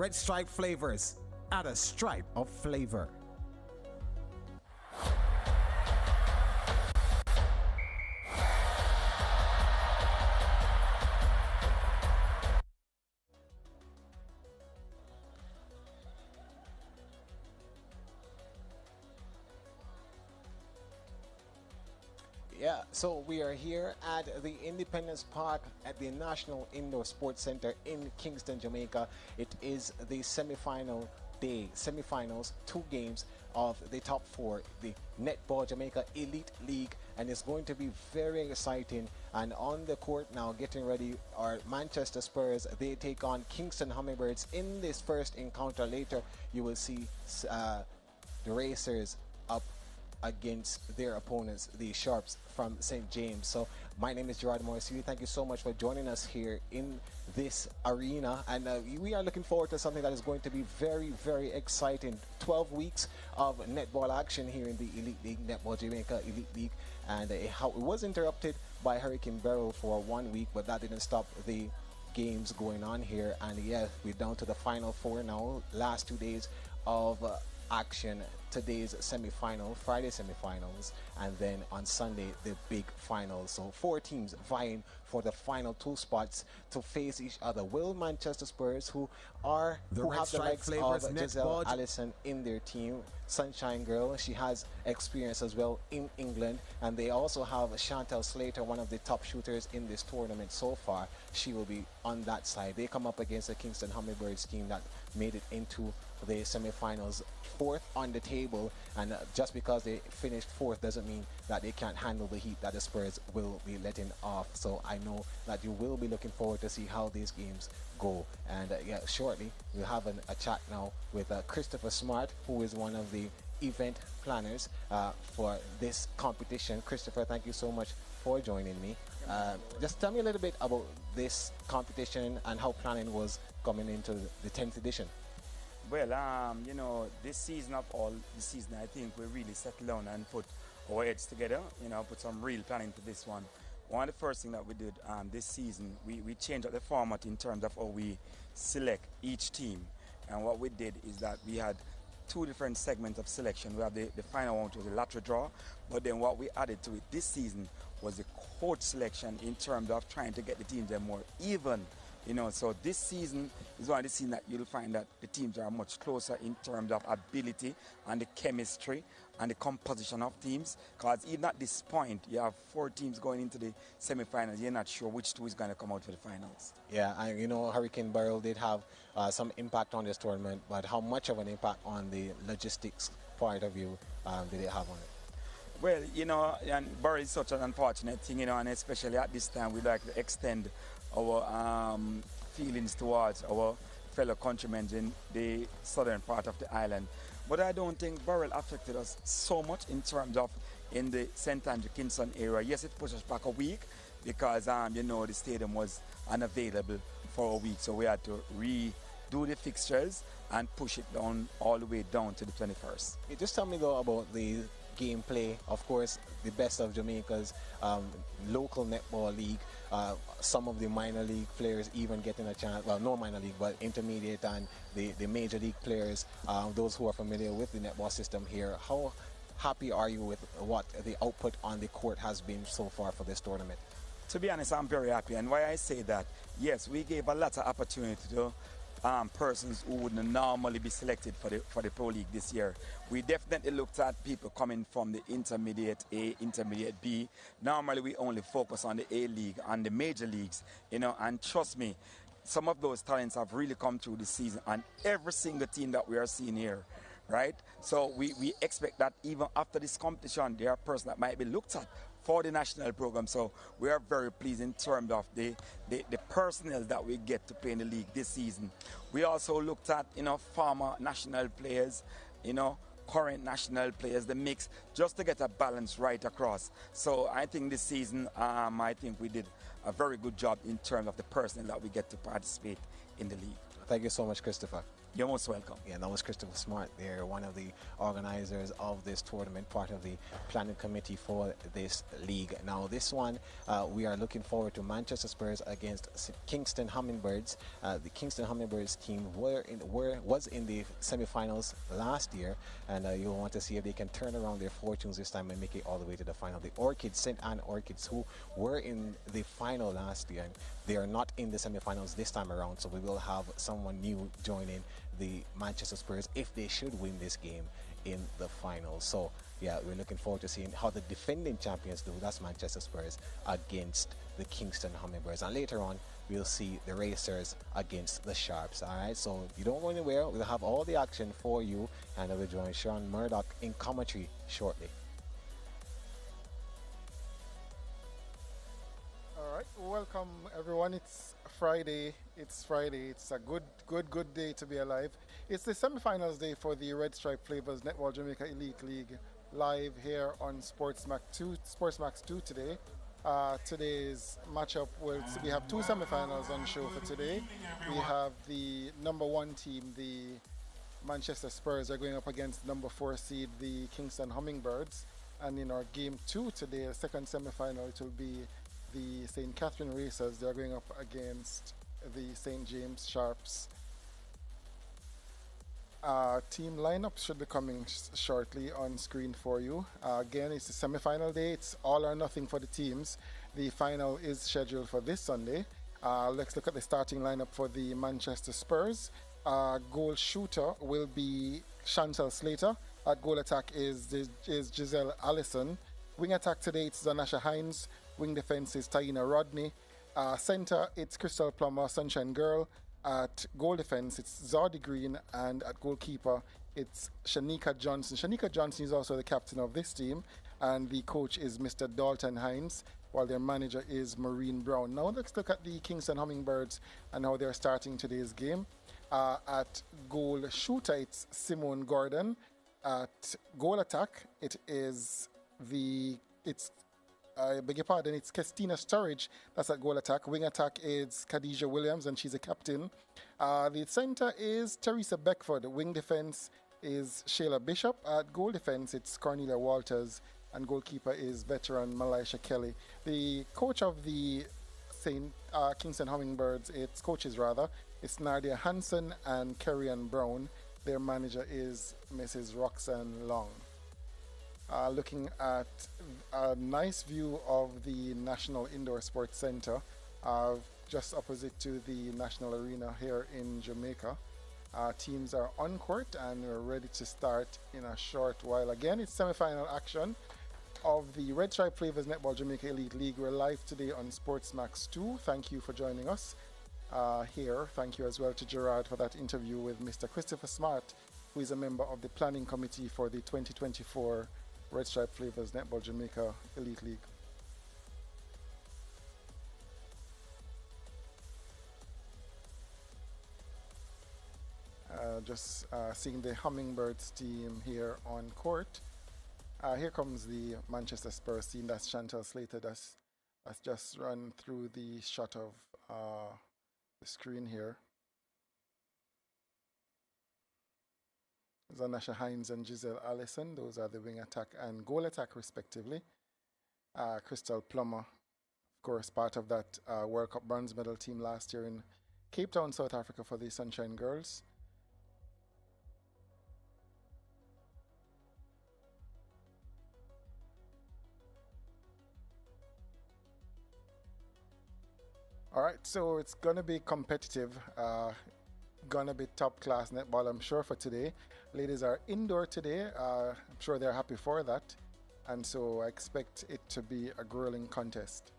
Red Stripe flavors. Add a stripe of flavor. Yeah, so we are here at the Independence Park at the National Indoor Sports Center in Kingston, Jamaica. It is the semi-final day, semi-finals, 2 games of the top 4, the Netball Jamaica Elite League, and it's going to be very exciting. And on the court now, getting ready, are Manchester Spurs. They take on Kingston Hummingbirds in this first encounter. Later, you will see the Racers up against their opponents, the Sharps from St. James. So my name is Gerard Morrissey. Thank you so much for joining us here in this arena, and we are looking forward to something that is going to be very, very exciting. 12 weeks of netball action here in the Elite League, Netball Jamaica Elite League, and it was interrupted by Hurricane Beryl for 1 week, but that didn't stop the games going on here. And yeah, we're down to the final 4 now, last 2 days of action. Today's semi-final, Friday semi-finals, and then on Sunday the big finals. So 4 teams vying for the final 2 spots to face each other. Will Manchester Spurs, who have the likes of Giselle Allison in their team, Sunshine Girl, she has experience as well in England, and they also have Chantel Slater, one of the top shooters in this tournament so far. She will be on that side. They come up against the Kingston Hummingbirds team that made it into the semi-finals, 4th on the table, and just because they finished 4th doesn't mean that they can't handle the heat that the Spurs will be letting off. So I know that you will be looking forward to see how these games go. And yeah, shortly we'll have a chat now with Christopher Smart, who is one of the event planners for this competition. Christopher, thank you so much for joining me. Just tell me a little bit about this competition and how planning was coming into the 10th edition. Well, you know, this season of all the season, I think we really settled down and put our heads together, you know, put some real planning to this one. One of the first things that we did this season, we changed up the format in terms of how we select each team. And what we did is that we had 2 different segments of selection. We have the final one, which was the lateral draw, but then what we added to it this season was the coach selection in terms of trying to get the teams there more even. You know, so this season is one of the seasons that you'll find that the teams are much closer in terms of ability and the chemistry and the composition of teams. Because even at this point, you have 4 teams going into the semi-finals. You're not sure which 2 is going to come out for the finals. Yeah, and you know, Hurricane Beryl did have some impact on this tournament, but how much of an impact on the logistics point of view did it have on it? Well, you know, and Beryl is such an unfortunate thing, you know, and especially at this time, we like to extend our feelings towards our fellow countrymen in the southern part of the island. But I don't think Beryl affected us so much in terms of in the St. Andrew Kingston area. Yes, it pushed us back a week because, you know, the stadium was unavailable for a week. So we had to redo the fixtures and push it down all the way down to the 21st. Hey, just tell me though about the gameplay. Of course, the best of Jamaica's local netball league. Some of the minor league players even getting a chance, well, no minor league, but intermediate and the major league players, those who are familiar with the netball system here. How happy are you with what the output on the court has been so far for this tournament? To be honest, I'm very happy. And why I say that, yes, we gave a lot of opportunity to persons who wouldn't normally be selected for the Pro League this year. We definitely looked at people coming from the Intermediate A, Intermediate B. Normally we only focus on the A League and the major leagues, you know, and trust me, some of those talents have really come through this season, and every single team that we are seeing here, right? So we expect that even after this competition, there are persons that might be looked at for the national program. So we are very pleased in terms of the personnel that we get to play in the league this season. We also looked at, you know, former national players, you know, current national players, the mix, just to get a balance right across. So I think this season, I think we did a very good job in terms of the personnel that we get to participate in the league. Thank you so much, Christopher. You're most welcome. Yeah, that was Christopher Smart there, one of the organizers of this tournament, part of the planning committee for this league. Now, this one, we are looking forward to Manchester Spurs against Kingston Hummingbirds. The Kingston Hummingbirds team was in the semi-finals last year, and you'll want to see if they can turn around their fortunes this time and make it all the way to the final. The Orchids, St. Anne Orchids, who were in the final last year, and they are not in the semi-finals this time around, so we will have someone new joining the Manchester Spurs if they should win this game in the final. So yeah, we're looking forward to seeing how the defending champions do, that's Manchester Spurs, against the Kingston Hummingbirds. And later on we'll see the Racers against the Sharps. All right, so you don't go anywhere, we'll have all the action for you, and I will join Sean Murdoch in commentary shortly. All right, welcome everyone. It's Friday. It's Friday. It's a good day to be alive. It's the semi-finals day for the Red Stripe Flavors Netball Jamaica Elite League, live here on Sportsmax 2 today. Today's matchup we have two semi-finals on show for today. We have the number 1 team, the Manchester Spurs, are going up against number 4 seed, the Kingston Hummingbirds. And in our game 2 today, the second semi-final, it will be the St. Catherine Racers. They're going up against the St. James Sharps. Team lineup should be coming shortly on screen for you. Again, it's the semi-final day. It's all or nothing for the teams. The final is scheduled for this Sunday. Let's look at the starting lineup for the Manchester Spurs. Goal shooter will be Chantal Slater. At goal attack is Giselle Allison. Wing attack today, it's Zanasha Hines. Wing defense is Taina Rodney. Center, it's Crystal Plummer, Sunshine Girl. At goal defense, it's Zardy Green. And at goalkeeper, it's Shanika Johnson. Shanika Johnson is also the captain of this team. And the coach is Mr. Dalton Hines, while their manager is Maureen Brown. Now let's look at the Kingston Hummingbirds and how they're starting today's game. At goal shooter, it's Simone Gordon. At goal attack, I beg your pardon, it's Christina Sturridge. That's at goal attack. Wing attack is Khadijah Williams, and she's a captain. The center is Teresa Beckford. Wing defense is Shayla Bishop. At goal defense, it's Cornelia Walters, and goalkeeper is veteran Malisha Kelly. The coach of the Kingston Hummingbirds, it's Nadia Hansen and Kerry-Ann Brown. Their manager is Mrs. Roxanne Long. Looking at a nice view of the National Indoor Sports Center, just opposite to the National Arena here in Jamaica. Teams are on court and we're ready to start in a short while. Again, it's semi-final action of the Red Stripe Flavors Netball Jamaica Elite League. We're live today on Sportsmax 2. Thank you for joining us here. Thank you as well to Gerard for that interview with Mr. Christopher Smart, who is a member of the planning committee for the 2024 Red Stripe Flavors Netball Jamaica Elite League. Just seeing the Hummingbirds team here on court. Here comes the Manchester Spurs team. That's Chantal Slater. That's just run through the shot of the screen here. Zanasha Hines and Giselle Allison, those are the wing attack and goal attack respectively. Crystal Plummer, of course, part of that World Cup bronze medal team last year in Cape Town, South Africa for the Sunshine Girls. All right, so it's gonna be competitive. Gonna be top class netball, I'm sure, for today. Ladies are indoor today. I'm sure they're happy for that, and so I expect it to be a grueling contest.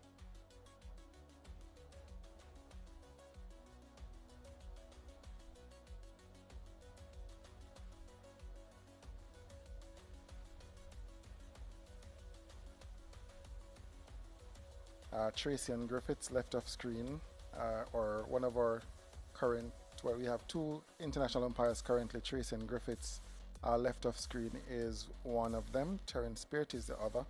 Tracy and Griffiths left off screen, or one of our current, well, we have two international umpires currently. Tracy and Griffiths left off screen is one of them. Terence Peart is the other.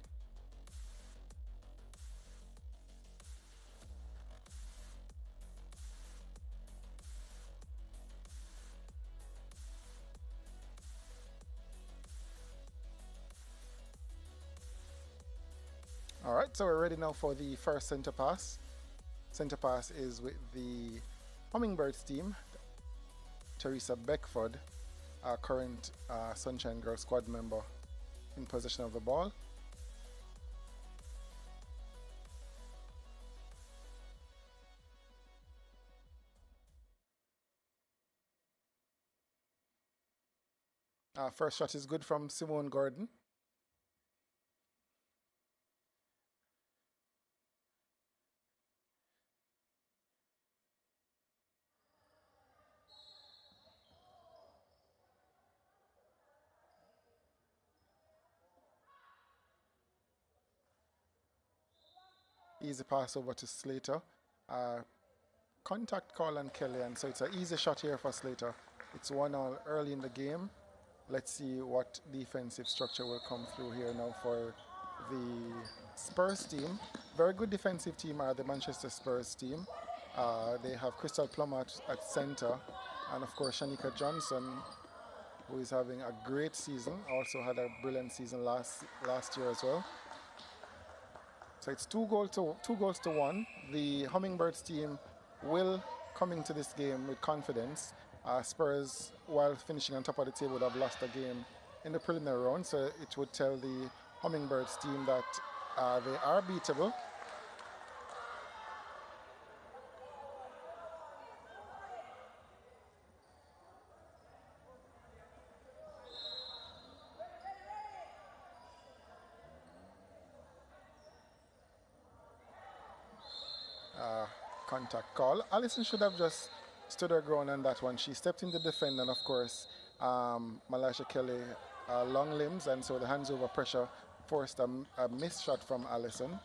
so we're ready now for the first center pass. Center pass is with the Hummingbirds team. Teresa Beckford, our current Sunshine Girl squad member, in possession of the ball. First shot is good from Simone Gordon. Easy pass over to Slater. Contact call on Kelly, and so it's an easy shot here for Slater. It's 1-all early in the game. Let's see what defensive structure will come through here now for the Spurs team. Very good defensive team are the Manchester Spurs team. They have Crystal Plummer at center, and of course Shanika Johnson, who is having a great season, also had a brilliant season last year as well. So it's 2 goals to 1. The Hummingbirds team will come into this game with confidence. Spurs, while finishing on top of the table, would have lost a game in the preliminary round, so it would tell the Hummingbirds team that they are beatable. Contact call. Allison should have just stood her ground on that one. She stepped in the defend, and of course Malasha Kelly long limbs, and so the hands over pressure forced a missed shot from Allison.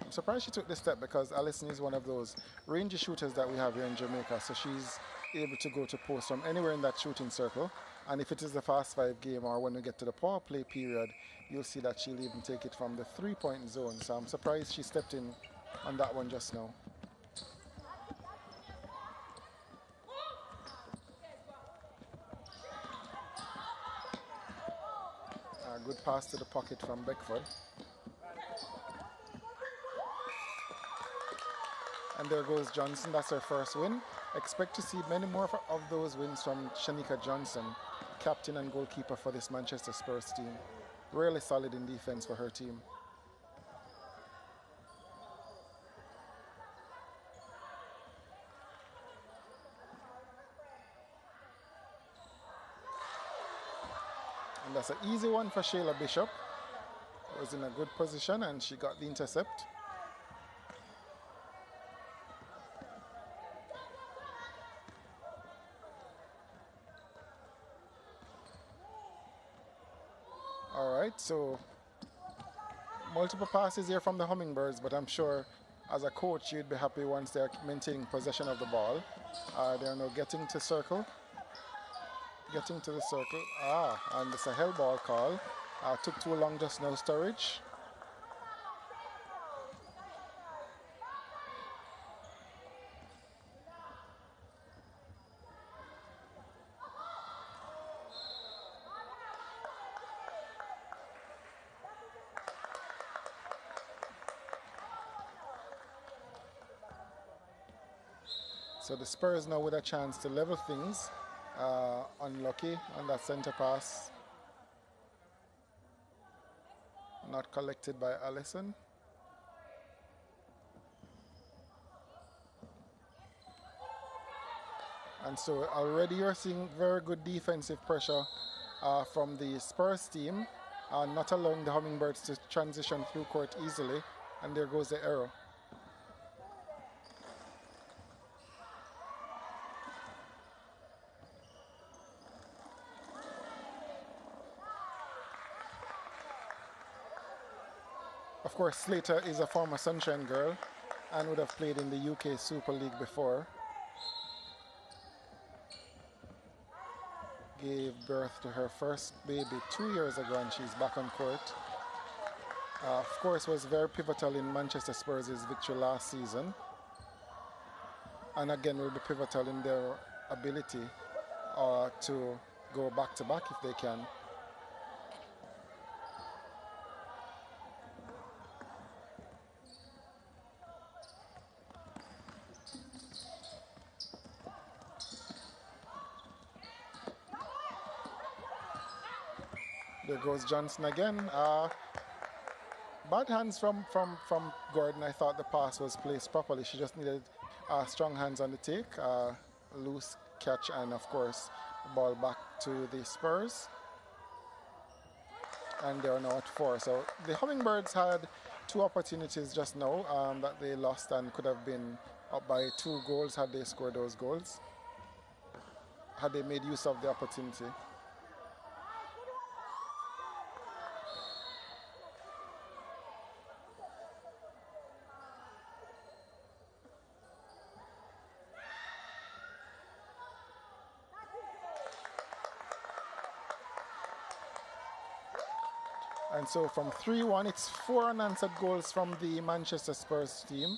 I'm surprised she took this step because Allison is one of those rangy shooters that we have here in Jamaica, so she's able to go to post from anywhere in that shooting circle, and if it is the fast 5 game or when we get to the power play period, you'll see that she'll even take it from the 3-point zone. So I'm surprised she stepped in on that one just now. Good pass to the pocket from Beckford. And there goes Johnson. That's her first win. Expect to see many more of those wins from Shanika Johnson, captain and goalkeeper for this Manchester Spurs team. Really solid in defense for her team. And that's an easy one for Shayla Bishop. Was in a good position and she got the intercept. All right, so multiple passes here from the Hummingbirds, but I'm sure as a coach you'd be happy once they're maintaining possession of the ball. They're now getting to circle. Getting to the circle. And it's a hell ball call. Took too long just now, Sturridge. So the Spurs now with a chance to level things. Unlucky on that center pass. Not collected by Allison. And so already you're seeing very good defensive pressure from the Spurs team, not allowing the Hummingbirds to transition through court easily. And there goes the error. Of course, Slater is a former Sunshine Girl and would have played in the UK Super League before. Gave birth to her first baby 2 years ago and she's back on court. Of course, was very pivotal in Manchester Spurs' victory last season. And again, will be pivotal in their ability to go back-to-back if they can. There goes Johnson again. Bad hands from Gordon. I thought the pass was placed properly. She just needed strong hands on the take, loose catch, and of course, ball back to the Spurs. And they are now at 4. So the Hummingbirds had 2 opportunities just now that they lost and could have been up by 2 goals had they scored those goals, had they made use of the opportunity. And so from 3-1, it's 4 unanswered goals from the Manchester Spurs team.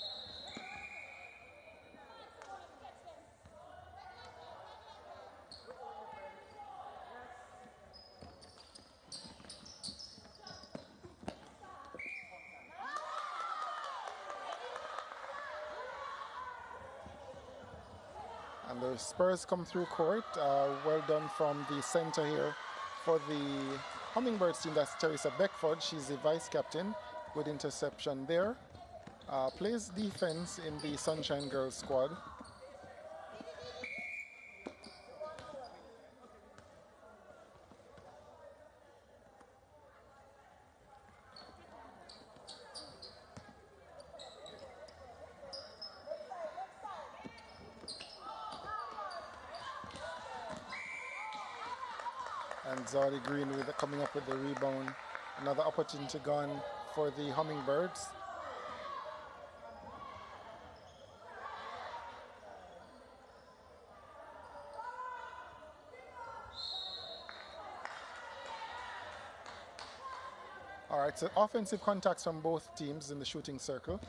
And the Spurs come through court. Well done from the center here for the Hummingbirds team. That's Teresa Beckford. She's the vice captain. Good interception there. Plays defense in the Sunshine Girls squad. And Zodi Green coming up with the rebound. Another opportunity gone for the Hummingbirds. All right, so offensive contacts from both teams in the shooting circle.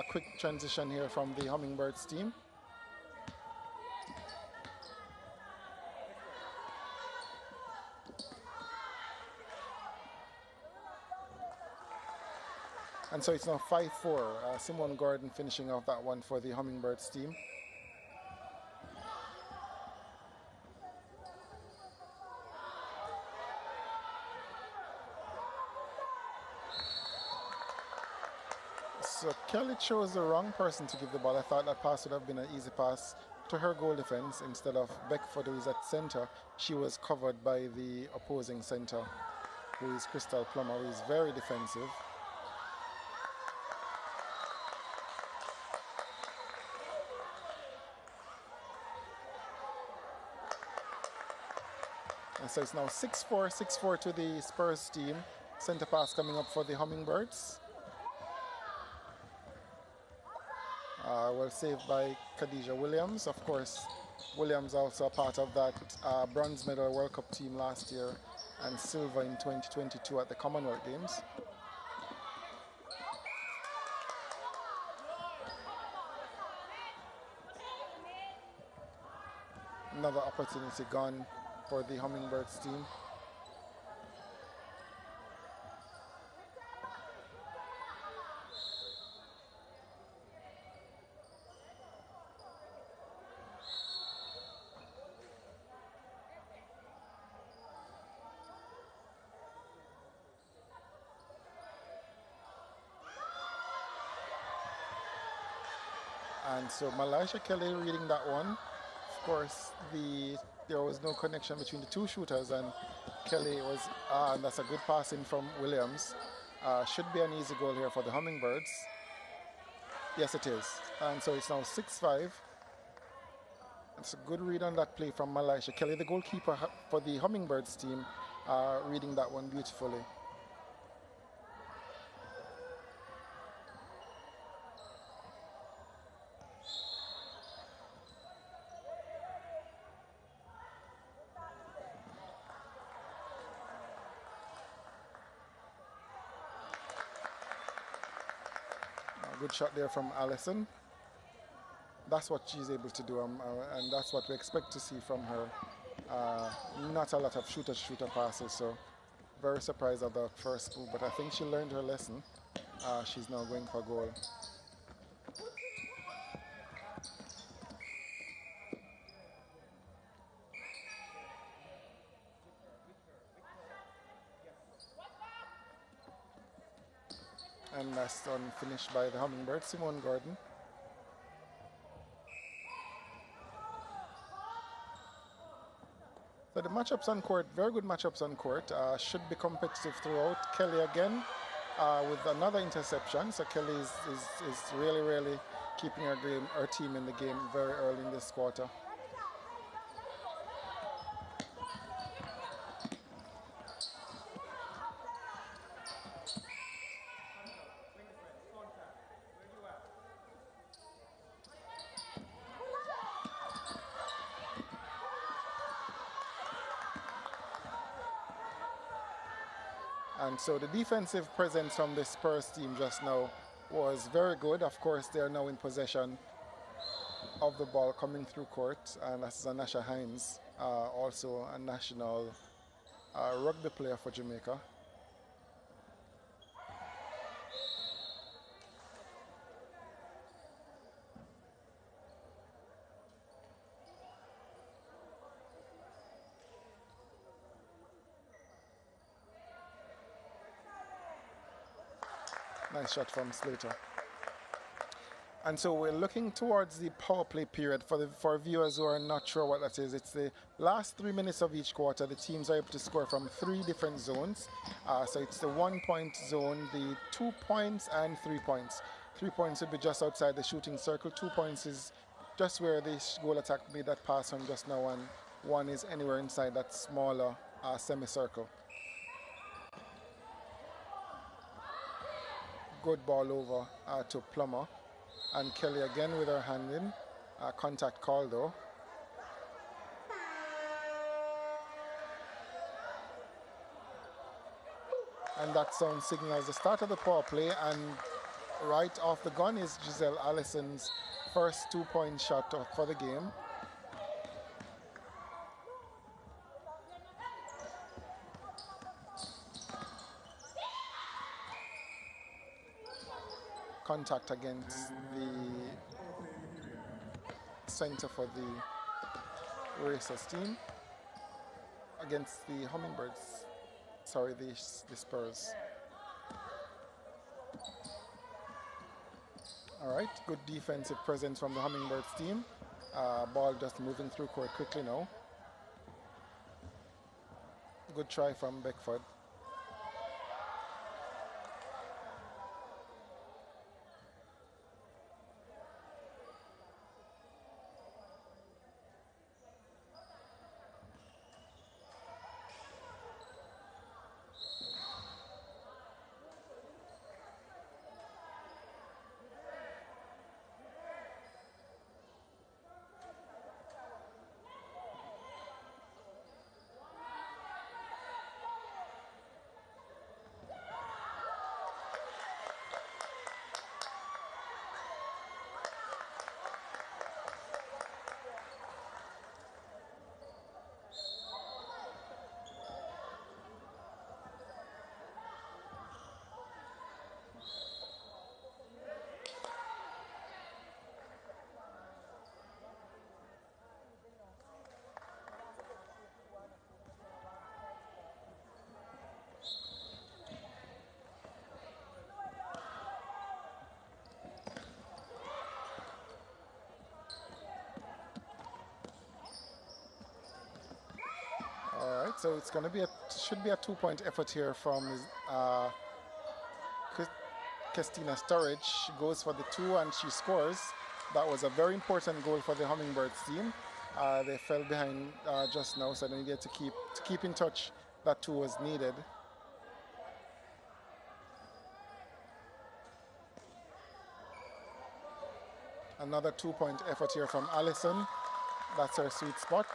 Quick transition here from the Hummingbirds team. And so it's now 5-4. Simone Gordon finishing off that one for the Hummingbirds team. So Kelly chose the wrong person to give the ball. I thought that pass would have been an easy pass to her goal defense instead of Beckford, who is at center. She was covered by the opposing center, who is Crystal Plummer, who is very defensive. And so it's now 6-4 to the Spurs team. Center pass coming up for the Hummingbirds. Well saved by Khadijah Williams. Of course, Williams also a part of that bronze medal World Cup team last year and silver in 2022 at the Commonwealth Games. Another opportunity gone for the Hummingbirds team. And so Malaysia Kelly reading that one. Of course, there was no connection between the two shooters, and Kelly was, and that's a good passing from Williams. Should be an easy goal here for the Hummingbirds. Yes, it is. And so it's now 6-5. It's a good read on that play from Malaysia Kelly, the goalkeeper for the Hummingbirds team, reading that one beautifully. Good shot there from Allison. That's what she's able to do, and that's what we expect to see from her. Not a lot of shooter passes, so very surprised at that first move, but I think she learned her lesson. She's now going for goal. And that's finished by the Hummingbird, Simone Gordon. So the matchups on court, very good matchups on court, should be competitive throughout. Kelly again with another interception. So Kelly is really keeping her team in the game very early in this quarter. And so the defensive presence from the Spurs team just now was very good. Of course, they are now in possession of the ball coming through court. And that's Anasha Hines, also a national rugby player for Jamaica. Nice shot from Slater. And so we're looking towards the power play period. For viewers who are not sure what that is, it's the last 3 minutes of each quarter. The teams are able to score from 3 different zones. So it's the 1 point zone, the 2 points, and 3 points. 3 points would be just outside the shooting circle. 2 points is just where the goal attack made that pass from just now, and 1 is anywhere inside that smaller semicircle. Good ball over to Plummer. And Kelly again with her hand in. Contact call though. And that sound signals the start of the power play. And right off the gun is Giselle Allison's first 2-point shot for the game. Contact against the center for the Racers team, against the Hummingbirds, sorry, the Spurs. All right, good defensive presence from the Hummingbirds team. Ball just moving through court quickly now. Good try from Beckford. All right, so it's going to be should be a 2-point effort here from Christina Sturridge. Goes for the 2 and she scores. That was a very important goal for the Hummingbirds team. They fell behind just now, so they needed to keep in touch. That 2 was needed. Another 2-point effort here from Allison. That's her sweet spot.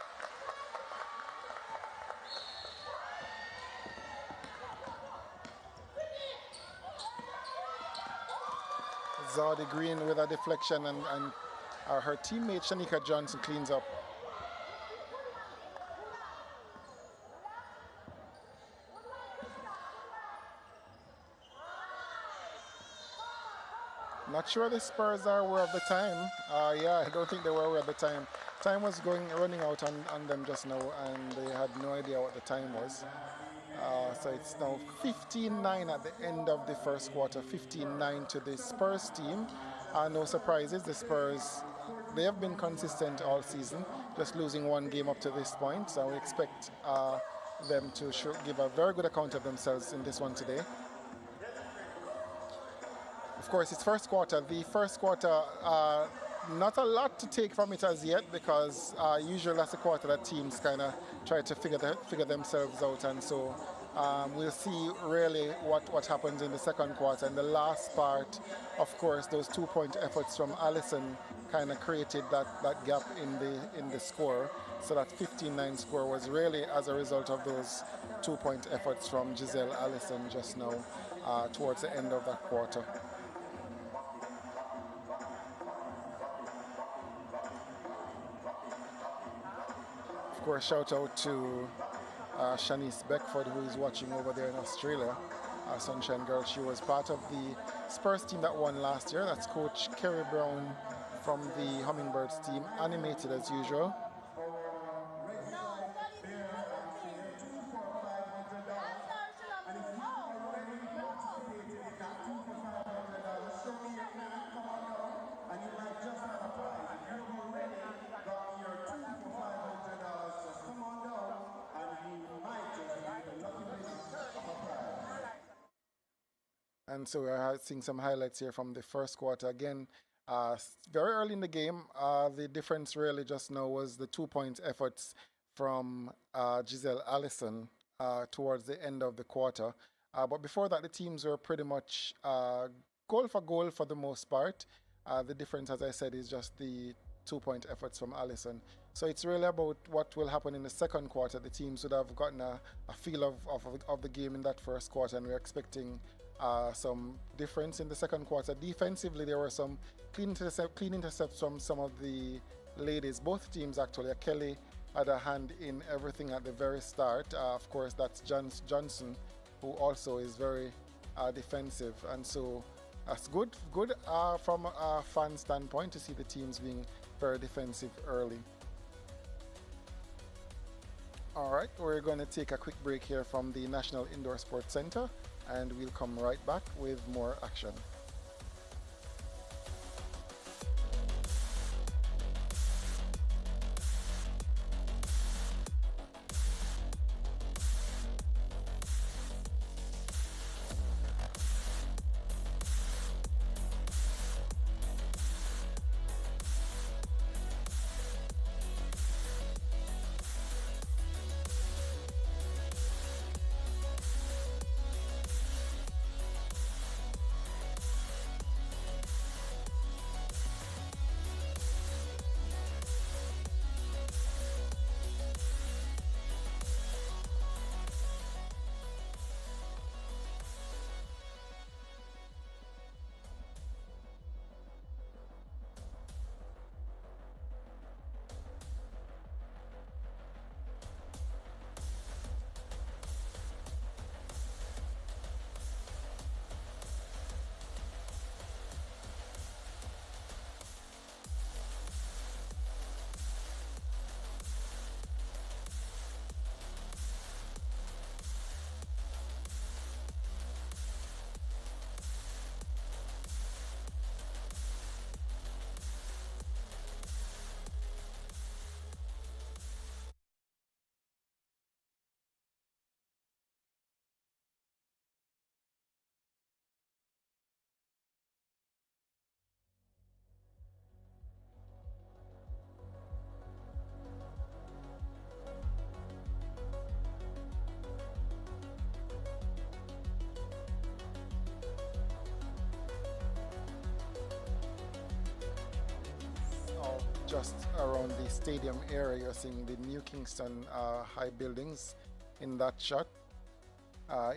Zardy Green with a deflection, and her teammate Shanika Johnson cleans up. Not sure the Spurs are aware of the time. Yeah, I don't think they were aware of the time. Time was running out on them just now, and they had no idea what the time was. So it's now 15-9 at the end of the first quarter, 15-9 to the Spurs team. No surprises, the Spurs, they have been consistent all season, just losing one game up to this point. So we expect them to give a very good account of themselves in this one today. Of course, it's first quarter. The first quarter, not a lot to take from it as yet because usually that's the quarter that teams kind of try to figure themselves out, and so we'll see really what happens in the second quarter. And the last part, of course, those 2-point efforts from Allison kind of created that gap in the score. So that 15-9 score was really as a result of those 2-point efforts from Giselle Allison just now towards the end of that quarter. Of course, shout out to Shanice Beckford, who is watching over there in Australia. Sunshine Girl, she was part of the Spurs team that won last year. That's Coach Kerry Brown from the Hummingbirds team, animated as usual. And so we're seeing some highlights here from the first quarter. Again, very early in the game, the difference really just now was the 2-point efforts from Giselle Allison towards the end of the quarter. But before that, the teams were pretty much goal for the most part. The difference, as I said, is just the 2-point efforts from Allison. So it's really about what will happen in the second quarter. The teams would have gotten a feel of the game in that first quarter, and we're expecting some difference in the second quarter. Defensively, there were some clean intercepts from some of the ladies. Both teams, actually. Kelly had a hand in everything at the very start. Of course, that's Johnson, who also is very defensive. And so that's good from a fan standpoint to see the teams being very defensive early. All right, we're going to take a quick break here from the National Indoor Sports Center, and we'll come right back with more action. Just around the stadium area, you're seeing the New Kingston high buildings in that shot.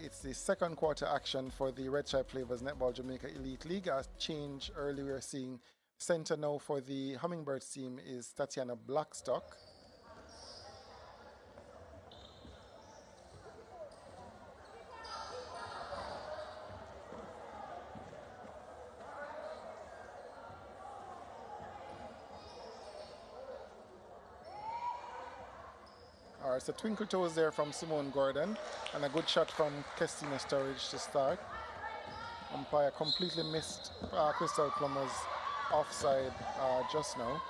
It's the second quarter action for the Red Stripe Flavors Netball Jamaica Elite League. A change early, we're seeing center now for the Hummingbirds team is Tatiana Blackstock. All All right, so twinkle toes there from Simone Gordon, and a good shot from Christina Sturridge to start. Umpire completely missed Crystal Plummer's offside just now.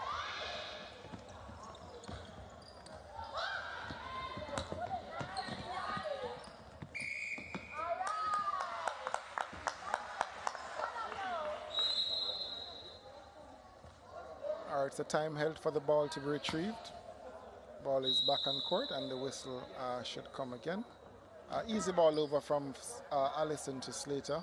All right, so time held for the ball to be retrieved. Ball is back on court, and the whistle should come again. Easy ball over from Allison to Slater.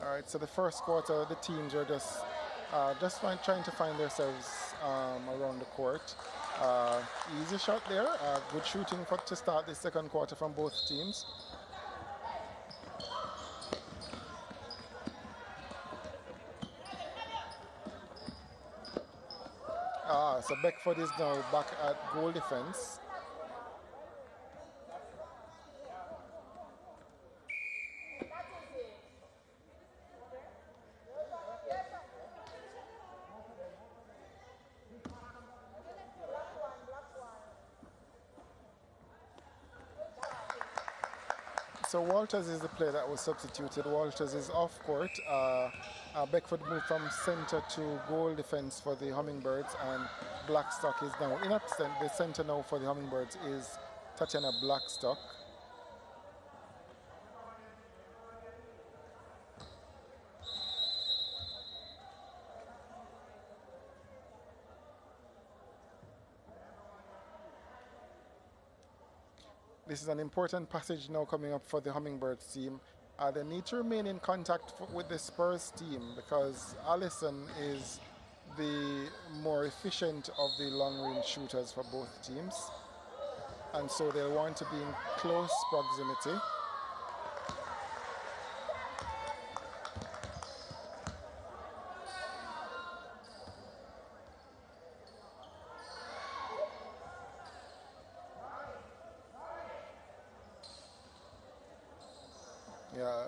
All right, so the first quarter, the teams are just trying to find themselves around the court. Easy shot there. Good shooting to start the second quarter from both teams. So Beckford is now back at goal defense. So Walters is the player that was substituted. Walters is off court. Beckford moved from center to goal defense for the Hummingbirds, and Blackstock is now in absent. The center now for the Hummingbirds is Tatiana Blackstock. This is an important passage now coming up for the Hummingbirds team. They need to remain in contact with the Spurs team because Allison is the more efficient of the long-range shooters for both teams. And so they'll want to be in close proximity. Yeah,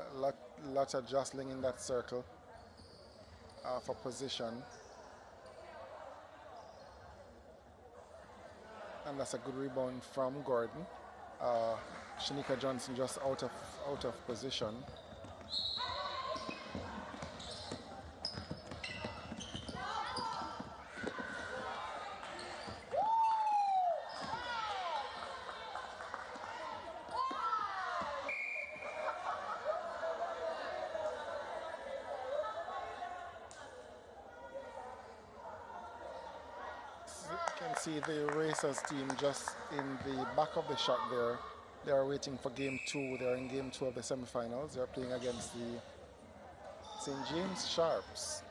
lots of jostling in that circle for position. And that's a good rebound from Gordon. Shanika Johnson just out of position. You can see the Racers team just in the back of the shot there. They are waiting for game 2. They are in game 2 of the semifinals. They are playing against the St. James Sharps.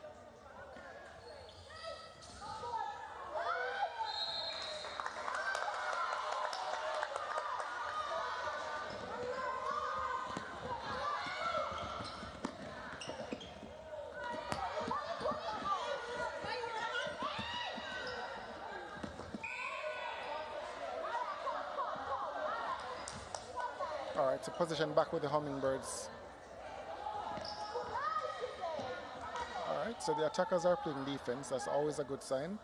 All right, so position back with the Hummingbirds. All right, so the attackers are playing defense. That's always a good sign.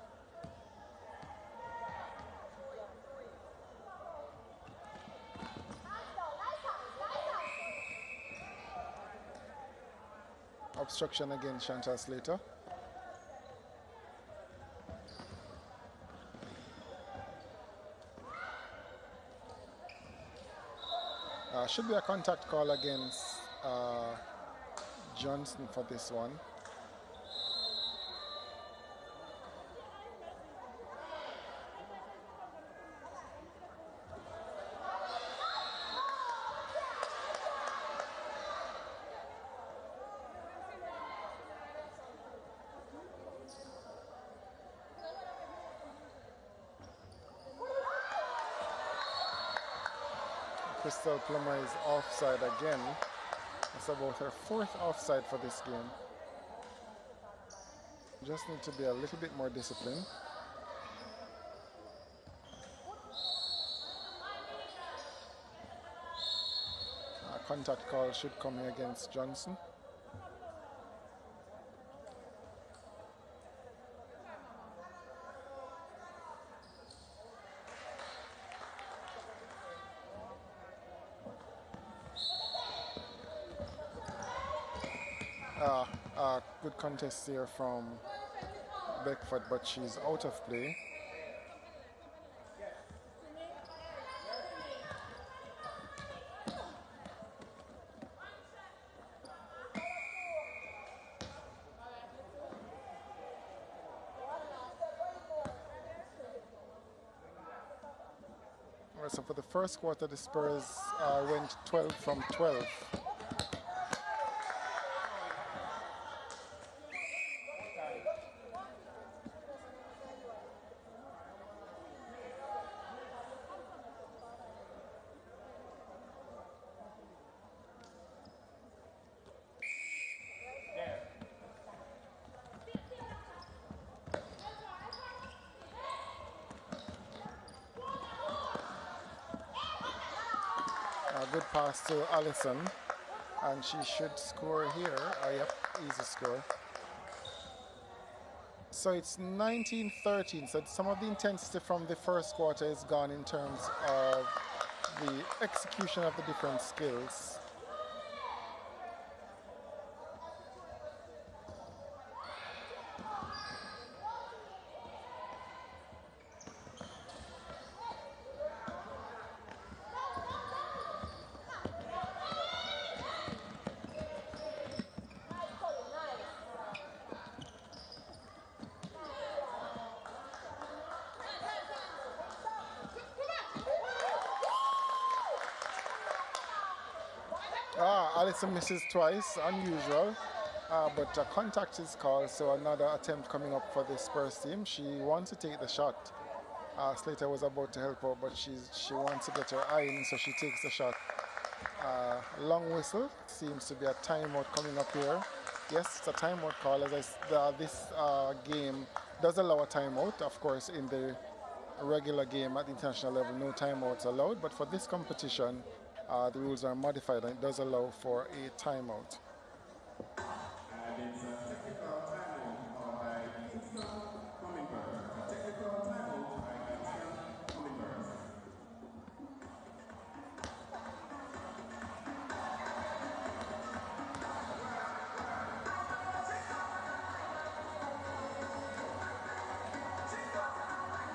Obstruction again, Chantal Slater. Should be a contact call against Johnson for this one. Crystal Plummer is offside again. That's about her 4th offside for this game. Just need to be a little bit more disciplined. contact call should come here against Johnson. Good contest here from Beckford, but she's out of play. So for the first quarter, the Spurs went 12 from 12. Good pass to Allison, and she should score here. Yep, easy score. So it's 19-13, so some of the intensity from the first quarter is gone in terms of the execution of the different skills. Allison misses twice, unusual, but a contact is called, so another attempt coming up for the Spurs team. She wants to take the shot. Slater was about to help her, but she wants to get her eye in, so she takes the shot. Long whistle, seems to be a timeout coming up here. Yes, it's a timeout call, as this game does allow a timeout. Of course, in the regular game at the international level, no timeouts allowed, but for this competition, the rules are modified and it does allow for a timeout. And it's a technical timeout by Kingston Hummingbird. A technical timeout by Kingston Hummingbird.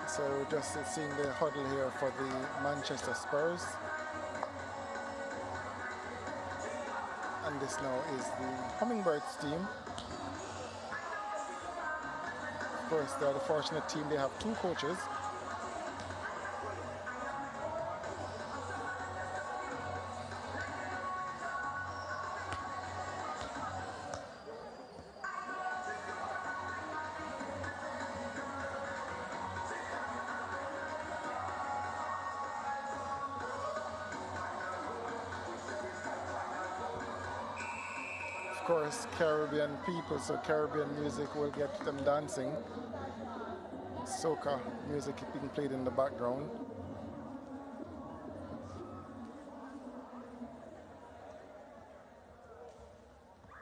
So just seeing the huddle here for the Manchester Spurs. And this now is the Hummingbirds team. Of course, they're the fortunate team. They have two coaches. Of course, Caribbean people, so Caribbean music will get them dancing. Soca music being played in the background.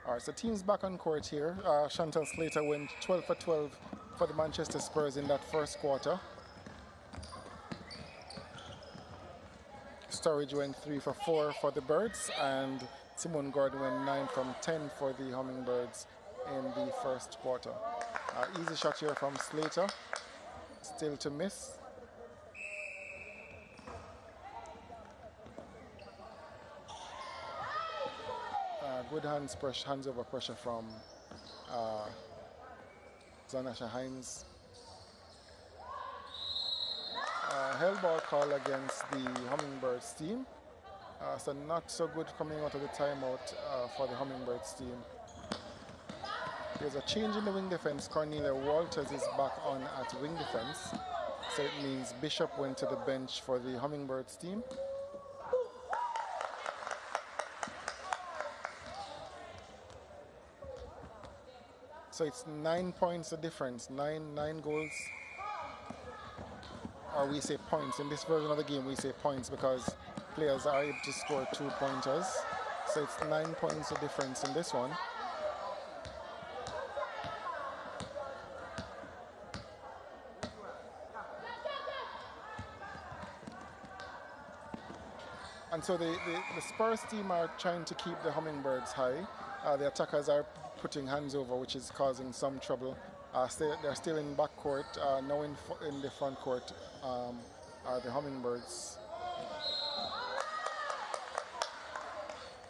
All right, so teams back on court here. Chantal Slater went 12 for 12 for the Manchester Spurs in that first quarter. Sturridge went 3 for 4 for the Birds, and Simone Gordon went 9 from 10 for the Hummingbirds in the first quarter. Easy shot here from Slater, still to miss. Good hands over pressure from Zanasha Hines. Held ball call against the Hummingbirds team. So not so good coming out of the timeout for the Hummingbirds team. There's a change in the wing defense. Cornelia Walters is back on at wing defense. So it means Bishop went to the bench for the Hummingbirds team. So it's 9 points the difference, nine goals. Or we say points. In this version of the game, we say points because players are able to score 2-pointers. So it's 9 points of difference in this one. And so the Spurs team are trying to keep the Hummingbirds high. The attackers are putting hands over, which is causing some trouble. They're still in backcourt. Now in the front court are the Hummingbirds.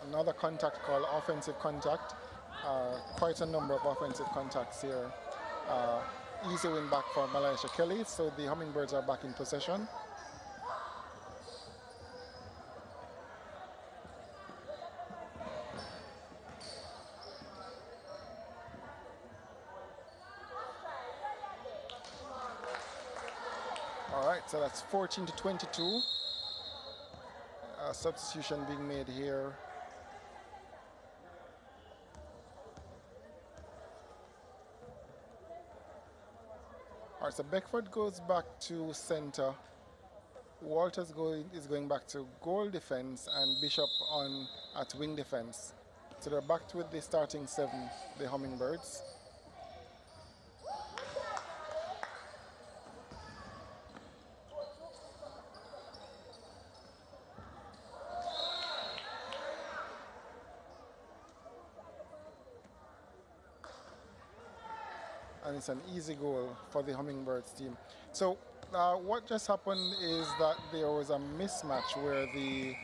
Another contact call, offensive contact. Quite a number of offensive contacts here. Easy win back for Malaysia Kelly, so the Hummingbirds are back in possession. All right, so that's 14 to 22. Substitution being made here. All right, so Beckford goes back to center. Walters is going back to goal defense, and Bishop at wing defense. So they're back with the starting 7, the Hummingbirds. And it's an easy goal for the Hummingbirds team. So what just happened is that there was a mismatch where the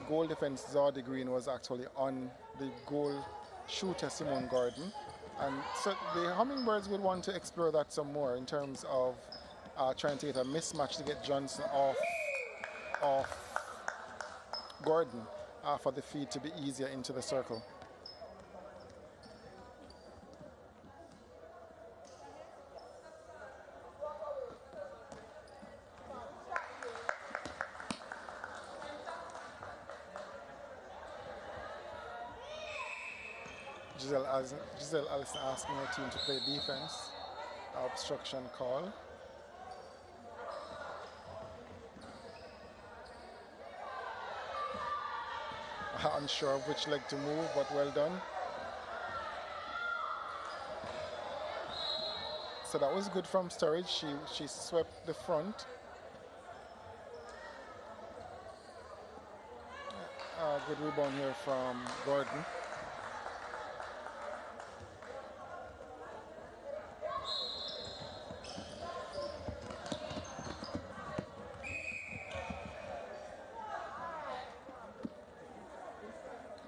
goal defense Zardy Green was actually on the goal shooter Simone Gordon. And so the Hummingbirds would want to explore that some more in terms of trying to get a mismatch to get Johnson off Gordon for the feed to be easier into the circle. Giselle Allison asking her team to play defense. Obstruction call. Unsure of which leg to move, but well done. So that was good from Sturridge. She swept the front. Good rebound here from Gordon.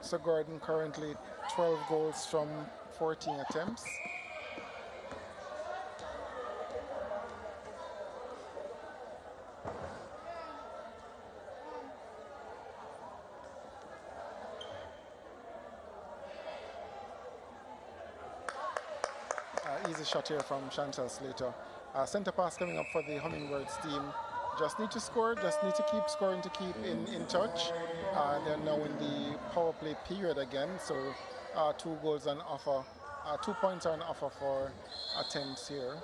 So Gordon currently 12 goals from 14 attempts. Easy shot here from Chantal Slater. Center pass coming up for the Hummingbirds team. Just need to score, just need to keep scoring to keep in touch. They're now in the power play period again, so 2 goals on offer, 2 points are on offer for attempts here.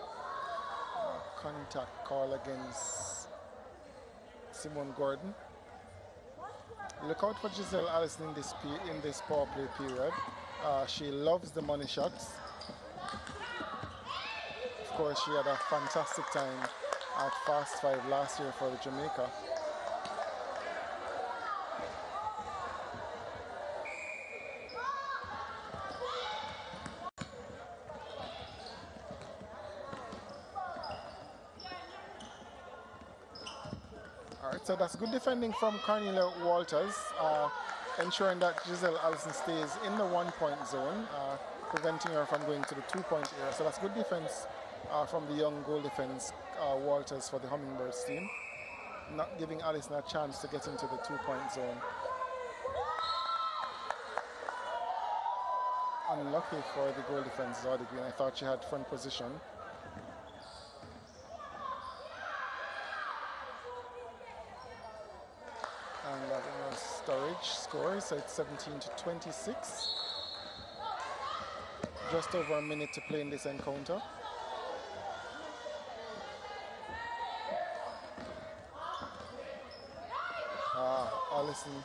Contact call against Simone Gordon. Look out for Giselle Allison in this power play period. She loves the money shots. Of course, she had a fantastic time at Fast 5 last year for the Jamaica. All right, so that's good defending from Cornelia Walters, ensuring that Giselle Allison stays in the 1-point zone, preventing her from going to the 2-point area. So that's good defense from the young goal defense Walters for the Hummingbirds team, not giving Allison a chance to get into the 2-point zone. Unlucky for the goal defense Zardy Green. I thought she had front position. And that was Sturridge scores, so it's 17 to 26. Just over a minute to play in this encounter. Allison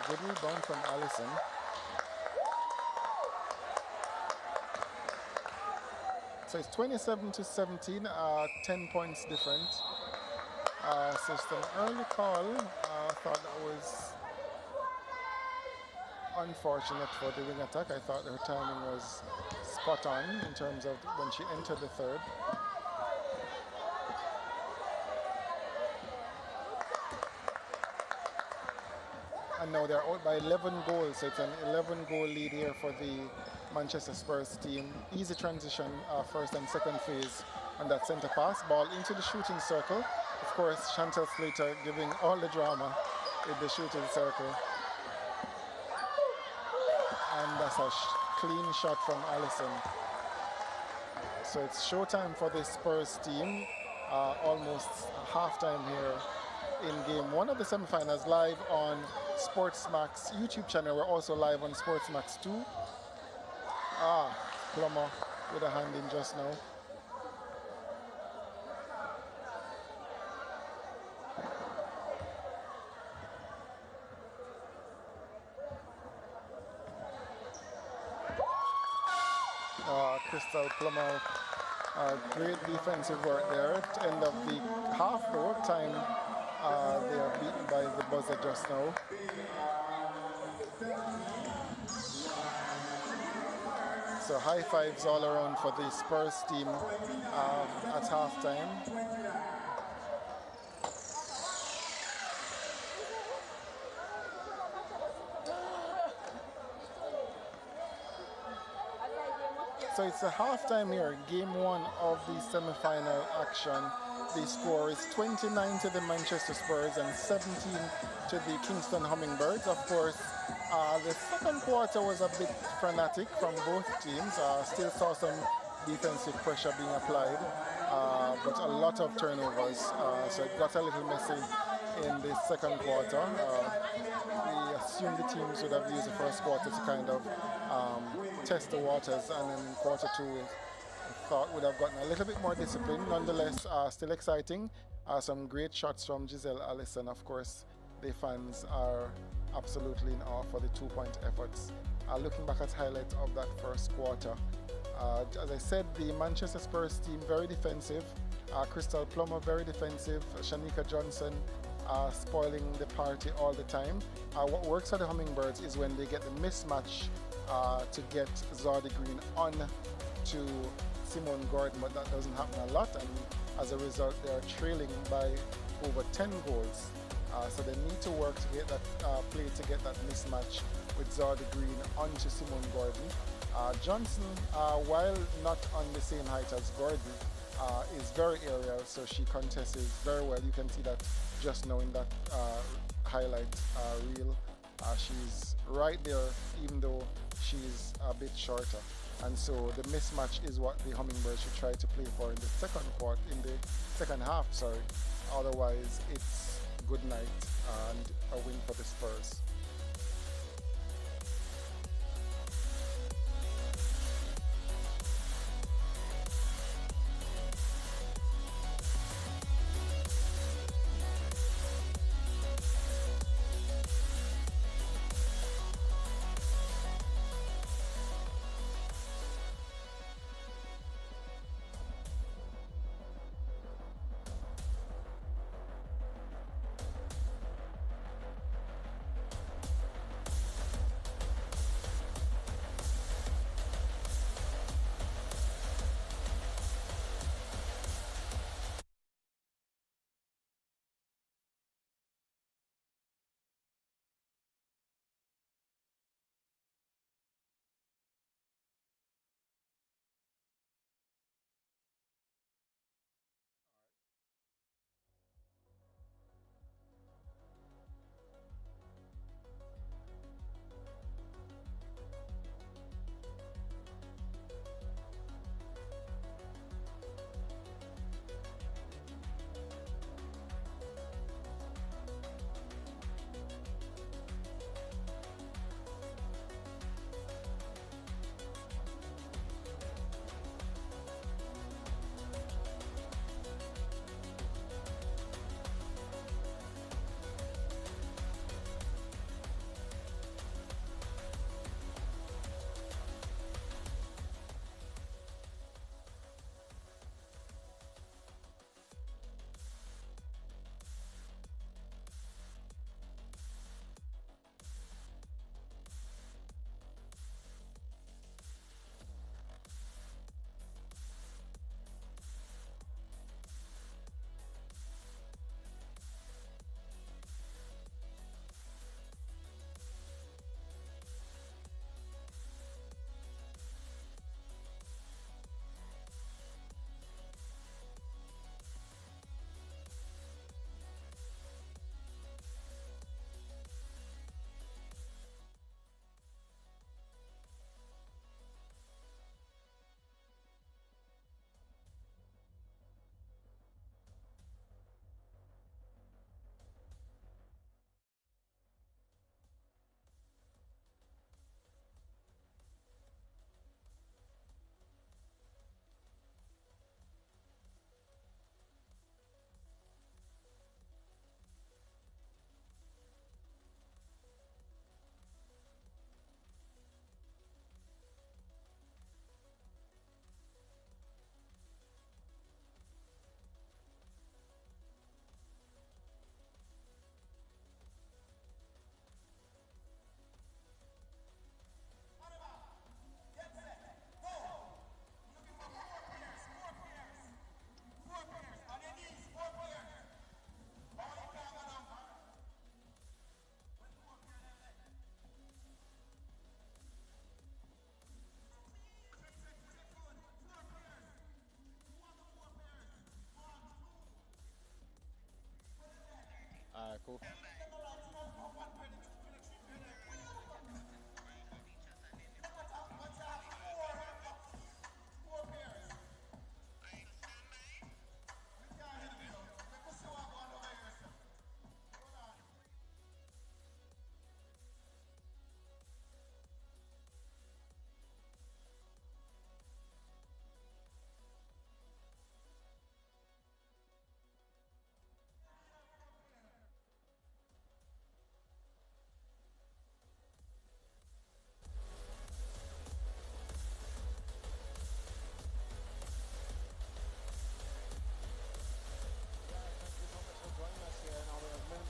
Good rebound from Allison. So it's 27-17, 10 points different. So it's an early call. I thought that was unfortunate for the wing attack. I thought her timing was spot on in terms of when she entered the third. And now they're out by 11 goals, so it's an 11-goal lead here for the Manchester Spurs team. Easy transition, first and second phase on that centre pass. Ball into the shooting circle. Of course, Chantal Slater giving all the drama in the shooting circle. And that's a clean shot from Allison. So it's showtime for the Spurs team. Almost halftime here in game one of the semifinals, live on Sportsmax YouTube channel. We're also live on Sportsmax 2. Plummer with a hand in just now. Crystal Plummer, great defensive work there. At the end of the half, the work time, they are beaten by the buzzer just now. So high fives all around for the Spurs team at halftime. So it's a halftime here, game one of the semi-final action. The score is 29 to the Manchester Spurs and 17 to the Kingston Hummingbirds. Of course, the second quarter was a bit frenetic from both teams. Still saw some defensive pressure being applied, but a lot of turnovers. So it got a little messy in the second quarter. We assumed the teams would have used the first quarter to kind of test the waters, and then in quarter two we thought would have gotten a little bit more discipline. Nonetheless, still exciting. Some great shots from Giselle Allison. Of course, the fans are absolutely in awe for the 2-point efforts. Looking back at highlights of that first quarter, as I said, the Manchester Spurs team very defensive. Crystal Plummer very defensive. Shanika Johnson spoiling the party all the time. What works for the Hummingbirds is when they get the mismatch to get Zardy Green on to Simone Gordon, but that doesn't happen a lot, and as a result they are trailing by over 10 goals. So they need to work to get that play to get that mismatch with Zardy Green onto Simone Gordon. Johnson, while not on the same height as Gordon, is very aerial, so she contests very well. You can see that just now in that highlight reel. She's right there, even though she's a bit shorter. And so the mismatch is what the Hummingbirds should try to play for in the second half. Otherwise, it's good night and a win for the Spurs.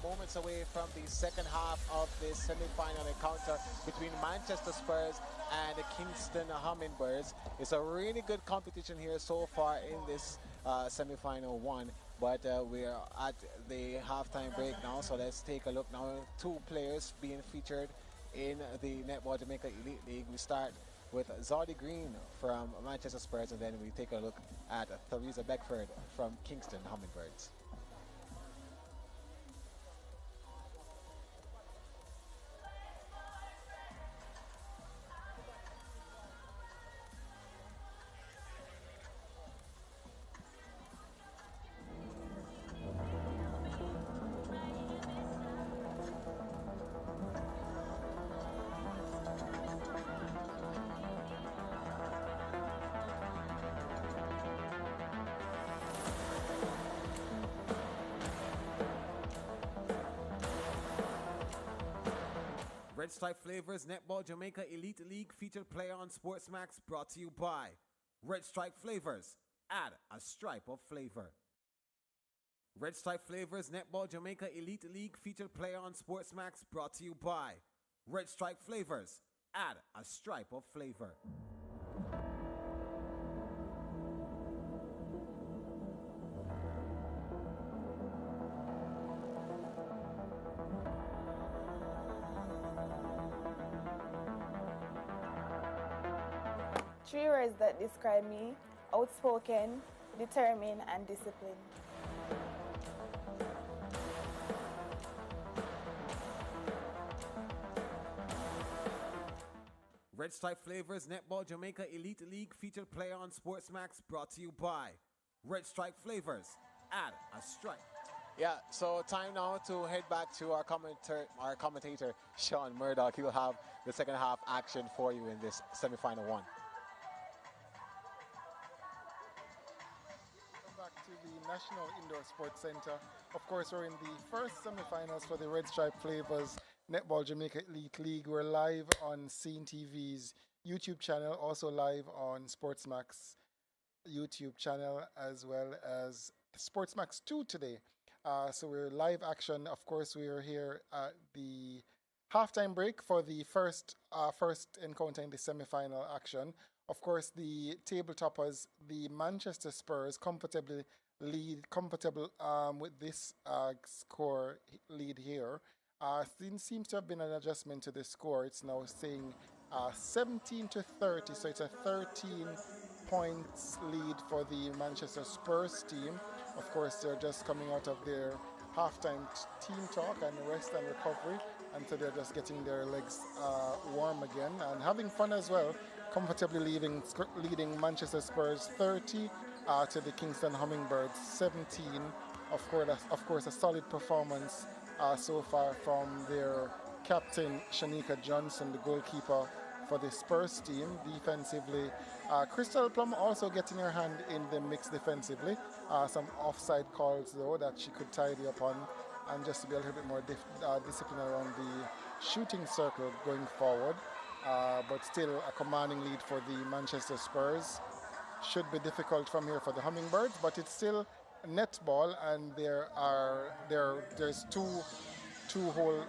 Moments away from the second half of this semi-final encounter between Manchester Spurs and the Kingston Hummingbirds. It's a really good competition here so far in this semi-final one, but we're at the halftime break now, so let's take a look now. Two players being featured in the Netball Jamaica Elite League. We start with Zodi Green from Manchester Spurs, and then we take a look at Theresa Beckford from Kingston Hummingbirds. Red Stripe Flavors Netball Jamaica Elite League featured player on Sportsmax, brought to you by Red Stripe Flavors. Add a stripe of flavor. Red Stripe Flavors Netball Jamaica Elite League featured player on Sportsmax, brought to you by Red Stripe Flavors. Add a stripe of flavor. Three words that describe me: outspoken, determined, and disciplined. Red Stripe Flavors Netball Jamaica Elite League featured player on Sportsmax, brought to you by Red Stripe Flavors. Add a stripe. Yeah, so time now to head back to our commentator, Sean Murdoch. He will have the second half action for you in this semi-final one. Back to the National Indoor Sports Center. Of course, we're in the first semi-finals for the Red Stripe Flavors Netball Jamaica Elite League. We're live on CeenTV's YouTube channel, also live on Sportsmax YouTube channel, as well as Sportsmax 2 today. So we're live action. Of course, we are here at the halftime break for the first encounter in the semi-final action. Of course, the table toppers, the Manchester Spurs, comfortable with this score lead here. Seems to have been an adjustment to the score. It's now saying 17-30, so it's a 13 points lead for the Manchester Spurs team. Of course, they're just coming out of their halftime team talk and rest and recovery, and so they're just getting their legs warm again and having fun as well. Comfortably leading Manchester Spurs 30 to the Kingston Hummingbirds 17. Of course, a solid performance so far from their captain Shanika Johnson, the goalkeeper for the Spurs team. Defensively, Crystal Plum also getting her hand in the mix defensively. Some offside calls though that she could tidy up on, and just to be a little bit more disciplined around the shooting circle going forward. But still a commanding lead for the Manchester Spurs. Should be difficult from here for the Hummingbirds, but it's still netball, and there's two whole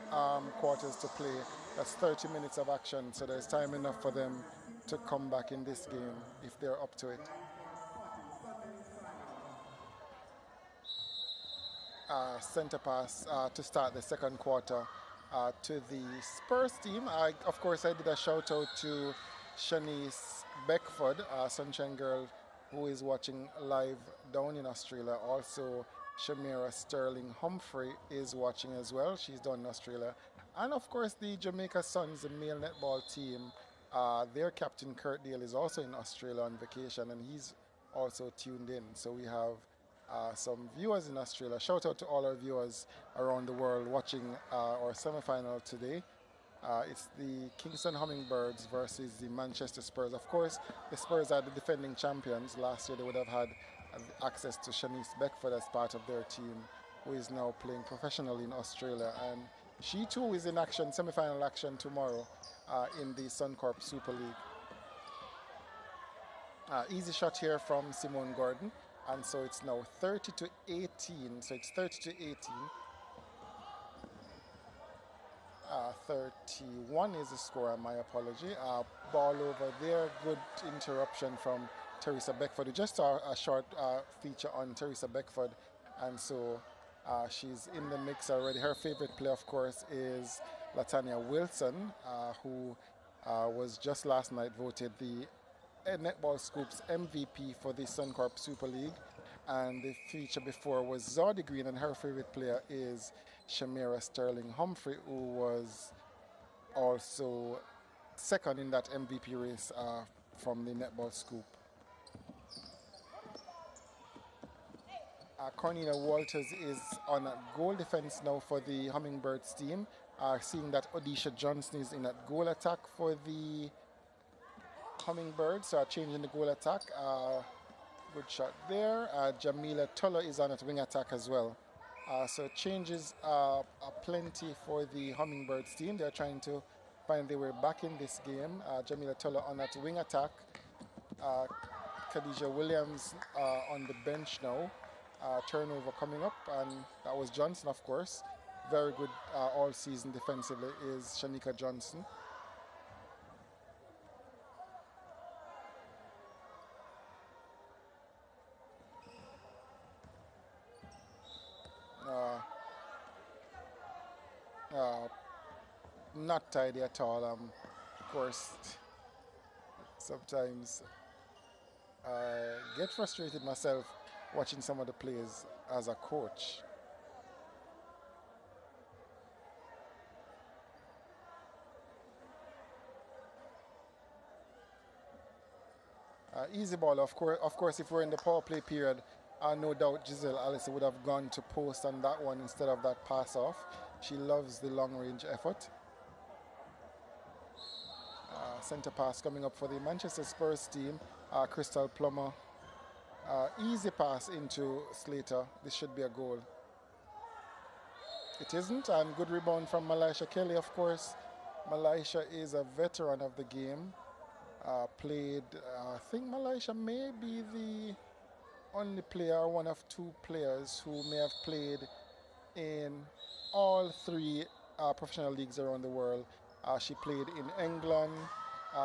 quarters to play. That's 30 minutes of action, so there's time enough for them to come back in this game if they're up to it. Center pass to start the second quarter to the Spurs team. Of course, I did a shout out to Shanice Beckford, Sunshine Girl, who is watching live down in Australia. Also, Shamira Sterling Humphrey is watching as well. She's down in Australia. And of course, the Jamaica Suns, the male netball team, their captain Kurt Dale is also in Australia on vacation, and he's also tuned in. So we have some viewers in Australia. Shout out to all our viewers around the world watching our semi-final today. It's the Kingston Hummingbirds versus the Manchester Spurs. Of course, the Spurs are the defending champions. Last year they would have had access to Shanice Beckford as part of their team, who is now playing professionally in Australia. And she too is in action, semi-final action tomorrow in the Suncorp Super League. Easy shot here from Simone Gordon. And so it's now 30-18. So it's 30-18. 31 is the score, my apology. Ball over there, good interruption from Teresa Beckford. Just a short feature on Teresa Beckford, and so she's in the mix already. Her favorite player, of course, is Latanya Wilson, who was just last night voted the Netball Scoops MVP for the Suncorp Super League. And the feature before was Zardy Green, and her favorite player is Shamira Sterling Humphrey, who was also second in that MVP race from the Netball Scoop. Cornelia Walters is on a goal defense now for the Hummingbirds team. Seeing that Odisha Johnson is in at goal attack for the Hummingbirds, so changing the goal attack. Good shot there. Jamila Tuller is on at wing attack as well. So changes are plenty for the Hummingbirds team. They're trying to find their way back in this game. Jamila Tuller on at wing attack. Khadija Williams on the bench now. Turnover coming up, and that was Johnson, of course. Very good all season defensively is Shanika Johnson. Not tidy at all. Of course, sometimes I get frustrated myself watching some of the plays as a coach. Easy ball, of course, if we're in the power play period, no doubt Giselle Allison would have gone to post on that one instead of that pass off. She loves the long range effort. Center pass coming up for the Manchester Spurs team. Crystal Plummer. Easy pass into Slater. This should be a goal. It isn't, and good rebound from Malaisha Kelly, of course. Malaisha is a veteran of the game. Played, I think Malaisha may be the only player, one of two players who may have played in all three professional leagues around the world. She played in England,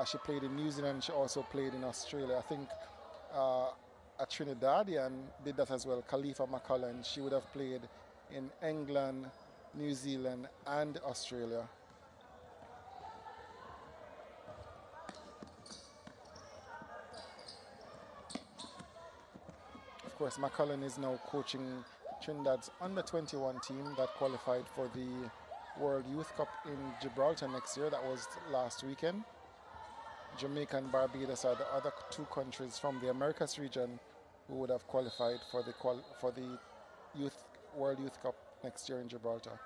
she played in New Zealand, she also played in Australia. I think a Trinidadian did that as well, Khalifa McCullen. She would have played in England, New Zealand, and Australia. Of course, McCullen is now coaching Trinidad's under-21 team that qualified for the World Youth Cup in Gibraltar next year. That was last weekend. Jamaica and Barbados are the other two countries from the Americas region who would have qualified for the World Youth Cup next year in Gibraltar.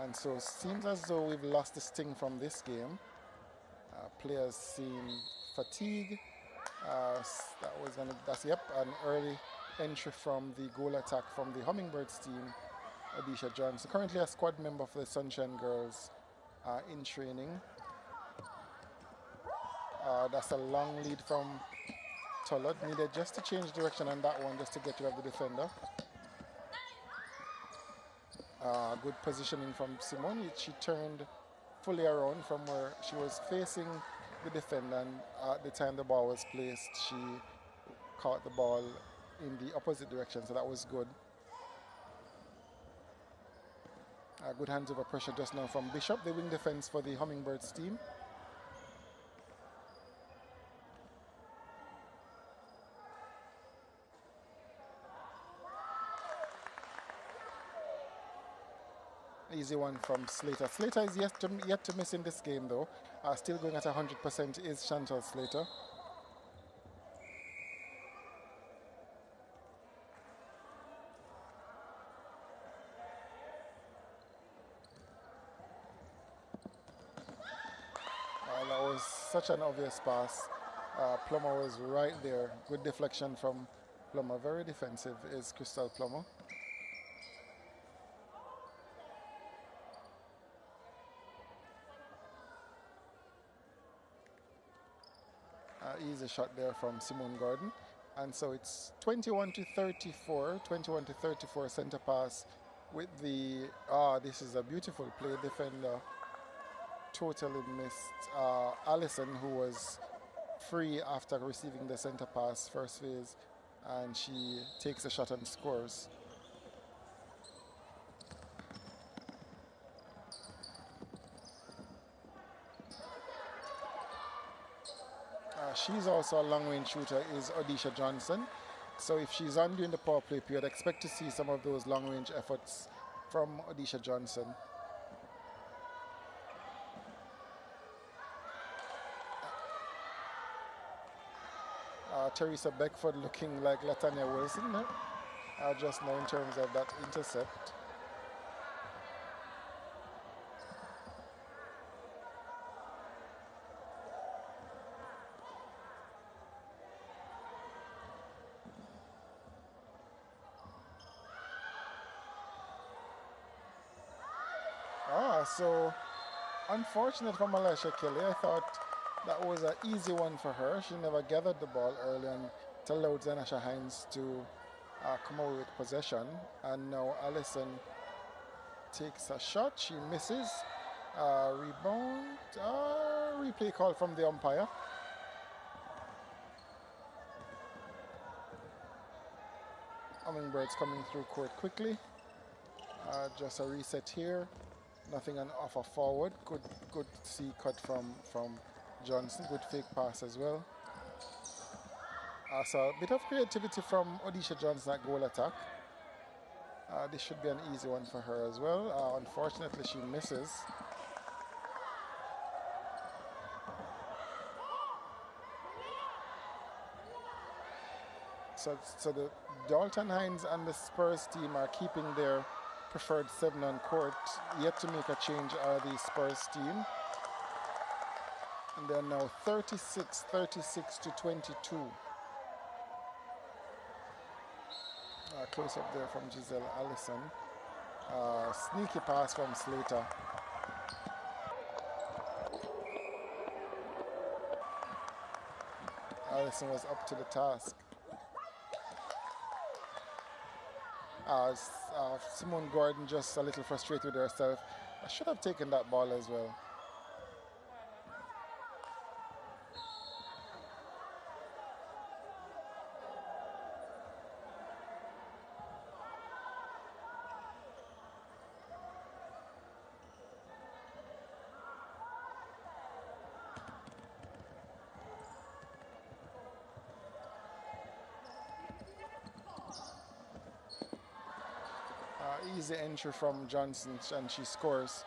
And so it seems as though we've lost the sting from this game. Players seem fatigued. That's an early entry from the goal attack from the Hummingbirds team. Odisha Johnson, currently a squad member for the Sunshine Girls in training. That's a long lead from Tullard. Needed just to change direction on that one, just to get rid of the defender. Good positioning from Simone. She turned fully around from where she was facing the defender, and at the time the ball was placed, she caught the ball in the opposite direction, so that was good. Good hands over pressure just now from Bishop, the wing defense for the Hummingbirds team. Easy one from Slater. Slater is yet to miss in this game though. Still going at 100% is Chantal Slater. That was such an obvious pass. Plummer was right there. Good deflection from Plummer. Very defensive is Crystal Plummer. Easy shot there from Simone Gordon. And so it's 21 to 34. 21 to 34 center pass with the... this is a beautiful play. Defender totally missed Allison, who was free after receiving the center pass first phase, and she takes a shot and scores. She's also a long-range shooter, is Odisha Johnson. So if she's on during the power play period, expect to see some of those long-range efforts from Odisha Johnson. Teresa Beckford looking like Latanya Wilson just now in terms of that intercept. So unfortunate for Malaysia Kelly. I thought that was an easy one for her. She never gathered the ball early and it allowed Zanasha Hines to come away with possession. And now Allison takes a shot. She misses. Rebound. Replay call from the umpire. Hummingbirds coming through court quickly. Just a reset here. Nothing off a forward. Good C cut from Johnson. Good fake pass as well. So a bit of creativity from Odisha Johnson at goal attack. This should be an easy one for her as well. Unfortunately, she misses. So the Dalton Hines and the Spurs team are keeping their preferred 7 on court. Yet to make a change are the Spurs team. And they're now 36 to 22. Close up there from Giselle Allison. Sneaky pass from Slater. Allison was up to the task. Simone Gordon just a little frustrated with herself. I should have taken that ball as well. Easy entry from Johnson and she scores.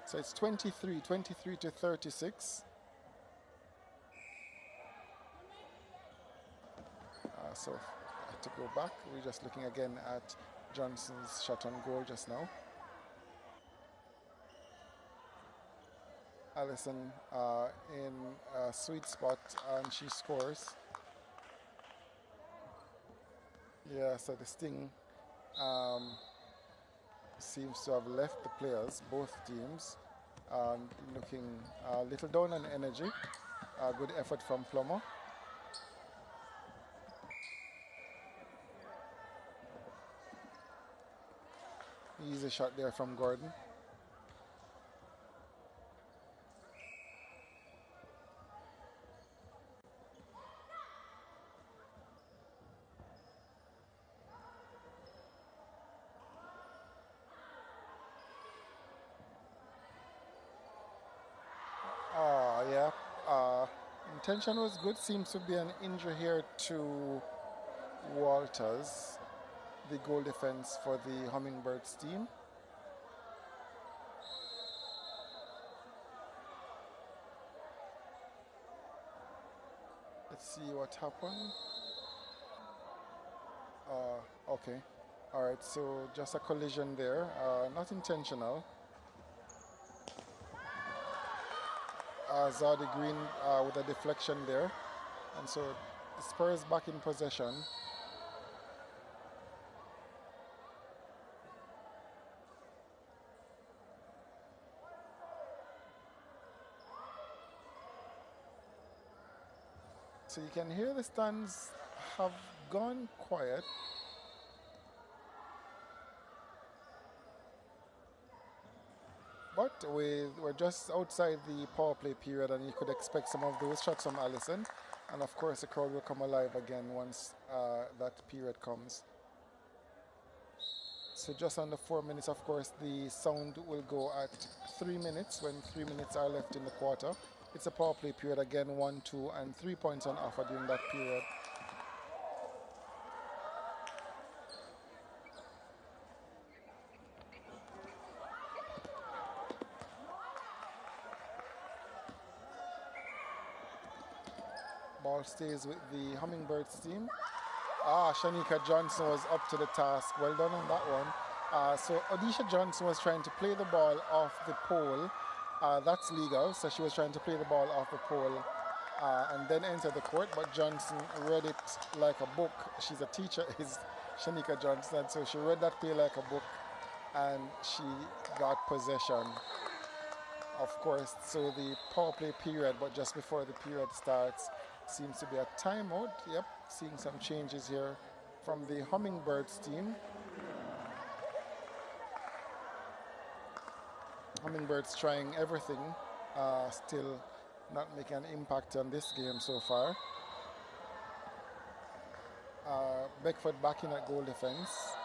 So it's 23 to 36. So I have to go back. We're just looking again at Johnson's shot on goal just now. Allison in a sweet spot and she scores. Yeah, so the sting seems to have left the players, both teams, looking a little down on energy. Good effort from Plummer. Easy shot there from Gordon. Intention was good. Seems to be an injury here to Walters, the goal defense for the Hummingbirds team. Let's see what happened. Okay. All right, so just a collision there, not intentional. Zardy Green with a deflection there. And so Spurs back in possession. So you can hear the stands have gone quiet. But we're just outside the power play period, and you could expect some of those shots from Allison. And of course, the crowd will come alive again once that period comes. So just under 4 minutes, of course, the sound will go at 3 minutes when 3 minutes are left in the quarter. It's a power play period again, 1, 2, and 3 points on offer during that period. Ball stays with the Hummingbirds team. Shanika Johnson was up to the task. Well done on that one. So Odisha Johnson was trying to play the ball off the pole. That's legal. So she was trying to play the ball off the pole and then enter the court. But Johnson read it like a book. She's a teacher, is Shanika Johnson. So she read that play like a book and she got possession. Of course, so the power play period, but just before the period starts, seems to be a timeout. Yep, seeing some changes here from the Hummingbirds team. Hummingbirds trying everything, still not making an impact on this game so far. Beckford back in at goal defense.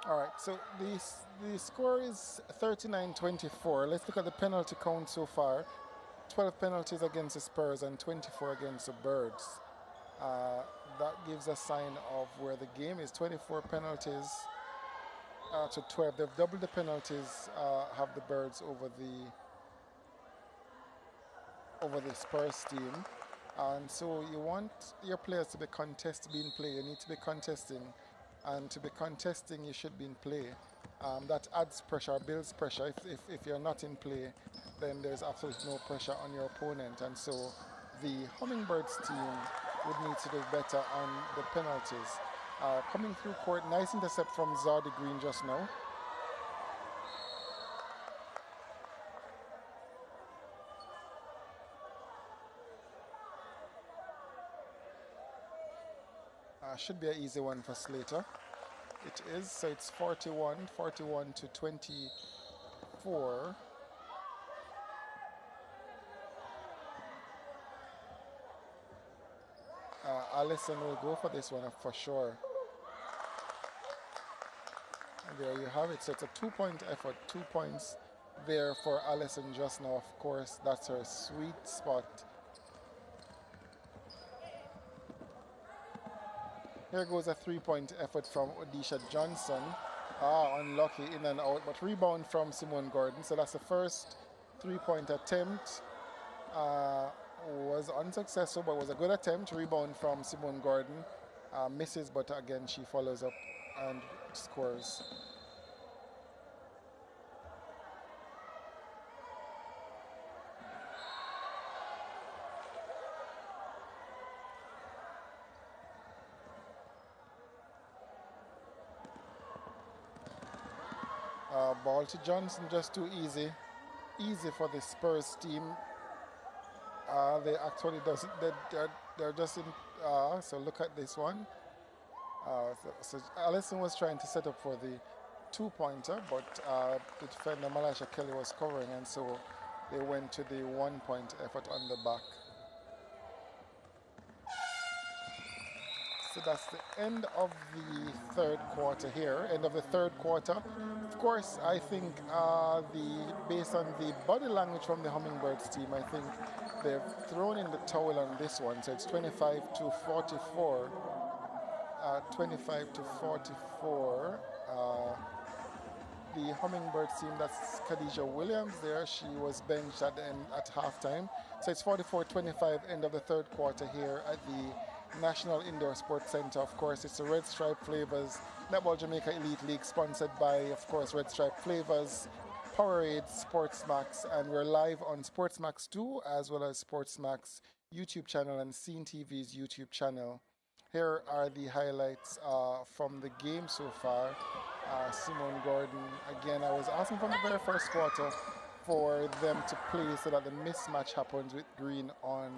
All right, so the score is 39-24. Let's look at the penalty count so far. 12 penalties against the Spurs and 24 against the Birds. That gives a sign of where the game is. 24 penalties to 12. They've doubled the penalties, have the Birds over the Spurs team. And so you want your players to be being play. You need to be contesting. And to be contesting, you should be in play. That adds pressure, builds pressure. If you're not in play, then there's absolutely no pressure on your opponent. And so the Hummingbirds team would need to do better on the penalties. Coming through court, nice intercept from Zardy Green just now. Should be an easy one for Slater. It is, so it's 41 to 24. Allison will go for this one for sure. And there you have it. So it's a 2-point effort, 2 points there for Allison just now. Of course, that's her sweet spot. Here goes a 3-point effort from Odisha Johnson. Unlucky in and out, but rebound from Simone Gordon. So that's the first 3-point attempt. Was unsuccessful, but was a good attempt. Rebound from Simone Gordon. Misses, but again, she follows up and scores. Ball to Johnson, just too easy. Easy for the Spurs team. They actually doesn't. They're just in. So look at this one. So Allison was trying to set up for the 2-pointer, but the defender Malasha Kelly was covering, and so they went to the 1-point effort on the back. So that's the end of the third quarter here, end of the third quarter. Of course, I think based on the body language from the Hummingbirds team, I think they've thrown in the towel on this one. So it's 25 to 44. 25 to 44. The Hummingbirds team, that's Khadijah Williams there. She was benched at the end at halftime. So it's 44-25, end of the third quarter here at the National Indoor Sports Center. Of course, it's the Red Stripe Flavors Netball Jamaica Elite League, sponsored by, of course, Red Stripe Flavors, Powerade, Sportsmax, and we're live on Sportsmax 2 as well as Sportsmax YouTube channel and CeenTV's YouTube channel. Here are the highlights from the game so far. Simone Gordon, again, I was asking from the very first quarter for them to play so that the mismatch happens with Green on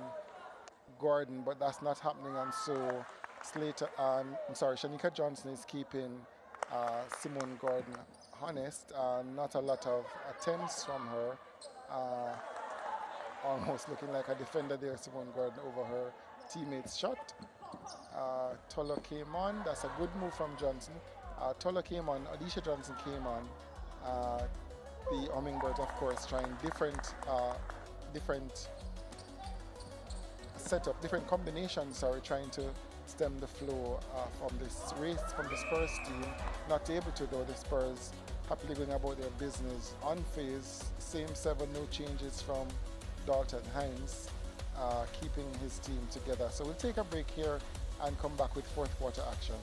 Gordon, but that's not happening, and so Shanika Johnson is keeping Simone Gordon honest. Not a lot of attempts from her. Almost looking like a defender there, Simone Gordon, over her teammate's shot. Tolo came on. That's a good move from Johnson. Tolo came on. Alicia Johnson came on. The Hummingbirds, of course, trying different setup, different combinations. Trying to stem the flow from this race from the Spurs team. Not able to, though. The Spurs happily going about their business. On phase, same 7, no changes from Dalton Hines, keeping his team together. So we'll take a break here and come back with fourth quarter action.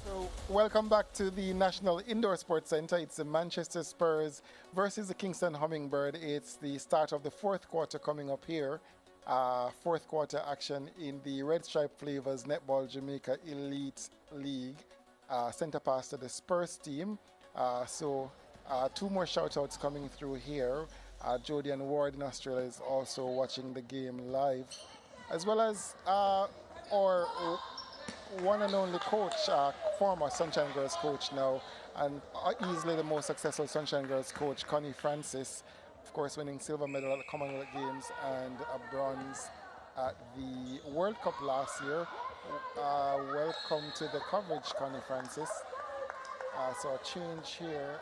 So welcome back to the National Indoor Sports Center. It's the Manchester Spurs versus the Kingston Hummingbird. It's the start of the fourth quarter coming up here. Fourth quarter action in the Red Stripe Flavors Netball Jamaica Elite League. Center pass to the Spurs team. Two more shout-outs coming through here. Jody and Ward in Australia is also watching the game live, as well as our one and only coach, former Sunshine Girls coach now, and easily the most successful Sunshine Girls coach, Connie Francis, of course winning silver medal at the Commonwealth Games and a bronze at the World Cup last year. Welcome to the coverage, Connie Francis. So a change here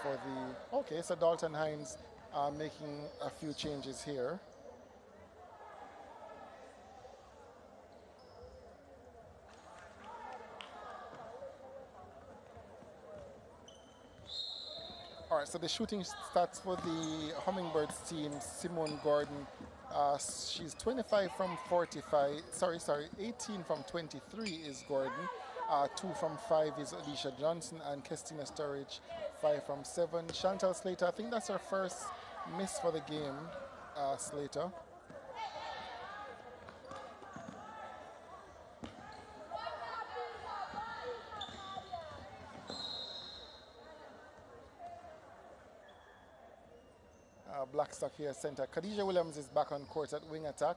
for the... Okay, so Dalton Hines making a few changes here. All right, so the shooting stats for the Hummingbirds team: Simone Gordon, She's 25 from 45. Sorry, 18 from 23 is Gordon. 2 from 5 is Alicia Johnson, and Christina Sturridge 5 from 7. Chantal Slater, I think that's her first miss for the game. Slater. Blackstock here center. Khadija Williams is back on court at wing attack.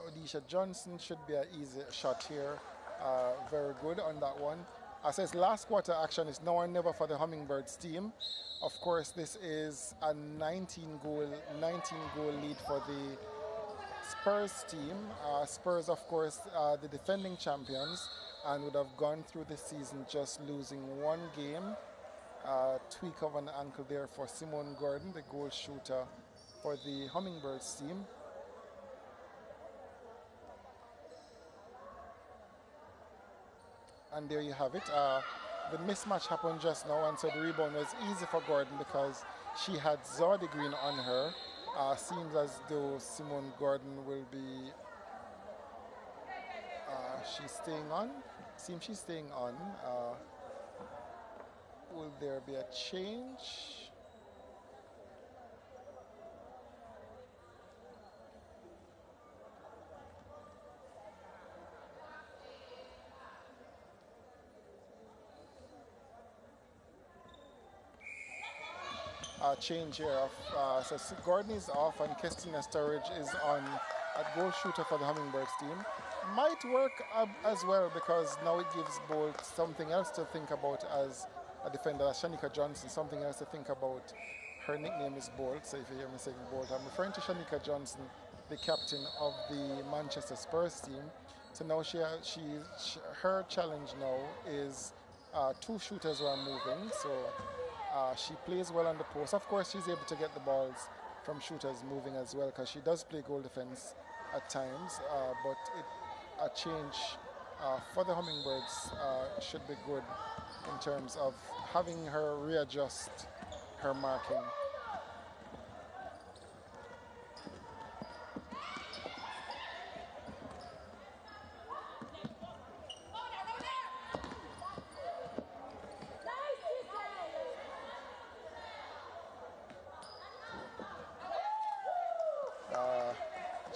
Odisha Johnson should be an easy shot here. Very good on that one. Says last quarter action is now or never for the Hummingbirds team. Of course, this is a 19 goal lead for the Spurs team. Spurs, of course, the defending champions, and would have gone through the season just losing one game. Tweak of an ankle there for Simone Gordon, the goal shooter for the Hummingbirds team. And there you have it. The mismatch happened just now, and so the rebound was easy for Gordon because she had Zordi Green on her. Seems as though Simone Gordon will be she's staying on. Seems she's staying on. Will there be a change? Change here of so Gordon is off and Christina Sturridge is on at goal shooter for the Hummingbirds team. Might work as well because now it gives Bolt something else to think about as a defender. Shanika Johnson, something else to think about. Her nickname is Bolt, so if you hear me saying Bolt, I'm referring to Shanika Johnson, the captain of the Manchester Spurs team. So now her challenge now is two shooters who are moving. So she plays well on the post. Of course, she's able to get the balls from shooters moving as well because she does play goal defense at times. But a change for the Hummingbirds should be good in terms of having her readjust her marking.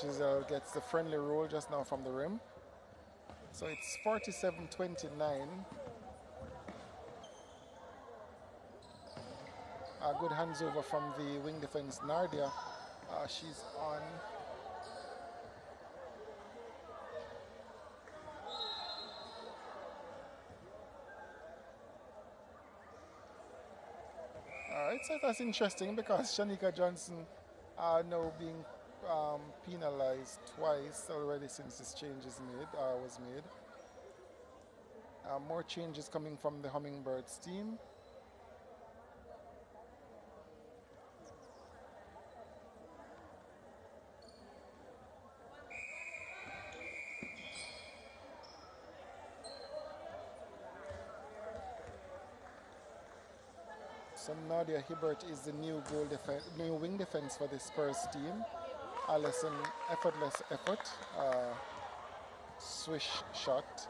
Giselle gets the friendly roll just now from the rim. So it's 47-29. Good hands over from the wing defense, Nardia. She's on. Alright, so that's interesting because Shanika Johnson now being penalized twice already since this change was made. More changes coming from the Hummingbirds team. So Nadia Hibbert is the new wing defense for the Spurs team. Allison, effortless effort, swish shot,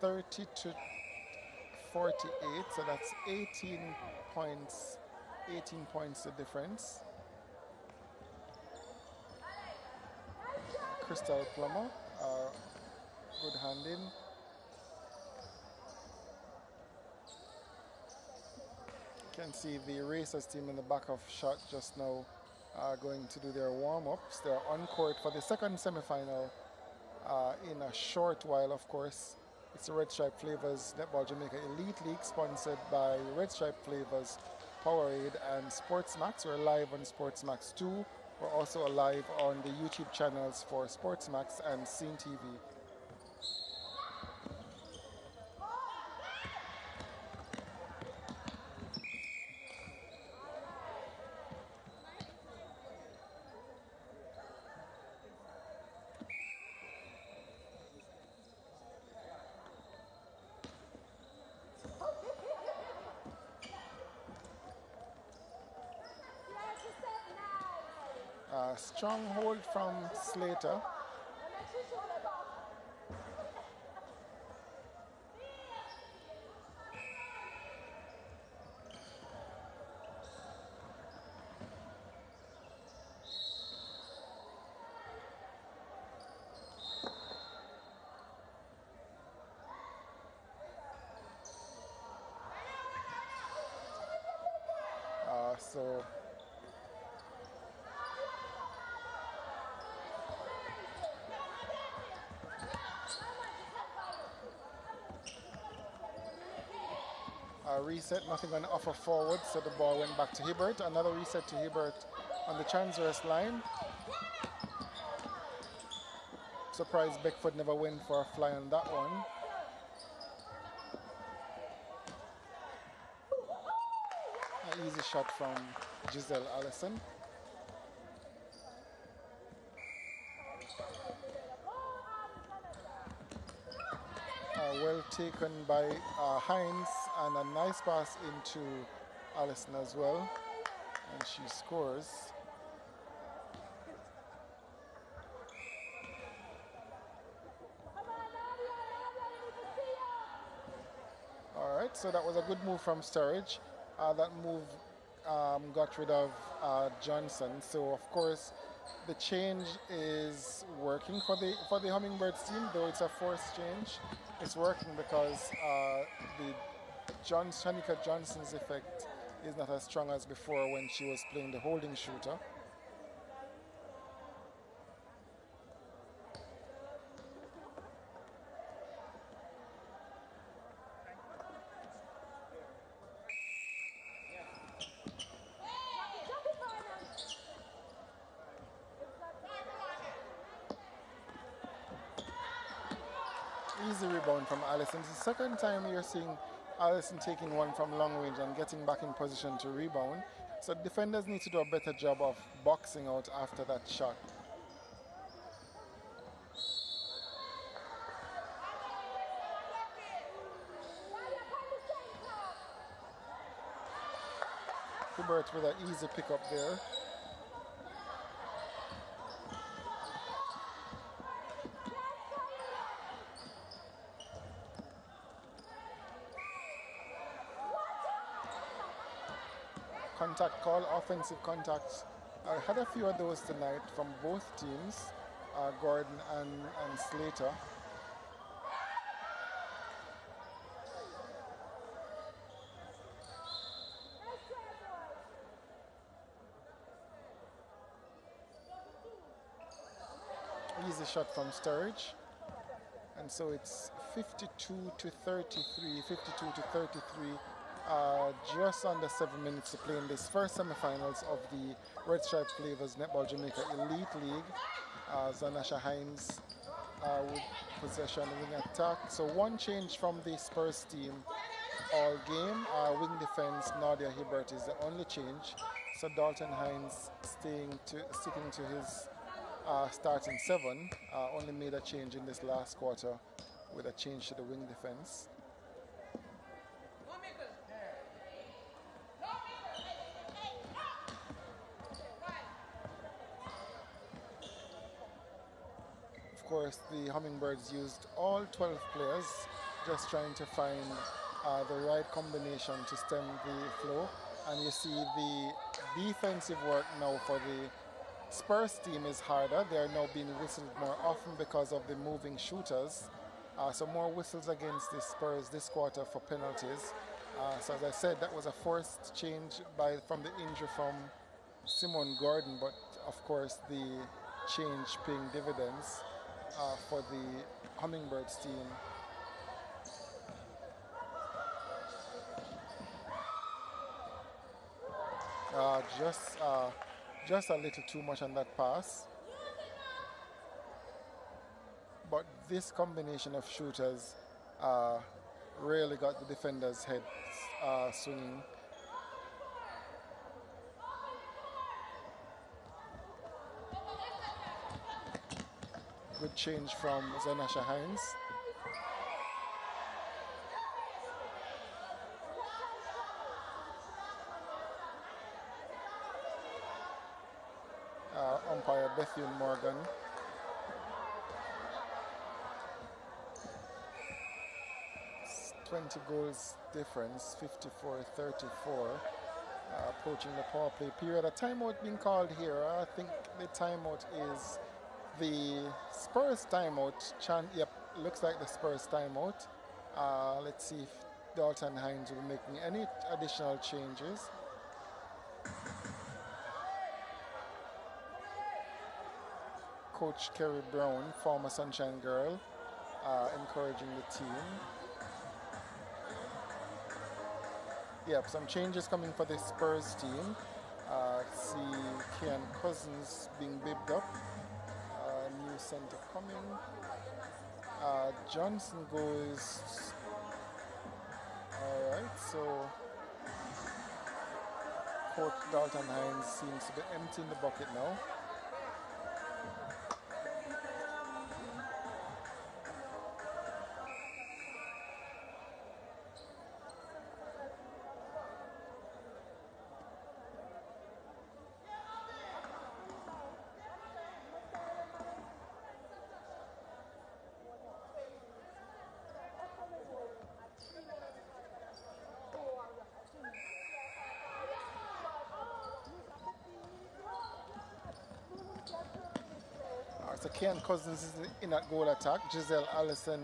30-48, so that's 18 points the difference. Crystal Plummer, good hand in. You can see the Racers team in the back of shot just now are going to do their warm-ups. They're on court for the second semi-final in a short while, of course. It's the Red Stripe Flavors Netball Jamaica Elite League, sponsored by Red Stripe Flavors, Powerade, and Sportsmax. We're live on Sportsmax 2. We're also live on the YouTube channels for Sportsmax and CeenTV. strong hold from Slater. So reset, nothing on offer forward, so the ball went back to Hibbert. Another reset to Hibbert on the transverse line. Surprised Beckford never went for a fly on that one. An easy shot from Giselle Allison. Well taken by Hines, and a nice pass into Allison as well, and she scores. All right, so that was a good move from Sturridge. That move got rid of Johnson, so of course the change is working for the Hummingbirds team, though it's a forced change. It's working because Shanika Johnson's effect is not as strong as before when she was playing the holding shooter. Easy rebound from Allison. It's the second time you're seeing Allison taking one from long range and getting back in position to rebound. So defenders need to do a better job of boxing out after that shot. Hibbert with an easy pickup there. Contact call, offensive contacts. I had a few of those tonight from both teams, Gordon and Slater. Easy shot from Sturridge. And so it's 52 to 33, 52 to 33. Just under 7 minutes to play in this first semifinals of the Red Stripe Flavors Netball Jamaica Elite League. Zanasha Hines with possession wing attack. So one change from the Spurs team all game. Wing defense, Nadia Hibbert is the only change. So Dalton Hines sticking to his starting seven. Only made a change in this last quarter with a change to the wing defense. Of course, the Hummingbirds used all 12 players, just trying to find the right combination to stem the flow. And you see the defensive work now for the Spurs team is harder. They are now being whistled more often because of the moving shooters. So more whistles against the Spurs this quarter for penalties. So as I said, that was a forced change from the injury from Simone Gordon, but of course the change paying dividends for the Hummingbirds team. Just a little too much on that pass. But this combination of shooters really got the defenders' heads swinging. Good change from Zanasha Hines. Umpire Bethune Morgan. It's 20 goals difference, 54-34. Approaching the power play period. A timeout being called here. I think the timeout is the Spurs timeout. Yep, looks like the Spurs timeout. Let's see if Dalton Hines will be making any additional changes. Coach Kerry Brown, former Sunshine Girl, encouraging the team. Yep, some changes coming for the Spurs team. See Kian Cousins being bibbed up. New center coming. Johnson goes. Alright, so Coach Dalton Hines seems to be emptying the bucket now. So Kian Cousins is in that goal attack. Giselle Allison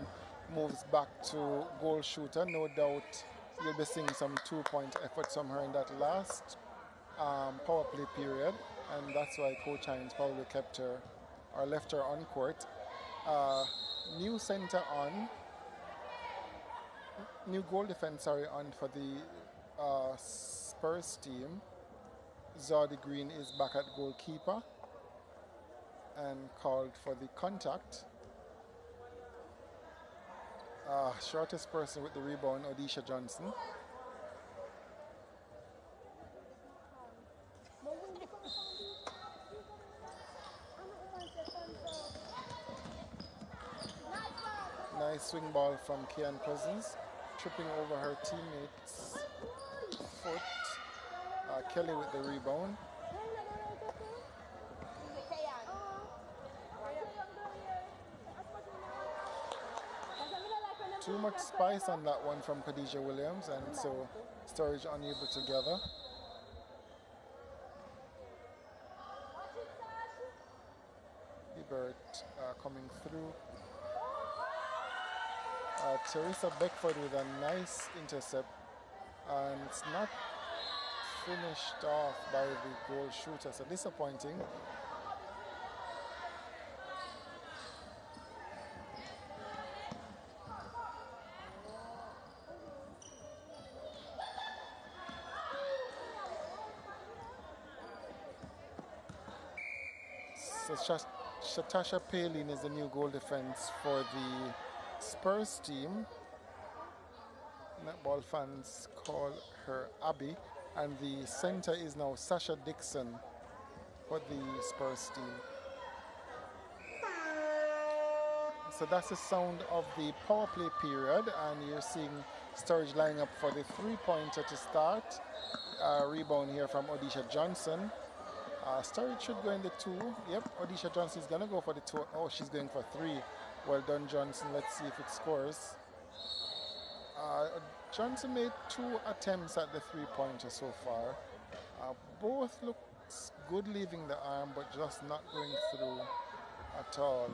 moves back to goal shooter. No doubt you'll be seeing some two-point efforts from her in that last power play period, and that's why Coach Hines probably kept her or left her on court. New center on, new goal defense on for the Spurs team. Zardy Green is back at goalkeeper and called for the contact. Shortest person with the rebound, Odisha Johnson. Nice swing ball from Kian Cousins, tripping over her teammate's foot. Kelly with the rebound. Too much spice on that one from Khadijah Williams, and so Sturridge unable to gather. Ebert coming through. Teresa Beckford with a nice intercept, and it's not finished off by the goal shooter, so disappointing. So Shatasha Palin is the new goal defense for the Spurs team. Netball fans call her Abby, and the center is now Sasha Dixon for the Spurs team. So that's the sound of the power play period, and you're seeing Sturridge lining up for the three-pointer to start. Rebound here from Odisha Johnson. Sturridge should go in the two. Yep, Odisha Johnson is going to go for the two. Oh, she's going for three. Well done, Johnson. Let's see if it scores. Johnson made 2 attempts at the three-pointer so far. Both looks good leaving the arm, but just not going through at all.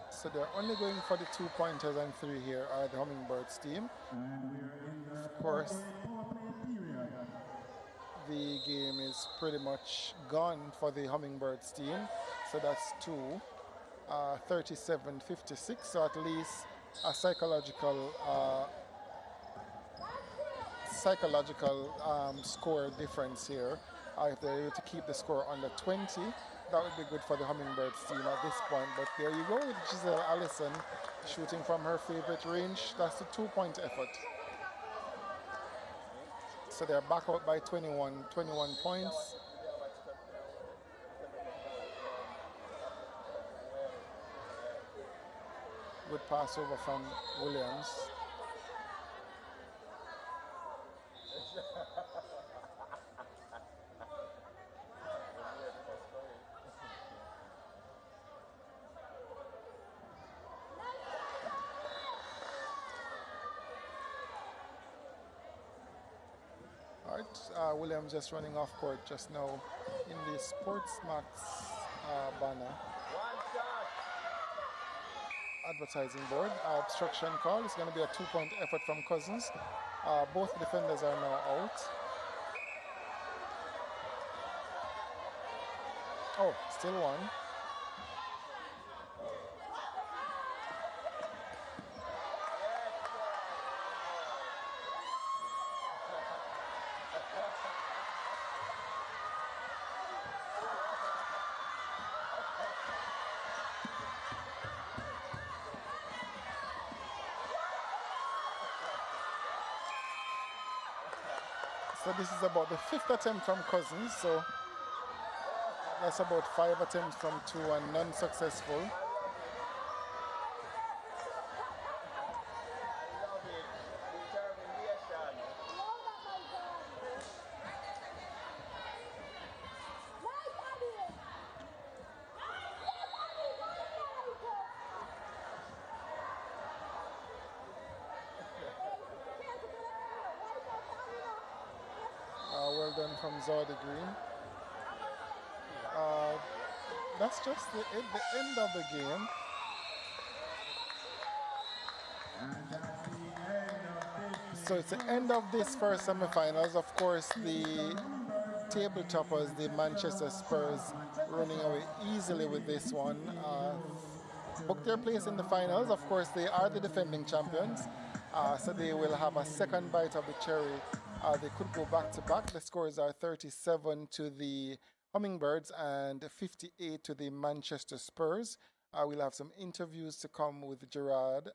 So they're only going for the 2-pointers and 3 here are the Hummingbirds team. Of course, the game is pretty much gone for the Hummingbirds team. So that's 2, 37-56. So at least a psychological score difference here. If they're able to keep the score under 20, that would be good for the Hummingbirds team at this point. But there you go with Giselle Allison shooting from her favorite range. That's a 2-point effort. So they're back out by 21 points. Good pass over from Williams. Williams just running off court just now in the Sportsmax banner. Advertising board. Obstruction call. It's going to be a 2-point effort from Cousins. Both defenders are now out. Oh, still one. So this is about the 5th attempt from Cousins. So that's about 5 attempts from 2 and none successful. Well done from Zardi Green. That's just the end of the game. So it's the end of this first semifinals. Of course, the table toppers, the Manchester Spurs, running away easily with this one. Booked their place in the finals. Of course, they are the defending champions. So they will have a second bite of the cherry. They could go back to back. The scores are 37 to the Hummingbirds and 58 to the Manchester Spurs. We'll have some interviews to come with Gerard.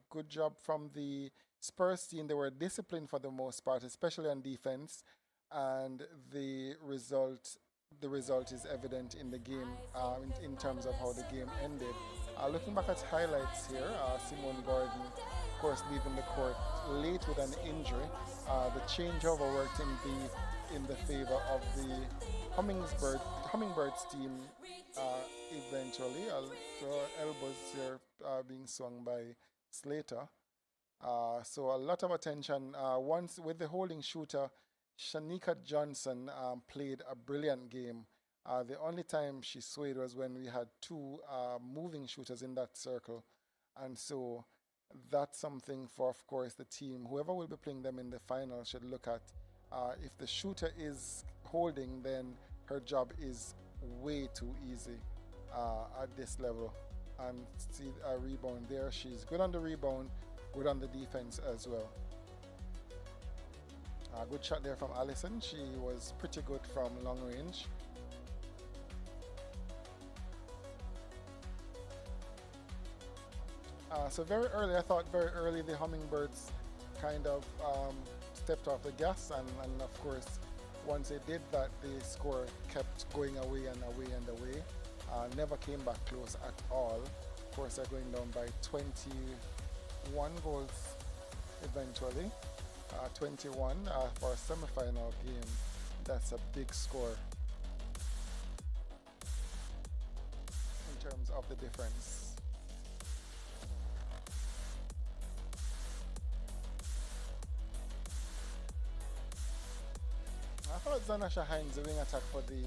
Good job from the Spurs team. They were disciplined for the most part, especially on defense. And the result is evident in the game in terms of how the game ended. Looking back at highlights here, Simone Gordon, of course, leaving the court late with an injury. The changeover worked in the favor of the Hummingbirds team eventually. Elbows here being swung by Slater. So a lot of attention. Once with the holding shooter, Shanika Johnson played a brilliant game. The only time she swayed was when we had 2 moving shooters in that circle. And so that's something for, of course, the team. Whoever will be playing them in the final should look at. If the shooter is holding, then her job is way too easy at this level. And see a rebound there. She's good on the rebound, good on the defense as well. Good shot there from Allison. She was pretty good from long range. So very early, I thought very early the Hummingbirds kind of stepped off the gas, and of course, once they did that, the score kept going away and away and away. Never came back close at all. Of course, they're going down by 21 goals eventually. 21 for a semi-final game. That's a big score in terms of the difference. I thought Zanasha Hines, the wing attack for the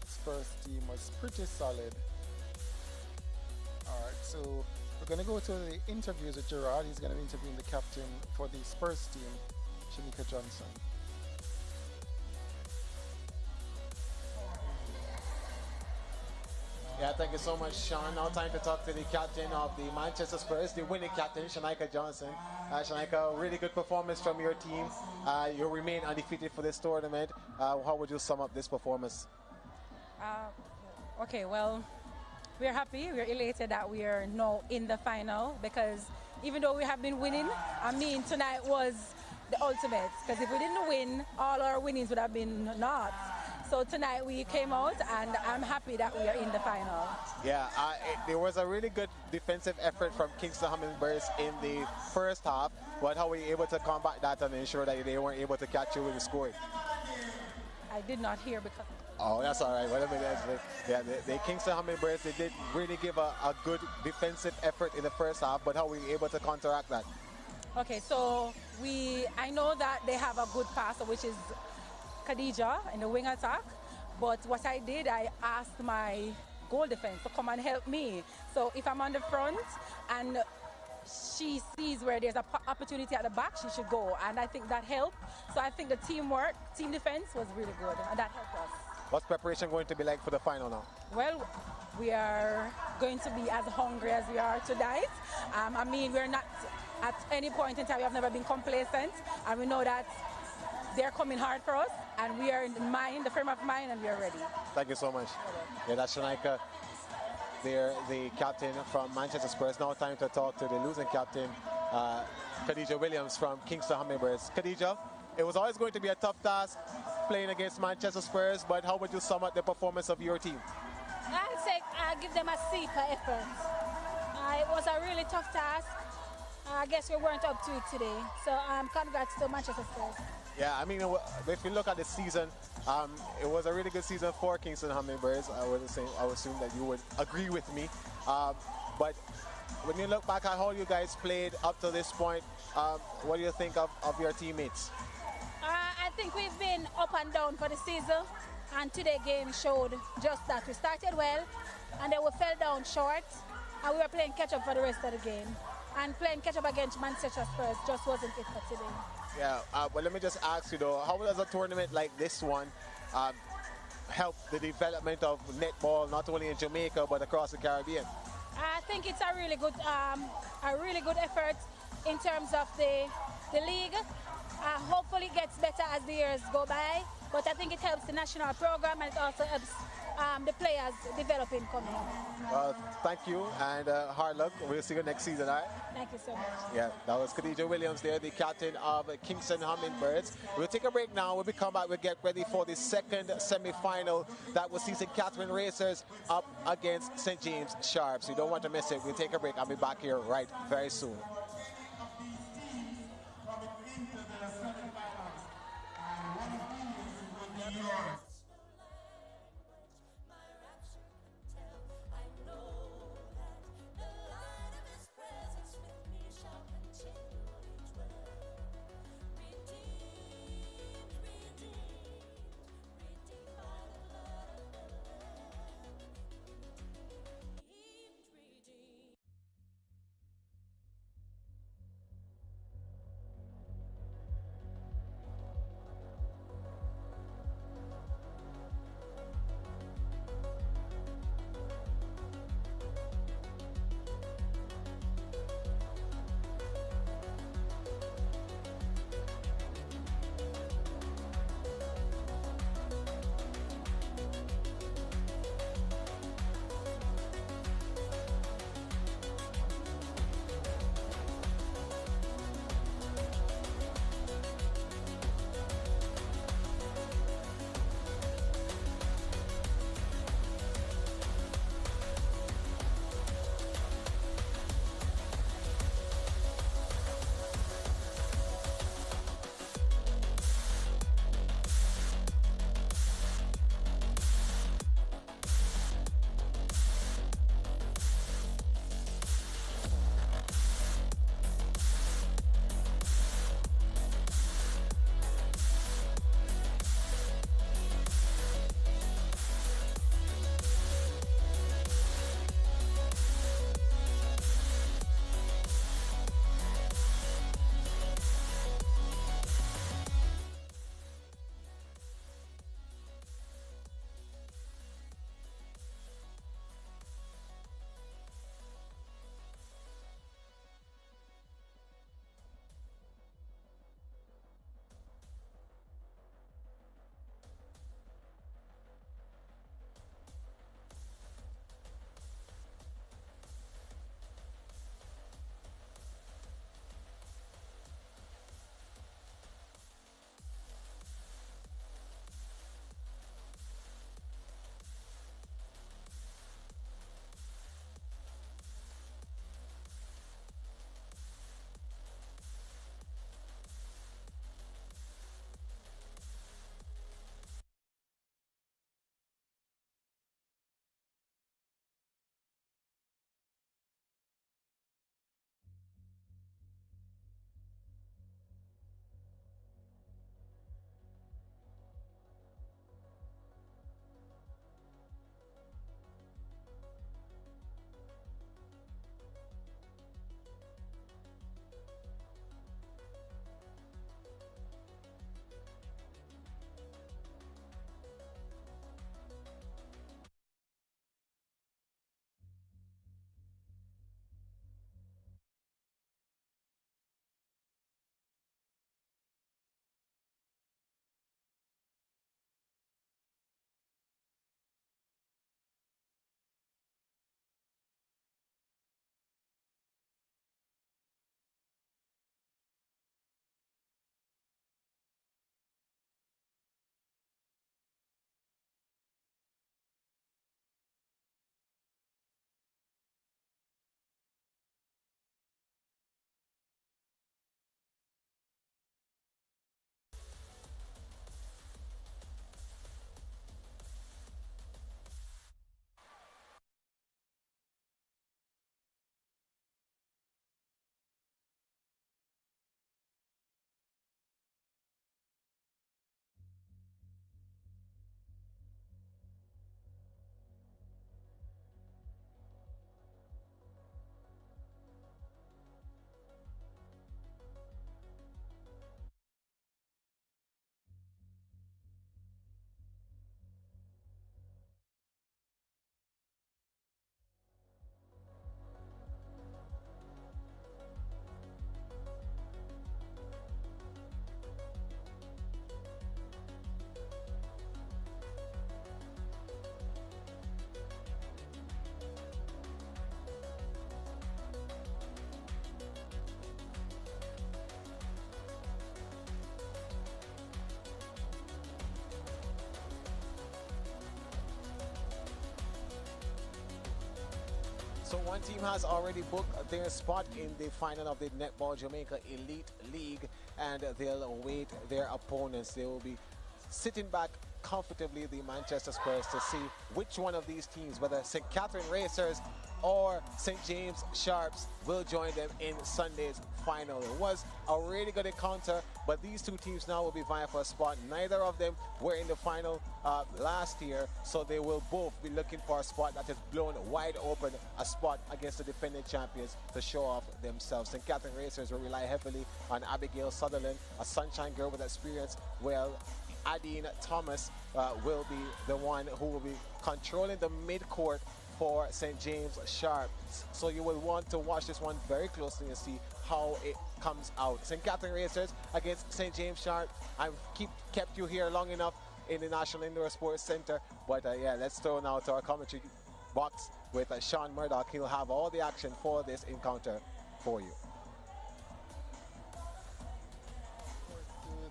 Spurs team, was pretty solid. Alright, so we're going to go to the interviews with Gerard. He's going to be interviewing the captain for the Spurs team, Shanika Johnson. Yeah, thank you so much, Sean. Now time to talk to the captain of the Manchester Spurs, the winning captain, Shanika Johnson. Shanika, really good performance from your team. You remain undefeated for this tournament. How would you sum up this performance? Okay, well, we're happy. We're elated that we are now in the final, because even though we have been winning, I mean, tonight was the ultimate, because if we didn't win, all our winnings would have been naught. So tonight we came out, and I'm happy that we are in the final. Yeah, there was a really good defensive effort from Kingston Hummingbirds in the first half, but how were you able to combat that and ensure that they weren't able to catch you with the score? I did not hear because... Oh, that's all right. Well, yeah, the Kingston Hummingbirds, they did really give a good defensive effort in the first half, but how were you able to counteract that? Okay, so I know that they have a good passer, which is Khadija in the wing attack. But what I did, I asked my goal defense to come and help me. So if I'm on the front and she sees where there's an opportunity at the back, she should go. And I think that helped. So I think the teamwork, team defense was really good, and that helped us. What's preparation going to be like for the final now? Well, we are going to be as hungry as we are tonight. I mean, we're not at any point in time, we have never been complacent, and we know that they're coming hard for us, and we are in the frame of mind, and we are ready. Thank you so much. Yeah, that's Shanika. They're the captain from Manchester Spurs. Now time to talk to the losing captain, Khadija Williams from Kingston Hummingbirds. Khadija, it was always going to be a tough task playing against Manchester Spurs, but how would you sum up the performance of your team? I'd say I give them a C for effort. It was a really tough task. I guess we weren't up to it today. So congrats to Manchester Spurs. Yeah, I mean, if you look at the season, it was a really good season for Kingston Hummingbirds. I would assume that you would agree with me. But when you look back at how you guys played up to this point, what do you think of your teammates? I think we've been up and down for the season, and today's game showed just that. We started well, and then we fell down short, and we were playing catch-up for the rest of the game. And playing catch-up against Manchester Spurs just wasn't it for today. Yeah, but let me just ask you though, how does a tournament like this one help the development of netball, not only in Jamaica but across the Caribbean? I think it's a really good effort in terms of the league. Hopefully it gets better as the years go by, but I think it helps the national program, and it also helps the players developing coming up. Well, thank you, and hard luck. We'll see you next season, all right? Thank you so much. Yeah, that was Khadija Williams there, the captain of Kingston Hummingbirds. We'll take a break now. When we come back, we'll get ready for the second semi-final that will see St. Catherine Racers up against St. James Sharps. You don't want to miss it. We'll take a break. I'll be back here right very soon. So one team has already booked their spot in the final of the Netball Jamaica Elite League, and they'll await their opponents. They will be sitting back comfortably, the Manchester Squares, to see which one of these teams, whether St. Catherine Racers or St. James Sharps, will join them in Sunday's final. It was a really good encounter, but these two teams now will be vying for a spot. Neither of them were in the final last year, so they will both be looking for a spot that is blown wide open, a spot against the defending champions to show off themselves. St. Catherine Racers will rely heavily on Abigail Sutherland, a sunshine girl with experience. Well, Adine Thomas will be the one who will be controlling the mid-court for St. James Sharps. So you will want to watch this one very closely and see how it comes out. St. Catherine Racers against St. James Sharps. I've kept you here long enough in the National Indoor Sports Center, but yeah, let's throw now to our commentary box with Sean Murdoch. He'll have all the action for this encounter for you.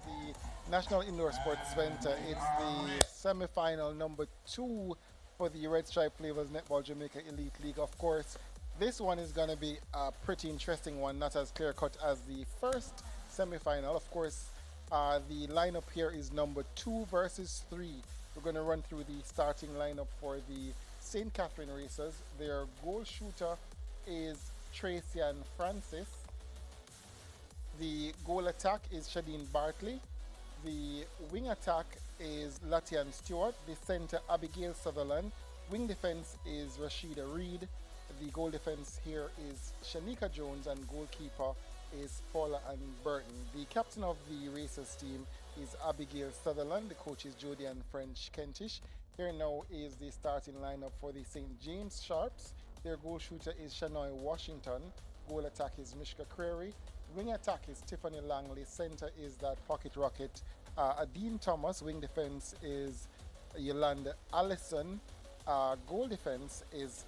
The National Indoor Sports Center. It's the semi-final number 2 for the Red Stripe Flavors Netball Jamaica Elite League. Of course, this one is going to be a pretty interesting one, not as clear-cut as the first semi-final. Of course, the lineup here is number 2 versus 3. We're going to run through the starting lineup for the St. Catherine Racers. Their goal shooter is Tracy Ann Francis. The goal attack is Shadeen Bartley. The wing attack is Latian Stewart. The center, Abigail Sutherland. Wing defense is Rashida Reed. The goal defense here is Shanika Jones, and goalkeeper is Paula Ann Burton. The captain of the Racers team is Abigail Sutherland. The coach is Jody Ann French Kentish. Here now is the starting lineup for the St. James Sharps. Their goal shooter is Shanoy Washington. Goal attack is Mishka Creary. Wing attack is Tiffany Langley. Center is that pocket rocket, Adine Thomas. Wing defense is Yolanda Allison. Goal defense is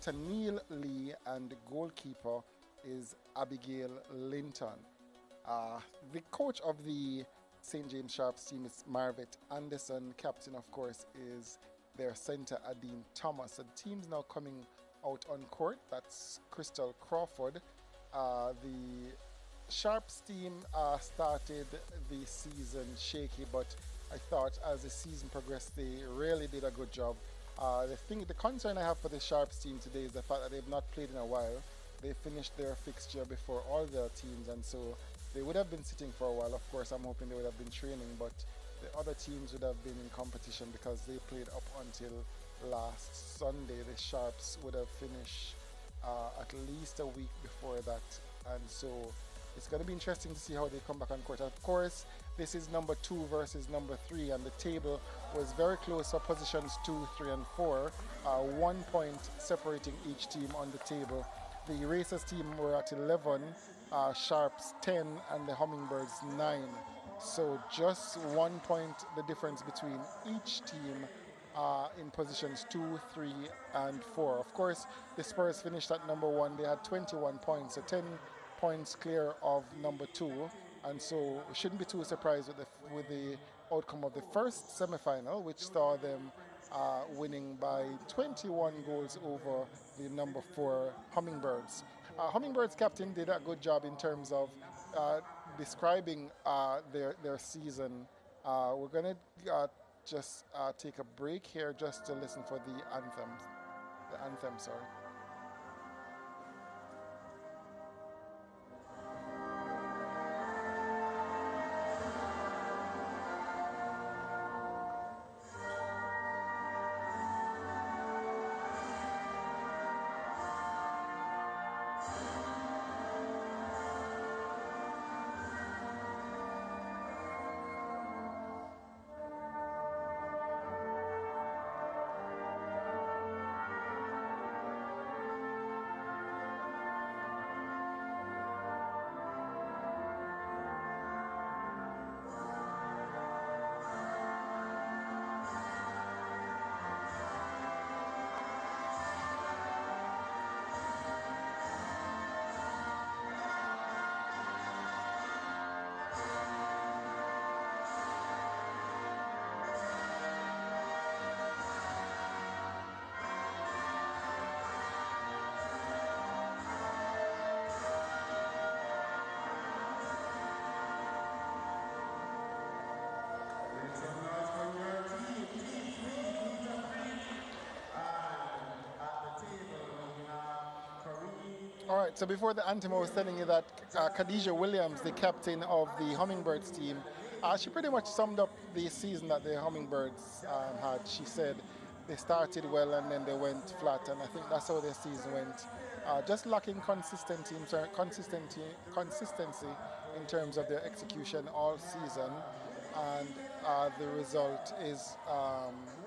Tennille Lee, and the goalkeeper is Abigail Linton. The coach of the St. James Sharps team is Marvet Anderson. Captain, of course, is their center, Adine Thomas. So the team's now coming out on court. That's Crystal Crawford. The Sharps team started the season shaky, but I thought as the season progressed, they really did a good job. The concern I have for the Sharps team today is the fact that they've not played in a while. They finished their fixture before all their teams, and so they would have been sitting for a while. Of course, I'm hoping they would have been training, but the other teams would have been in competition because they played up until last Sunday. The Sharps would have finished at least a week before that, and so it's going to be interesting to see how they come back on court. Of course, this is number 2 versus number 3, and the table was very close for positions 2, 3, and 4. 1 point separating each team on the table. The Racers team were at 11, Sharps 10, and the Hummingbirds 9. So just 1 point the difference between each team in positions 2, 3, and 4. Of course, the Spurs finished at number 1. They had 21 points, so 10 points clear of number 2, and so we shouldn't be too surprised with the outcome of the first semi-final, which saw them winning by 21 goals over the number 4 Hummingbirds. Hummingbirds captain did a good job in terms of describing their season. We're gonna just take a break here just to listen for the anthem, sorry. All right, so before the anthem, I was telling you that Khadijah Williams, the captain of the Hummingbirds team, she pretty much summed up the season that the Hummingbirds had. She said they started well and then they went flat, and I think that's how their season went. Just lacking consistency in terms of their execution all season, and the result is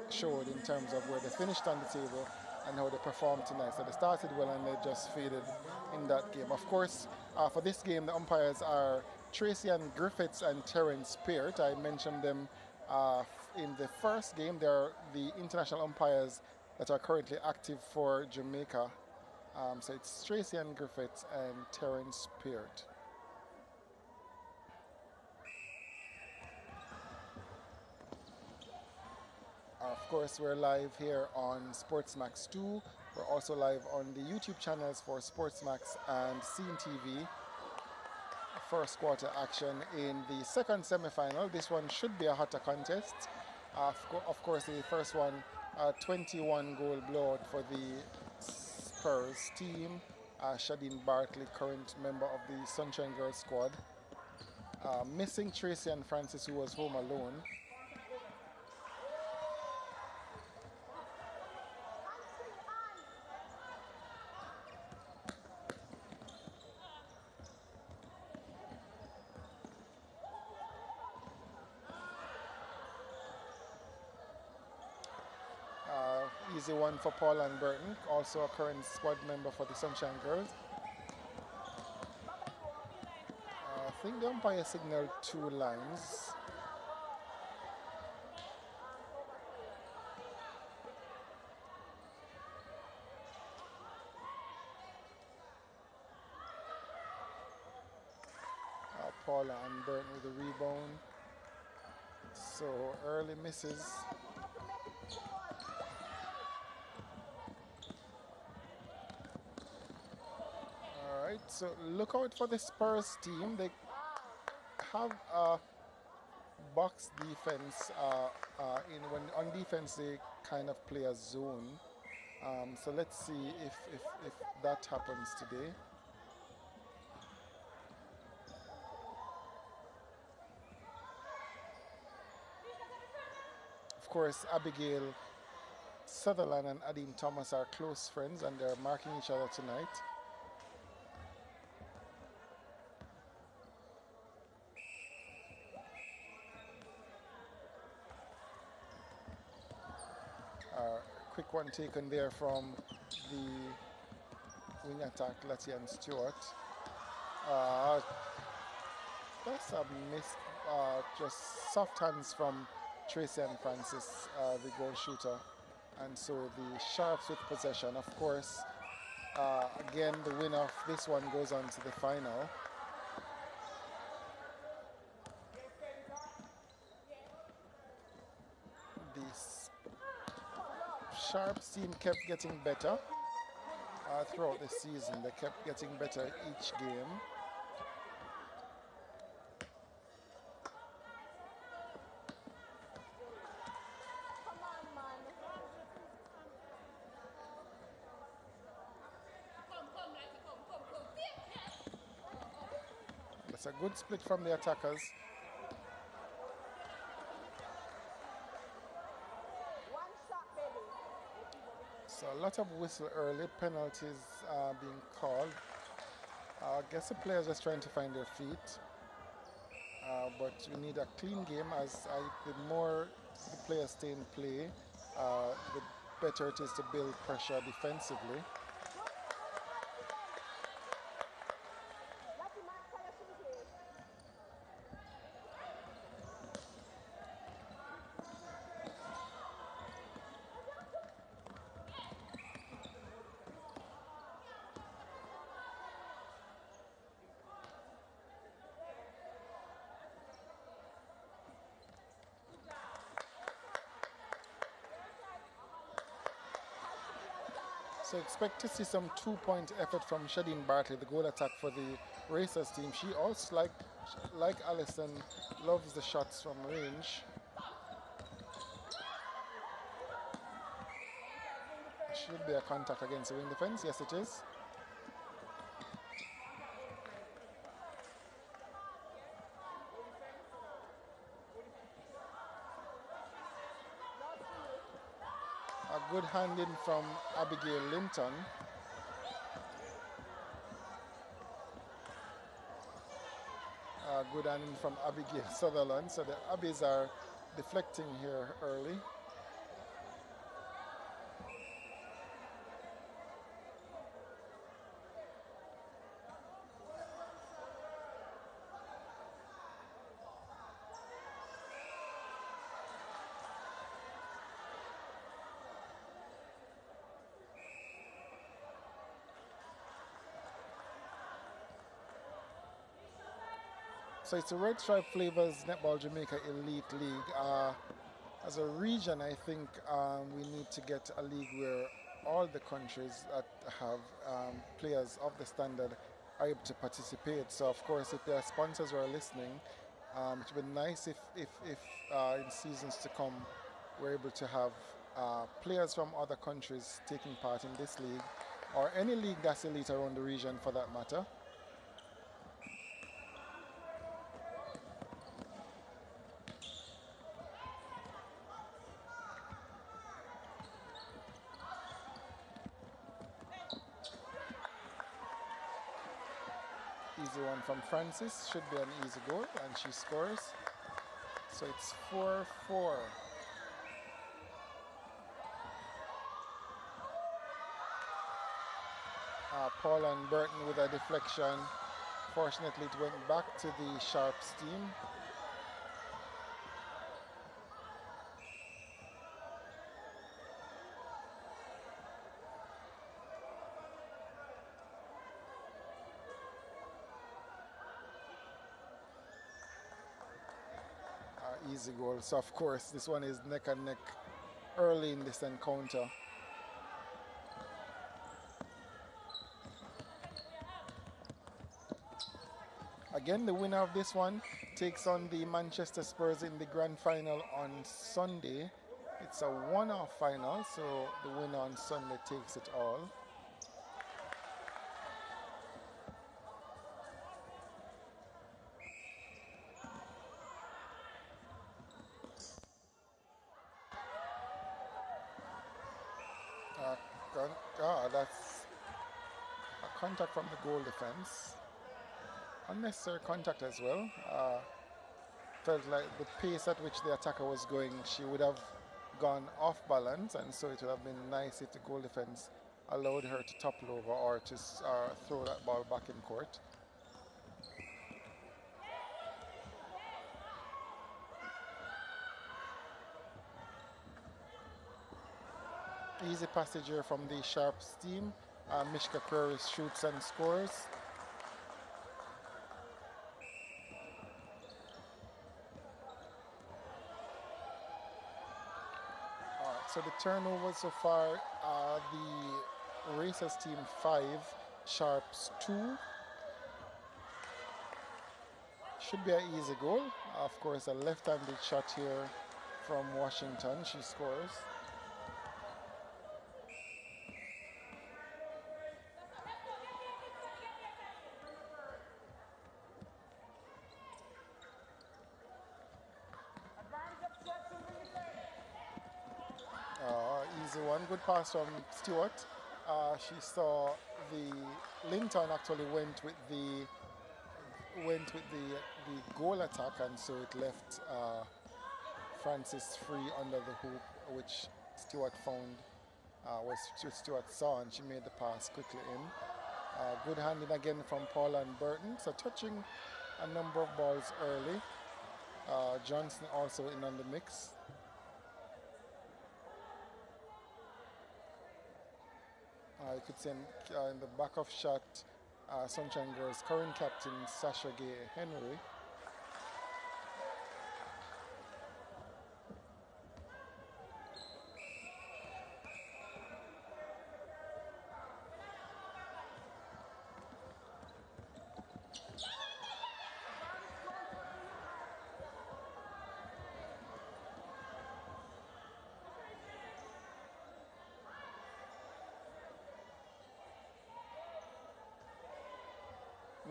showed in terms of where they finished on the table and how they performed tonight. So they started well and they just faded in that game. Of course, for this game, the umpires are Tracy and Griffiths and Terence Peart. I mentioned them in the first game. They're the international umpires that are currently active for Jamaica. So it's Tracy and Griffiths and Terence Peart. Of course, we're live here on Sportsmax 2. We're also live on the YouTube channels for Sportsmax and CeenTV. First quarter action in the second semi-final. This one should be a hotter contest. Of course, the first one, 21-goal blowout for the Spurs team. Shadeen Bartley, current member of the Sunshine Girls squad. Missing Tracy and Francis, who was home alone. Easy one for Paul and Burton, also a current squad member for the Sunshine Girls. I think the umpire signaled 2 lines. Paula and Burton with the rebound. So early misses. Alright, so look out for the Spurs team. They have a box defense. When on defense they kind of play a zone. So let's see if that happens today. Of course, Abigail Sutherland and Adine Thomas are close friends and they're marking each other tonight. Quick one taken there from the wing attack, Latian Stewart. That's a miss, just soft hands from Tracy and Francis, the goal shooter. And so the Sharps with possession. Of course, again, the winner of this one goes on to the final. Sharps team kept getting better throughout the season. They kept getting better each game. That's a good split from the attackers. So a lot of whistle early, penalties being called. I guess the players are just trying to find their feet. But we need a clean game the more the players stay in play, the better it is to build pressure defensively. So expect to see some 2-point effort from Shadeen Bartley, the goal attack for the Racers team. She also, like Allison, loves the shots from range. Should be a contact against the wing defense. Yes, it is. Good handling from Abigail Linton. Good handling from Abigail Sutherland. So the Abbies are deflecting here early. So it's a Red Stripe Flavors Netball Jamaica Elite League. As a region, I think we need to get a league where all the countries that have players of the standard are able to participate. So of course, if there are sponsors who are listening, it would be nice if in seasons to come we're able to have players from other countries taking part in this league, or any league that's elite around the region for that matter. Easy one from Francis, should be an easy goal, and she scores. So it's 4-4. Paula and Burton with a deflection. Fortunately, it went back to the Sharps team. Easy goal. So of course, this one is neck and neck early in this encounter. Again, the winner of this one takes on the Manchester Spurs in the grand final on Sunday. It's a one-off final, so the winner on Sunday takes it all. That's a contact from the goal defense. Unnecessary contact as well. Felt like the pace at which the attacker was going, she would have gone off balance, and so it would have been nice if the goal defense allowed her to topple over or to throw that ball back in court. Easy passage here from the Sharps team. Mishka Curry shoots and scores. So the turnovers so far, the Racers team 5, Sharps 2. Should be an easy goal. Of course, a left-handed shot here from Washington. She scores. Easy one. Good pass from Stewart. She saw the Linton actually went with the goal attack, and so it left Francis free under the hoop, which Stewart found was Stewart saw, and she made the pass quickly in. Good handling again from Paula and Burton. So touching a number of balls early. Johnson also in on the mix. You could see in the back of shot, Sunshine Girls' current captain, Sasha Gay Henry.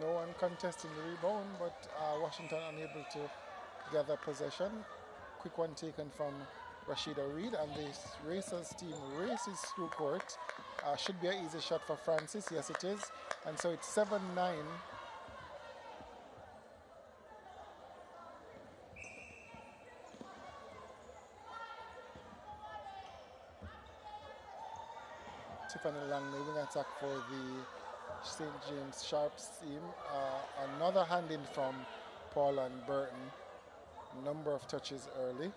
No one contesting the rebound, but Washington unable to gather possession. Quick one taken from Rashida Reed, and the Racers team races through court. Should be an easy shot for Francis. Yes, it is. And so it's 7-9. Tiffany Langley wing attack for the St. James Sharps team. Another hand in from Paul and Burton. Number of touches early.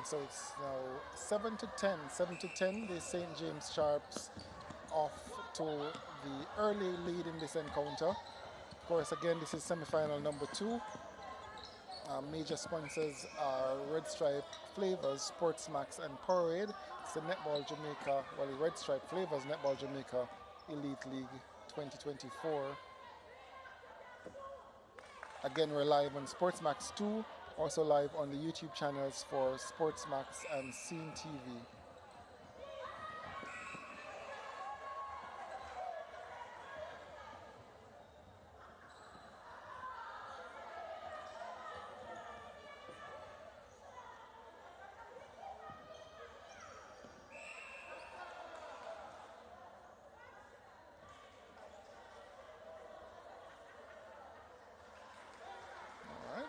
So it's now 7-10. 7-10. The St. James Sharps off to the early lead in this encounter. Of course, again, this is semi-final number 2. Major sponsors are Red Stripe Flavors, Sports Max, and Powerade. It's the Netball Jamaica, well, the Red Stripe Flavors Netball Jamaica Elite League 2024. Again, we're live on Sports Max 2. Also live on the YouTube channels for Sports Max and CeenTV.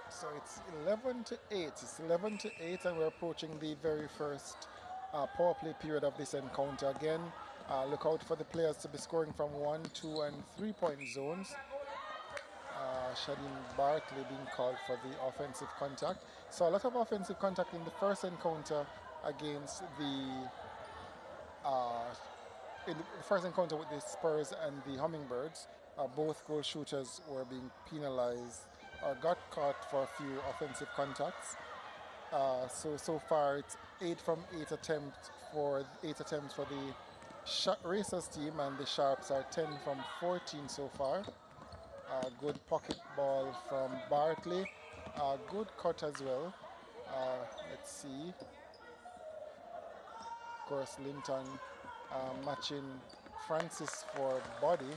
So it's 11-8. It's 11-8, and we're approaching the very first power play period of this encounter. Again, look out for the players to be scoring from 1, 2, and 3-point zones. Shadeen Bartley being called for the offensive contact. So a lot of offensive contact in the first encounter against in the first encounter with the Spurs and the Hummingbirds. Both goal shooters were being penalized or got caught for a few offensive contacts. So far it's 8 attempts for the Racers team, and the Sharps are 10 from 14 so far. Good pocket ball from Bartley. Good cut as well. Let's see. Of course, Linton matching Francis for body.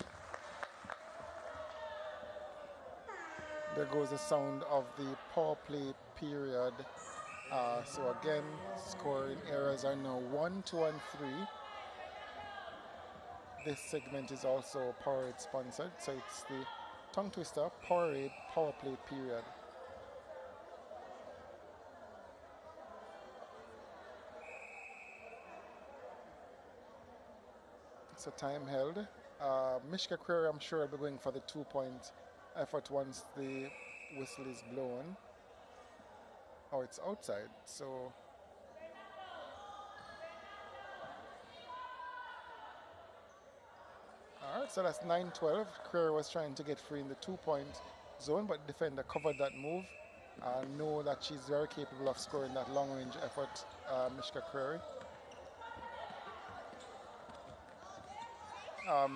There goes the sound of the power play period. So again, scoring errors are now 1, 2, and 3. This segment is also Powerade sponsored, so it's the tongue twister Powerade power play period. So time held. Mishka Query, I'm sure, will be going for the 2-point effort once the whistle is blown. Oh, it's outside, so alright, so that's 9-12. Query was trying to get free in the 2-point zone, but the defender covered that move. Know that she's very capable of scoring that long-range effort, Mishka Query.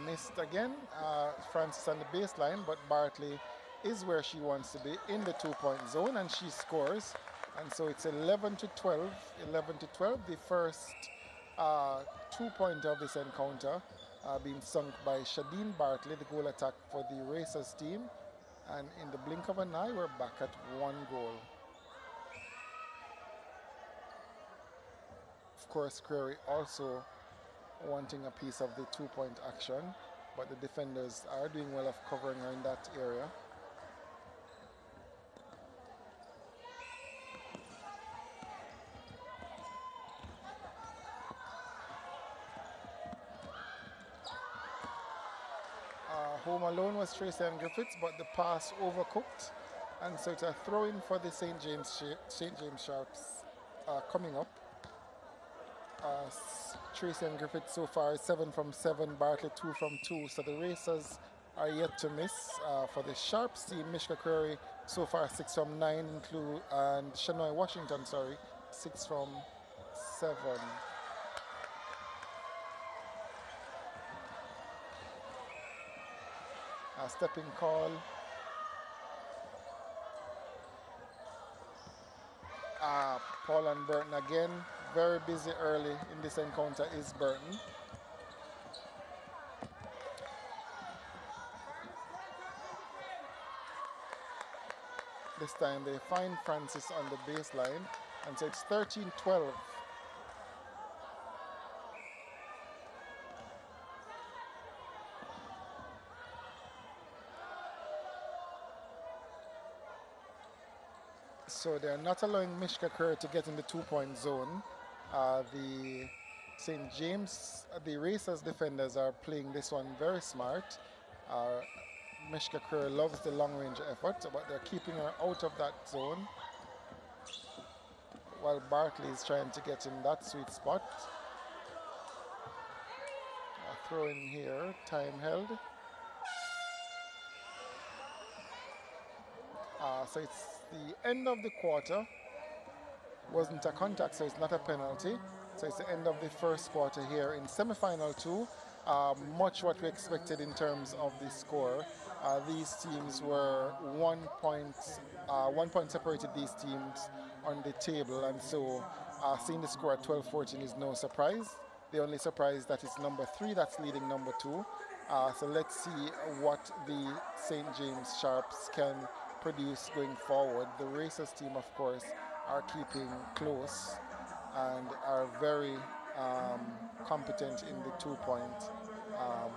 Missed again. Francis on the baseline, but Bartley is where she wants to be in the 2-point zone, and she scores. And so it's 11-12. 11-12. The first 2-pointer of this encounter being sunk by Shadeen Bartley, the goal attack for the Racers team. And in the blink of an eye, we're back at 1 goal. Of course, Query also wanting a piece of the 2-point action, but the defenders are doing well of covering her in that area. Home alone was Tracy and Griffiths, but the pass overcooked, and so it's a throw-in for the St. James Sharps coming up. Tracy and Griffith so far 7 from 7, Bartley 2 from 2. So the Racers are yet to miss. For the Sharps team, Mishka Query so far 6 from 9, and Shanoy Washington, 6 from 7. Stepping call Paul and Burton again. Very busy early in this encounter is Burton. This time they find Francis on the baseline, and so it's 13-12. So they're not allowing Mishka Kerr to get in the two-point zone. The St. James, the Racers defenders are playing this one very smart. Mishka Kerr loves the long-range effort, but they're keeping her out of that zone while Barkley is trying to get in that sweet spot. Throw in here, time held. So it's the end of the quarter. Wasn't a contact, so it's not a penalty. So it's the end of the first quarter here in semi-final 2. Much what we expected in terms of the score. These teams were 1 point separated these teams on the table, and so seeing the score at 12-14 is no surprise. The only surprise that it's number 3 that's leading number 2. So let's see what the St. James Sharps can produce going forward. The Racers team, of course, are keeping close and are very competent in the two-point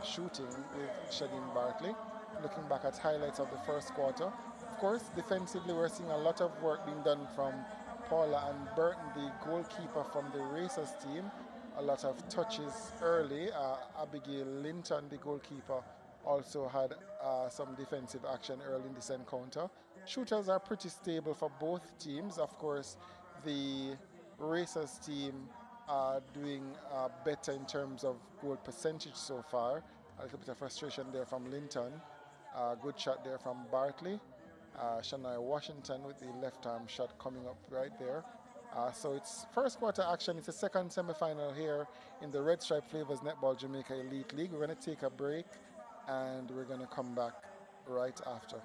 shooting with Shadeen Barkley. Looking back at highlights of the first quarter, of course, defensively we're seeing a lot of work being done from Paula and Burton, the goalkeeper from the Racers team. A lot of touches early. Abigail Linton, the goalkeeper, also had some defensive action early in this encounter. Shooters are pretty stable for both teams. Of course, the Racers team are doing better in terms of goal percentage so far. A little bit of frustration there from Linton. Good shot there from Barkley. Shania Washington with the left arm shot coming up right there. So it's first quarter action. It's the second semi-final here in the Red Stripe Flavors Netball Jamaica Elite League. We're going to take a break and we're going to come back right after.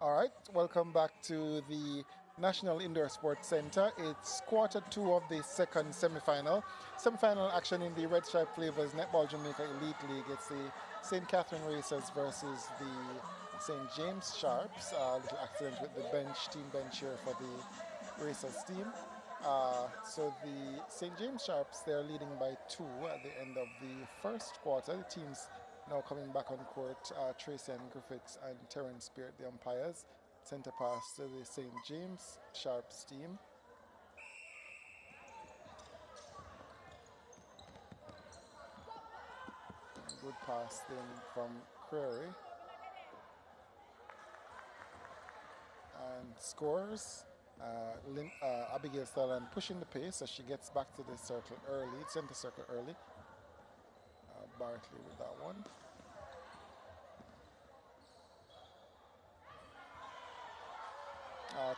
All right, welcome back to the National Indoor Sports Center. It's quarter 2 of the second semi-final. Semi-final action in the Red Stripe Flavors Netball Jamaica Elite League. It's the St. Catherine Racers versus the St. James Sharps. A little accident with the team bench here for the Racers team. So the St. James Sharps, they're leading by 2 at the end of the first quarter. The teams Now coming back on court, Tracy and Griffiths and Terence Spirit, the umpires. Center pass to the St. James Sharps team. Good pass then from Query. And scores. Abigail Stellan pushing the pace as she gets back to the circle early, center circle early. Bartley with that one.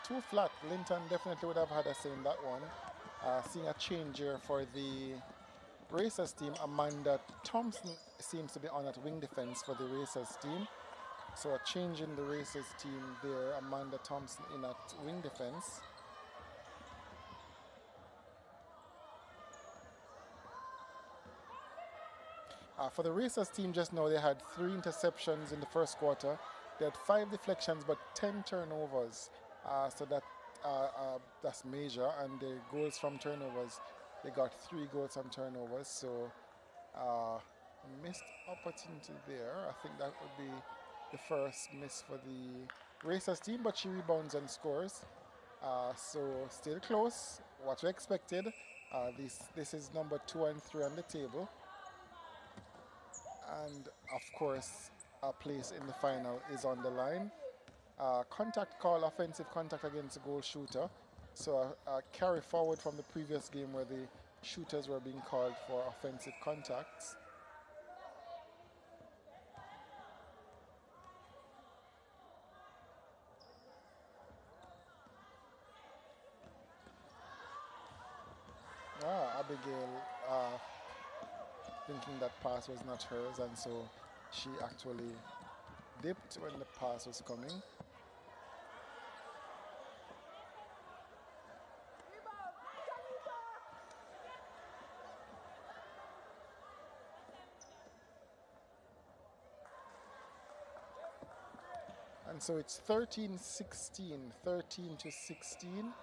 Too flat. Linton definitely would have had a say in that one. Seeing a change here for the Racers team. Amanda Thompson seems to be on at wing defense for the Racers team. So a change in the Racers team there. Amanda Thompson in at wing defense. For the Racers team just now, they had 3 interceptions in the first quarter. They had 5 deflections, but 10 turnovers. So that's major. And the goals from turnovers, they got 3 goals from turnovers. So missed opportunity there. I think that would be the first miss for the Racers team, but she rebounds and scores. So still close, what we expected. This is number 2 and 3 on the table. And of course, a place in the final is on the line. Contact call, offensive contact against the goal shooter. So a carry forward from the previous game where the shooters were being called for offensive contacts. Abigail thinking that pass was not hers, and so she actually dipped when the pass was coming. And so it's 13-16, 13 to 16.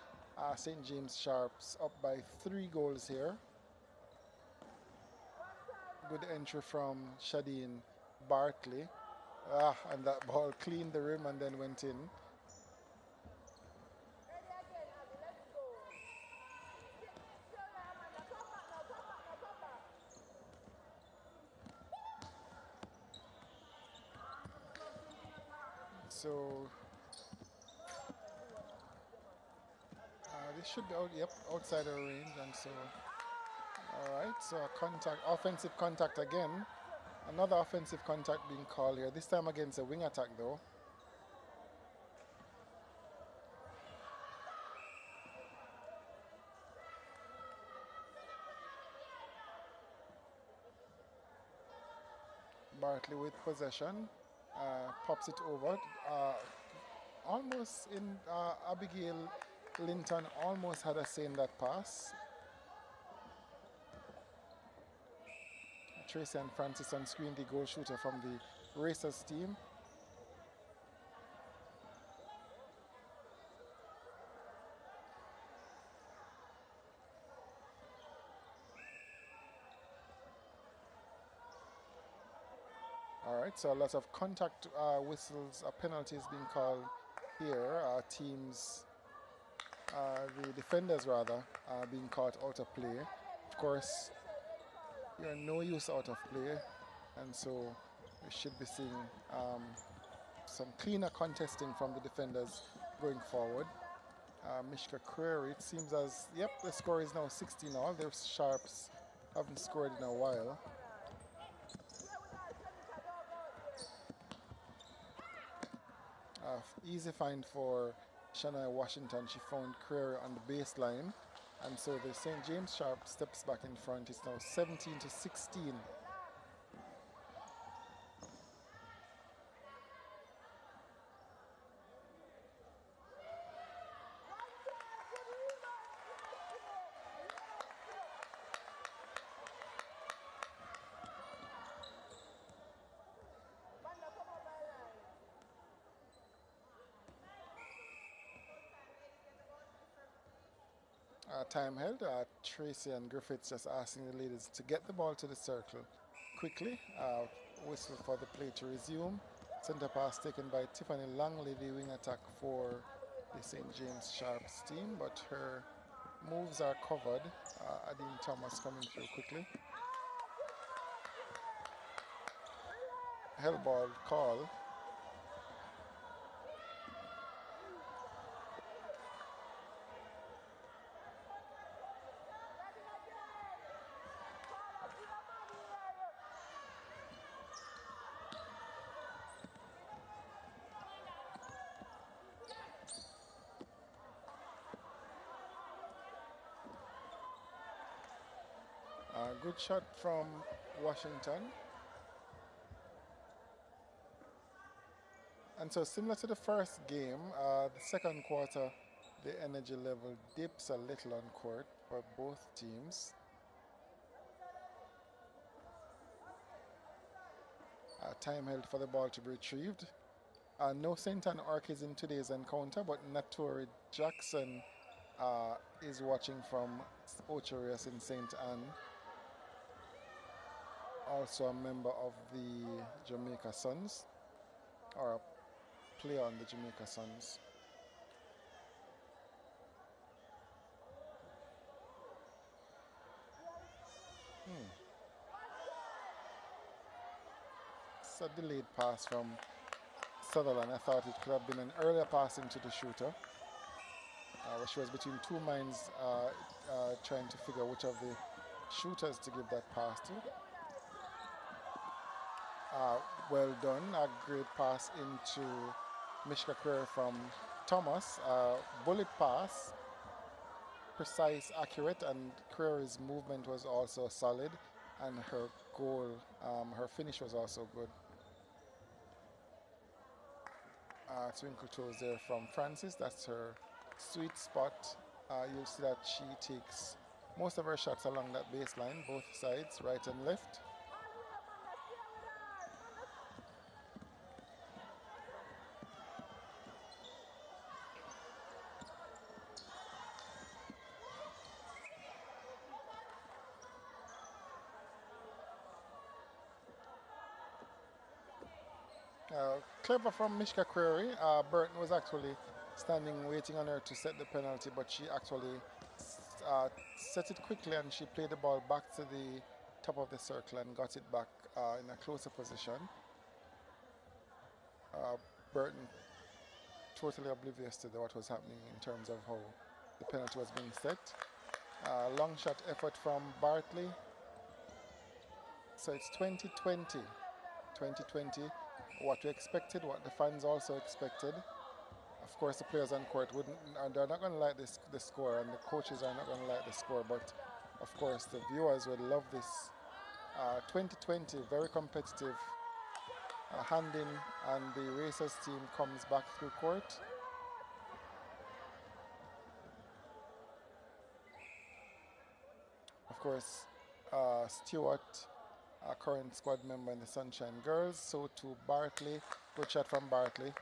St. James Sharps up by 3 goals here. Good entry from Shadeen Bartley. And that ball cleaned the rim and then went in. So this should be outside our range, and so all right. So contact, offensive contact again. Another offensive contact being called here. This time against a wing attack though. Bartley with possession, pops it over. Almost in Abigail Linton almost had a say in that pass. Tracy and Francis on screen, the goal shooter from the Racers team. All right, so a lot of contact whistles, penalties being called here. Teams, the defenders rather, being caught out of play. Of course, you're no use out of play, and so we should be seeing some cleaner contesting from the defenders going forward. Mishka Query, it seems as, the score is now 16-all. The Sharps haven't scored in a while. Easy find for Shania Washington. She found Query on the baseline. And so the St. James Sharp steps back in front. It's now 17 to 16. Time held. Tracy and Griffiths just asking the ladies to get the ball to the circle quickly. whistle for the play to resume. Center pass taken by Tiffany Langley, the wing attack for the St. James Sharps team, but her moves are covered. Adine Thomas coming through quickly. Hell ball call. Good shot from Washington. And so similar to the first game, the second quarter, the energy level dips a little on court for both teams. Time held for the ball to be retrieved. No St. Anne Orchids in today's encounter, but Natori Jackson is watching from Ocherius in St. Anne. Also a member of the Jamaica Suns, or a player on the Jamaica Suns. It's a delayed pass from Sutherland. I thought it could have been an earlier pass into the shooter. Where she was between two minds trying to figure which of the shooters to give that pass to. Well done, a great pass into Mishka Query from Thomas. Bullet pass, precise, accurate, and Query's movement was also solid, and her goal, her finish was also good. Twinkle toes there from Francis. That's her sweet spot. You'll see that she takes most of her shots along that baseline, both sides, right and left. Clever from Mishka Query. Burton was actually standing waiting on her to set the penalty, but she actually set it quickly and she played the ball back to the top of the circle and got it back in a closer position. Burton totally oblivious to what was happening in terms of how the penalty was being set. Long shot effort from Bartley. So it's 2020. 2020. What we expected, what the fans also expected. Of course, the players on court they're not going to like the score, and the coaches are not going to like the score, but of course the viewers would love this. 2020, very competitive. Hand in, and the Racers team comes back through court. Of course, Stewart, a current squad member in the Sunshine Girls. So too Bartley. Good shot from Bartley.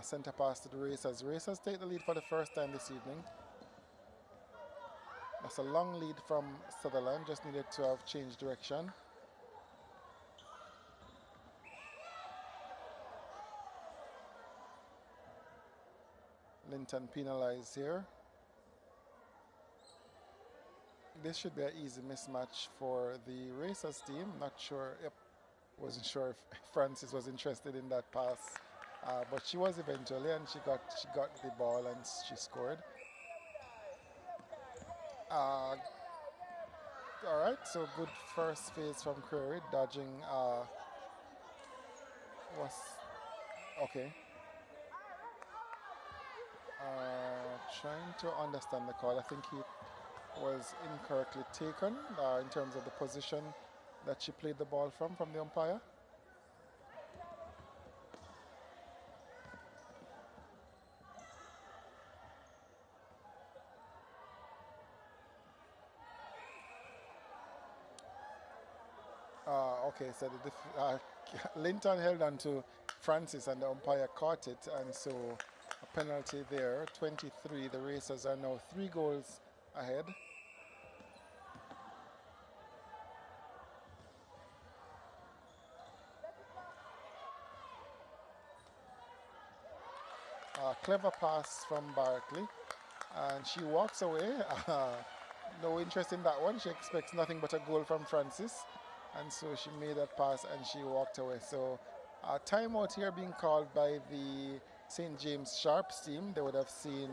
Center pass to the Racers. Racers take the lead for the first time this evening. That's a long lead from Sutherland. Just needed to have changed direction. Linton penalized here. This should be an easy mismatch for the Racers team. Not sure, wasn't sure if Francis was interested in that pass, but she was eventually, and she got the ball and she scored. All right, so good first phase from Query, dodging was okay. Trying to understand the call. I think he was incorrectly taken in terms of the position that she played the ball from the umpire. Okay, so Linton held on to Francis and the umpire caught it, and so a penalty there. 23, the Racers are now 3 goals ahead. clever pass from Barkley, and she walks away. No interest in that one. She expects nothing but a goal from Francis, and so she made that pass and she walked away. So a timeout here being called by the St. James Sharps team. They would have seen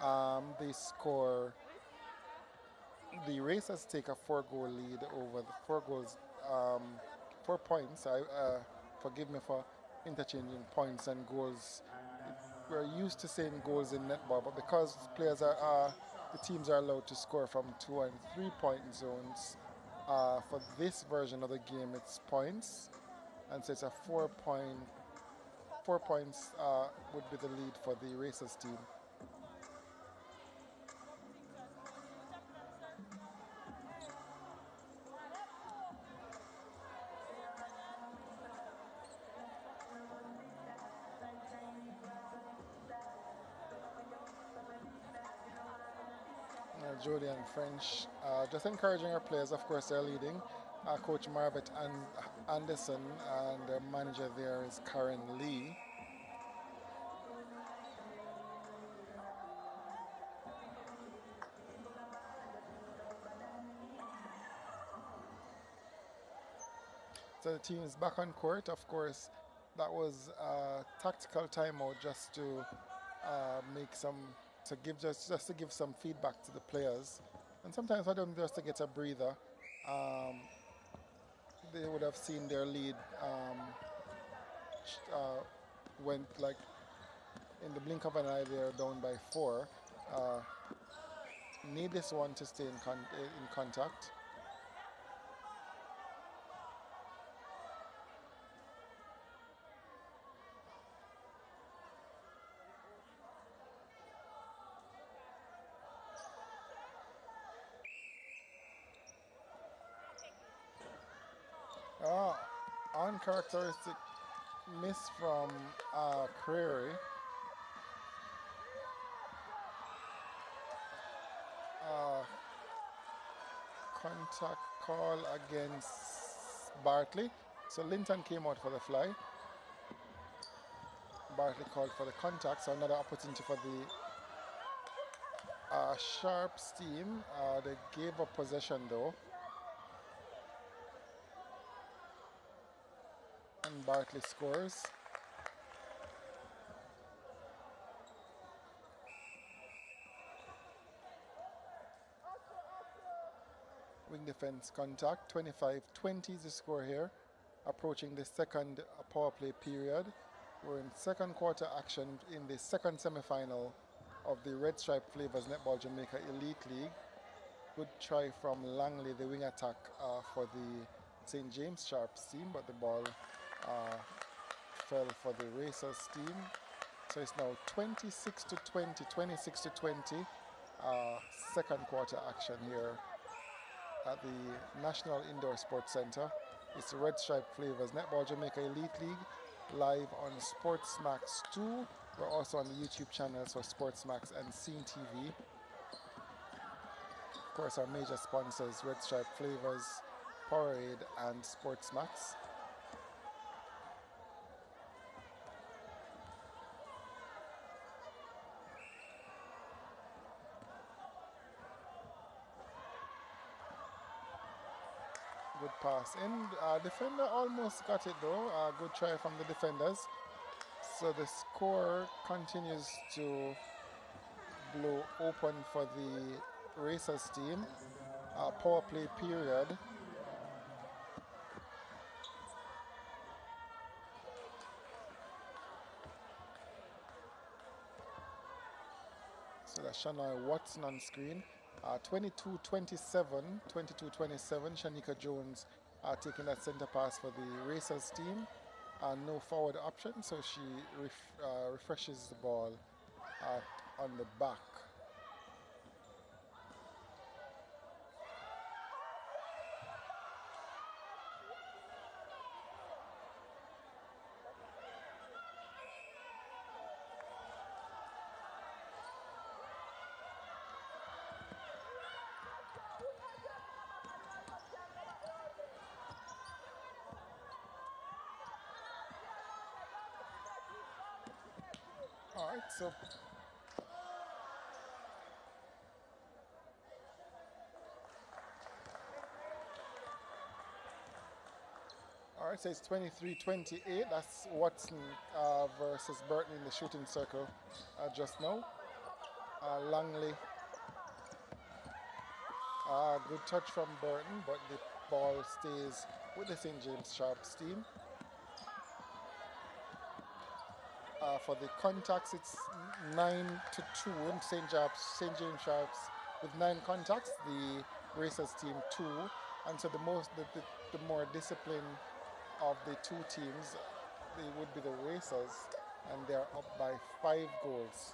the score. The Racers take a 4-goal lead over the 4 points. Forgive me for interchanging points and goals. We're used to saying goals in netball, but because the teams are allowed to score from 2 and 3 point zones, for this version of the game, it's points, and so it's a 4 points would be the lead for the Racers team. Julian French, just encouraging our players. Of course, they're leading. Coach Marvett and Anderson, and their manager there is Karen Lee. So the team is back on court. Of course, that was a tactical timeout just to make some, just to give some feedback to the players, and sometimes for them just to get a breather. They would have seen their lead went like in the blink of an eye. They're down by 4. Need this one to stay in contact. Uncharacteristic miss from Crary. Contact call against Bartley. So Linton came out for the fly. Bartley called for the contact, so another opportunity for the Sharps team. They gave up possession though. And Bartley scores. Wing defense contact. 25-20 is the score here. Approaching the second power play period. We're in second quarter action in the second semi-final of the Red Stripe Flavors Netball Jamaica Elite League. Good try from Langley, the wing attack for the St. James Sharps team, but the ball fell for the Racers team. So it's now 26-20, 26-20. Second quarter action here at the National Indoor Sports Center. It's the Red Stripe Flavors Netball Jamaica Elite League, live on SportsMax 2. We're also on the YouTube channels for SportsMax and CeenTV. Of course, our major sponsors, Red Stripe Flavors, Powerade, and SportsMax. Good pass in. Defender almost got it though. Good try from the defenders. So the score continues to blow open for the Racers team. Power play period. So that's Shania Watson on screen. 22-27, Shanika Jones taking that center pass for the Racers team. No forward option, so she refreshes the ball on the back. All right, so all right, so it's 23-28. That's Watson versus Burton in the shooting circle just now. Langley, good touch from Burton, but the ball stays with the St. James Sharps team. For the contacts, it's 9-2 in St. James Sharps with 9 contacts. The Racers team 2, and so the more disciplined of the two teams, they would be the Racers, and they are up by 5 goals.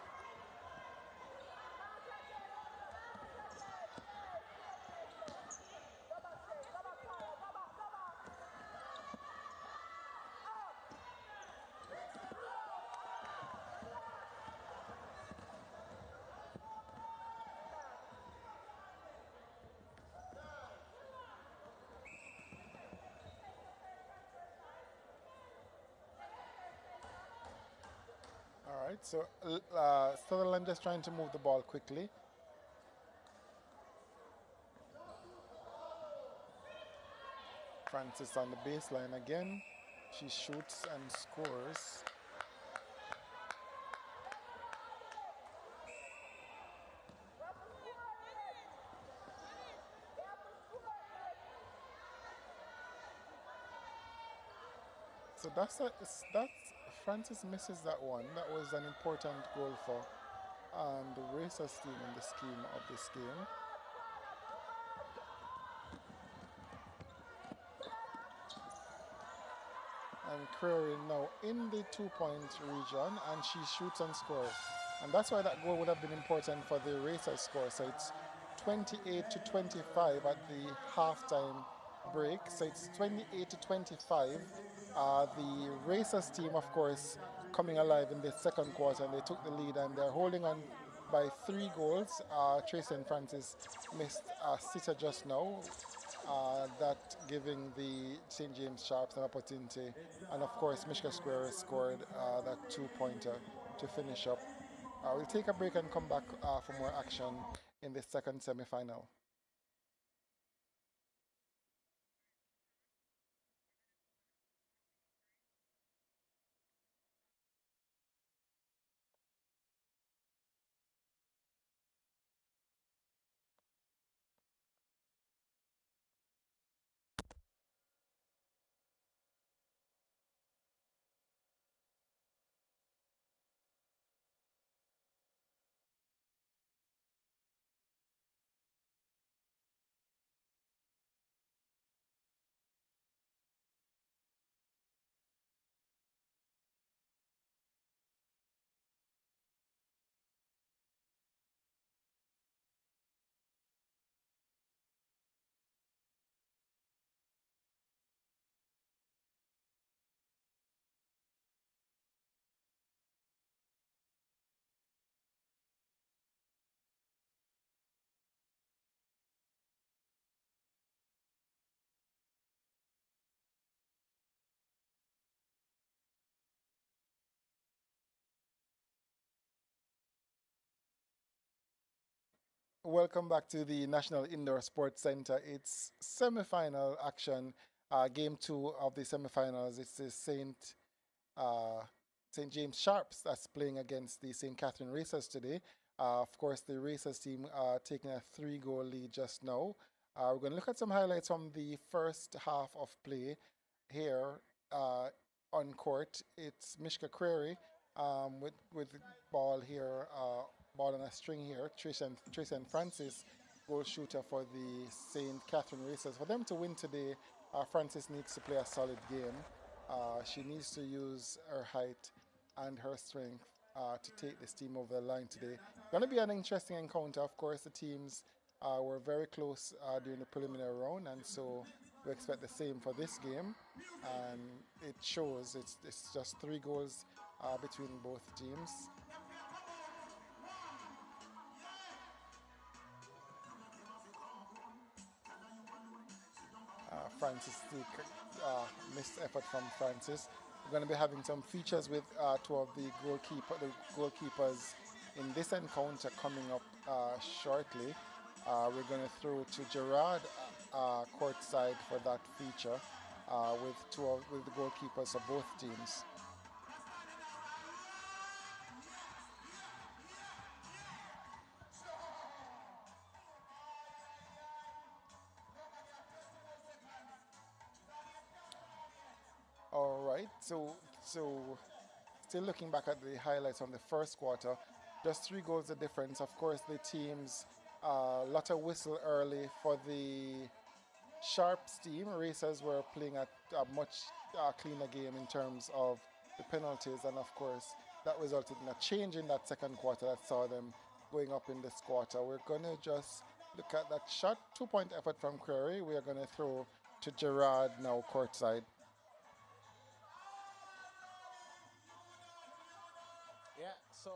All right, so Sutherland just trying to move the ball quickly. Francis on the baseline again. She shoots and scores. So that's Francis misses that one. That was an important goal for the Racers team in the scheme of this game. And Creary now in the 2-point region, and she shoots and scores. And that's why that goal would have been important for the Racers score. So it's 28-25 at the halftime break. So it's 28-25. The Racers team, of course, coming alive in the second quarter, and they took the lead, and they're holding on by 3 goals. Tracy and Francis missed a sitter just now. That giving the St. James Sharps an opportunity. And of course, Mishka Square scored that 2-pointer to finish up. We'll take a break and come back for more action in the second semi-final. Welcome back to the National Indoor Sports Center. It's semi-final action, game 2 of the semi-finals. It's the St. James Sharps that's playing against the St. Catherine Racers today. Of course, the Racers team taking a 3-goal lead just now. We're going to look at some highlights from the first half of play here on court. It's Mishka Creary with the ball here, ball on a string here. Tracy and Francis, goal shooter for the St. Catherine Racers. For them to win today, Francis needs to play a solid game. She needs to use her height and her strength to take this team over the line today. Going to be an interesting encounter. Of course, the teams were very close during the preliminary round, and so we expect the same for this game. And it shows it's just 3 goals between both teams. Francis, missed effort from Francis. We're going to be having some features with two of the goalkeepers in this encounter coming up shortly. We're going to throw to Gerard courtside for that feature with the goalkeepers of both teams. All right, so still looking back at the highlights from the first quarter, just 3 goals the difference. Of course, the teams lot of whistle early for the Sharps team. Racers were playing at a much cleaner game in terms of the penalties, and of course that resulted in a change in that second quarter that saw them going up in this quarter. We're gonna just look at that shot, 2-point effort from Query. We are gonna throw to Gerard now courtside. Yeah, so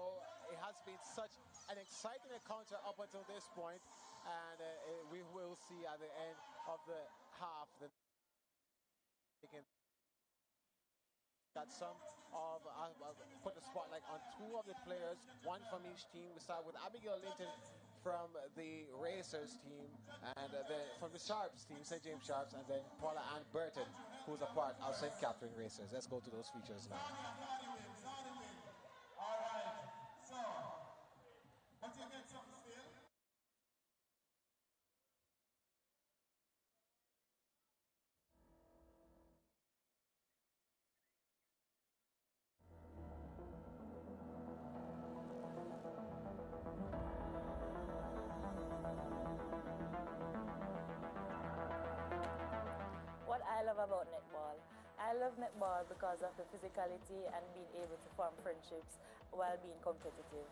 it has been such an exciting encounter up until this point, and we will see at the end of the half that some of put the spotlight on 2 of the players, one from each team. We start with Abigail Linton from the Racers team, and then from the Sharps team, St. James Sharps, and then Paula Ann Burton, who's a part of St. Catherine Racers. Let's go to those features now. What I love about netball, I love netball because of the physicality and being able to form friendships while being competitive.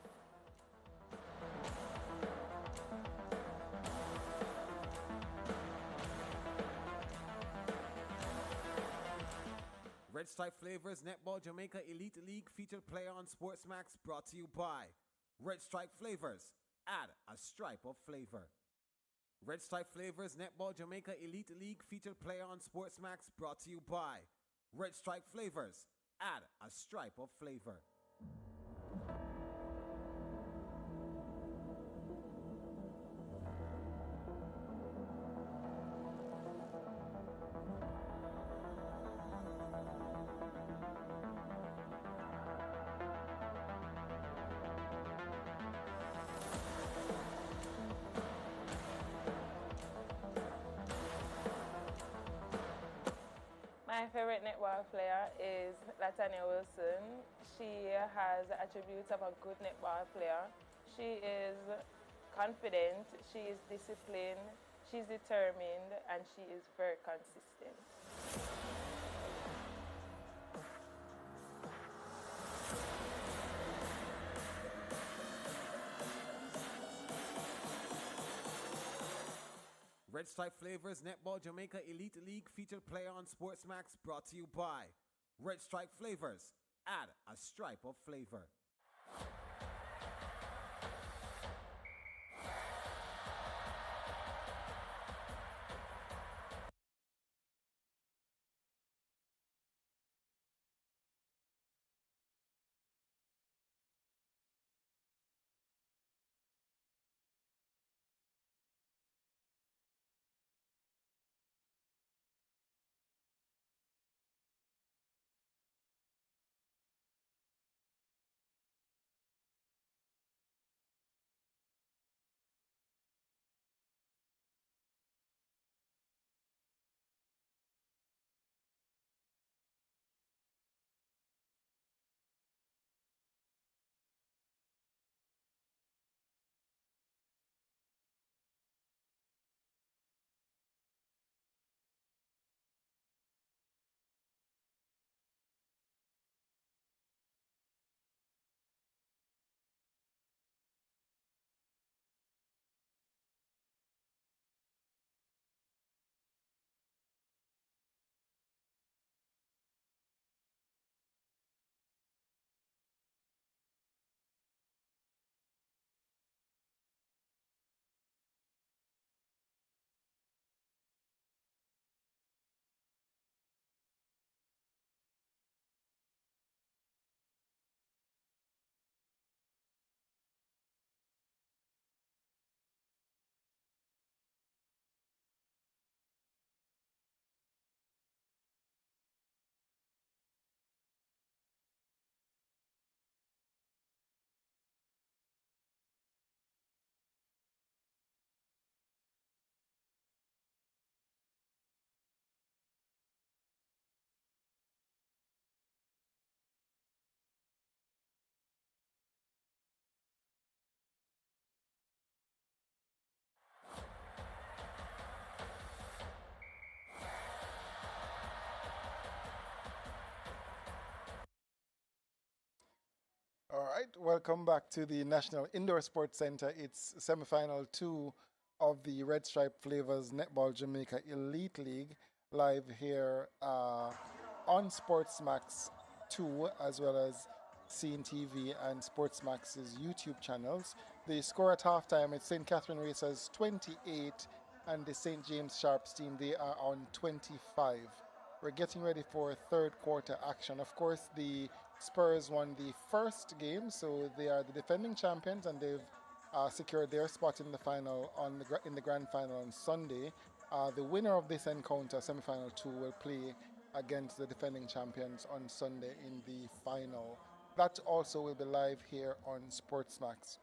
Red Stripe Flavors Netball Jamaica Elite League featured player on Sportsmax brought to you by Red Stripe Flavors. Add a stripe of flavor. Red Stripe Flavors Netball Jamaica Elite League featured player on Sportsmax brought to you by Red Stripe Flavors. Add a stripe of flavor. My favorite netball player is Latanya Wilson. She has the attributes of a good netball player. She is confident, she is disciplined, she's determined, and she is very consistent. Red Stripe Flavors Netball Jamaica Elite League featured player on Sportsmax brought to you by Red Stripe Flavors. Add a stripe of flavor. All right, welcome back to the National Indoor Sports Center. It's semi-final 2 of the Red Stripe Flavors Netball Jamaica Elite League, live here on Sportsmax 2 as well as CeenTV and Sportsmax's YouTube channels. The score at halftime, it's St. Catherine Racers 28 and the St. James Sharps team, they are on 25. We're getting ready for third quarter action. Of course, the Spurs won the first game, so they are the defending champions, and they've secured their spot in the final in the grand final on Sunday. The winner of this encounter, semi-final 2, will play against the defending champions on Sunday in the final. That also will be live here on Sportsmax.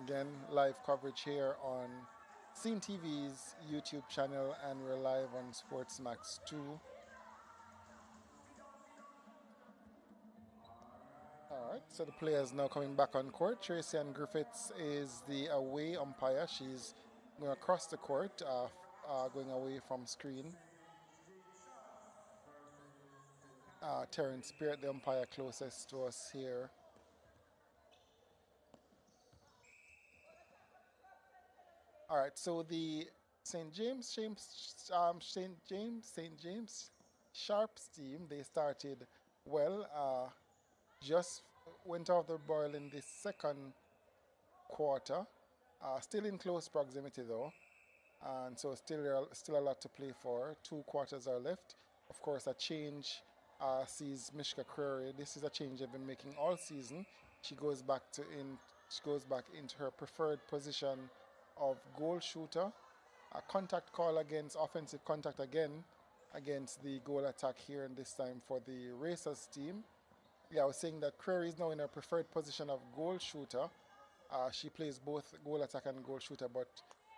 Again, live coverage here on CeenTV's YouTube channel, and we're live on Sportsmax 2. Alright, so the players now coming back on court. Tracy Ann Griffiths is the away umpire. She's going across the court, going away from screen. Terrence Spirit, the umpire closest to us here. All right, so the St. James Sharps team, they started well, just went off the boil in the second quarter, still in close proximity though, and so still a lot to play for. 2 quarters are left. Of course, a change sees Mishka Creary. This is a change they've been making all season. She goes back into her preferred position of goal shooter. A contact call against offensive contact again against the goal attack here, and this time for the Racers team. Yeah, I was saying that Creary is now in her preferred position of goal shooter. She plays both goal attack and goal shooter, but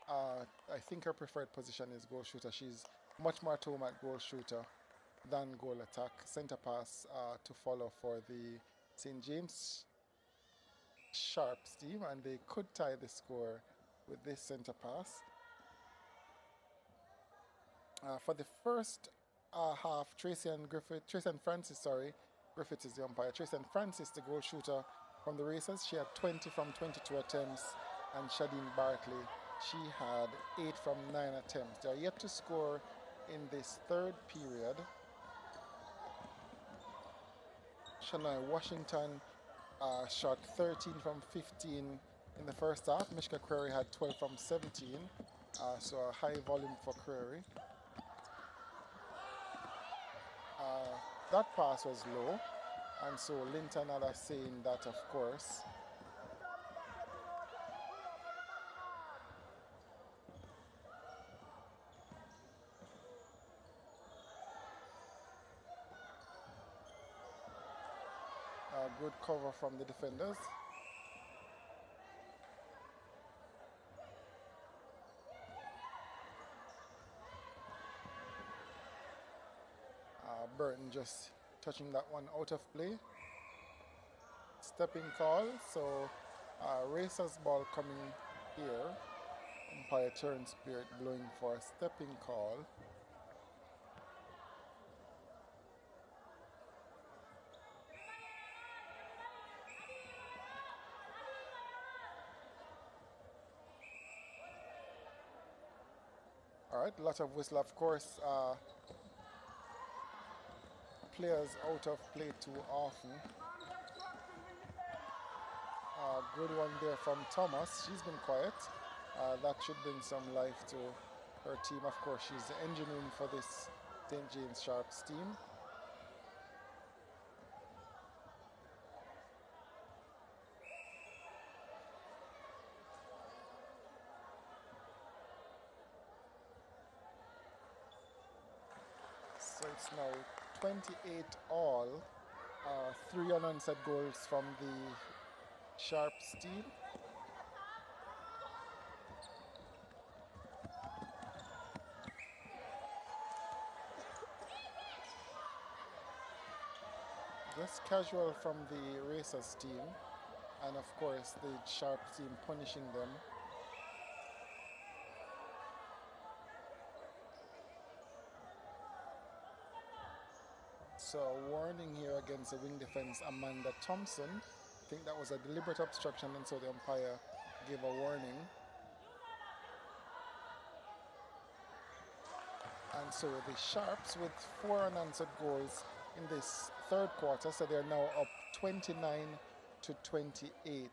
I think her preferred position is goal shooter. She's much more at home at goal shooter than goal attack. Center pass to follow for the St. James Sharps team, and they could tie the score with this center pass. For the first half, Tracy Ann Francis, Griffith is the umpire. Tracy Ann Francis, the goal shooter from the Racers, she had 20 from 22 attempts, and Shadeen Bartley, she had 8 from 9 attempts. They are yet to score in this third period. Shania Washington shot 13 from 15 in the first half. Mishka Creary had 12 from 17, so a high volume for Creary. That pass was low, and so Linton Ada saying that, of course. Good cover from the defenders. Burton just touching that one out of play. Stepping call, so Racers ball coming here. Umpire Terrence Spirit blowing for a stepping call. All right, lot of whistle, of course. Players out of play too often. Good one there from Thomas. She's been quiet. That should bring some life to her team. Of course, she's the engine room for this St. James Sharps team. So it's now 28 all. 3 unanswered goals from the Sharps team. Just casual from the Racers team. and of course the Sharp team punishing them. So a warning here against the wing defense, Amanda Thompson. I think that was a deliberate obstruction, and so the umpire gave a warning. And so the Sharps with 4 unanswered goals in this third quarter, so they're now up 29 to 28.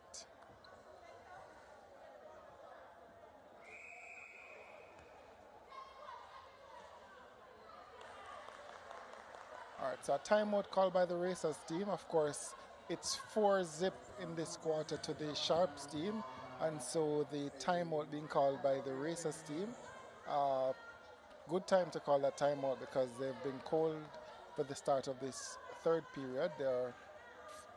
All right, so a timeout called by the Racers team. Of course, it's 4-0 in this quarter to the Sharps team, and so the timeout being called by the Racers team. Good time to call that timeout because they've been cold for the start of this third period.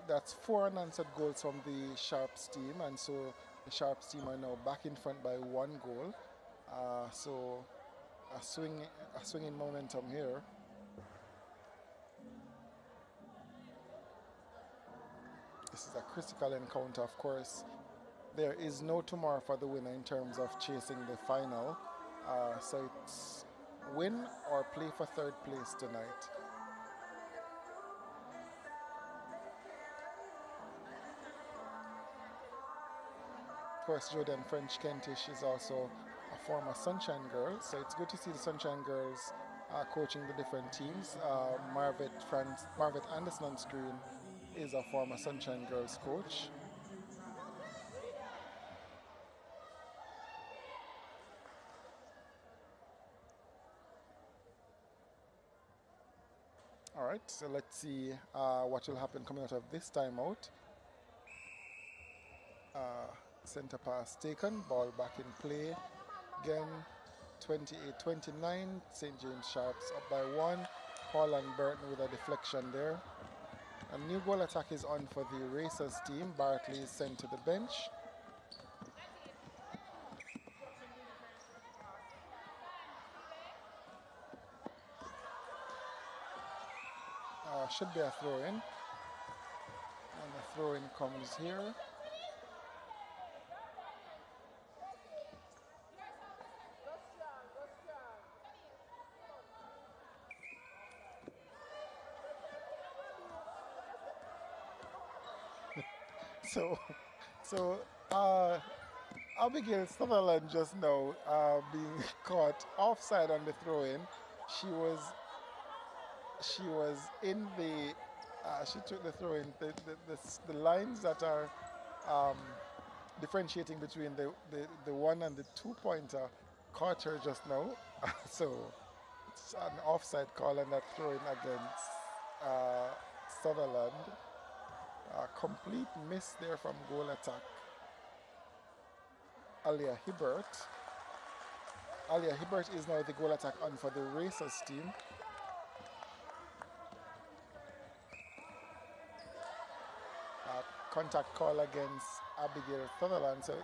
That's 4 unanswered goals from the Sharps team, and so the Sharps team are now back in front by 1 goal. So a swinging momentum here. This is a critical encounter, of course. There is no tomorrow for the winner in terms of chasing the final. So it's win or play for third place tonight. Of course, Jordan French Kentish is also a former Sunshine Girl, so it's good to see the Sunshine Girls coaching the different teams. Marvet Anderson on screen is a former Sunshine Girls coach. All right, so let's see what will happen coming out of this timeout. Center pass taken, ball back in play. Again, 28-29, St. James Sharps up by 1. Paul and Burton with a deflection there. A new goal attack is on for the Racers team. Bartley is sent to the bench. Should be a throw-in. And the throw-in comes here. So Abigail Sutherland just now being caught offside on the throw-in. She was in the she took the throw-in. The lines that are differentiating between the 1 and the 2-pointer caught her just now. So it's an offside call, and that throw-in against Sutherland. Complete miss there from goal attack. Alia Hibbert. Alia Hibbert is now the goal attack on for the Racers team. Contact call against Abigail Sutherland. So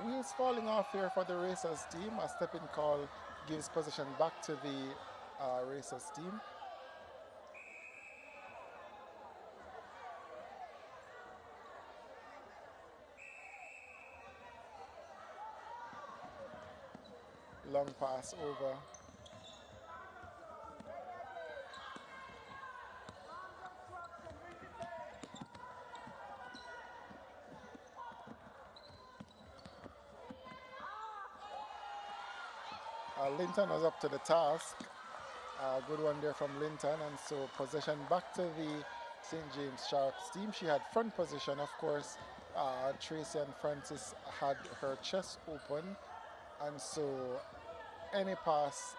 wheels falling off here for the Racers team. A step-in call gives possession back to the Racers team. Long pass over. Linton was up to the task. Good one there from Linton, and so possession back to the St. James Sharps team. She had front position, of course. Tracy and Francis had her chest open, and so any pass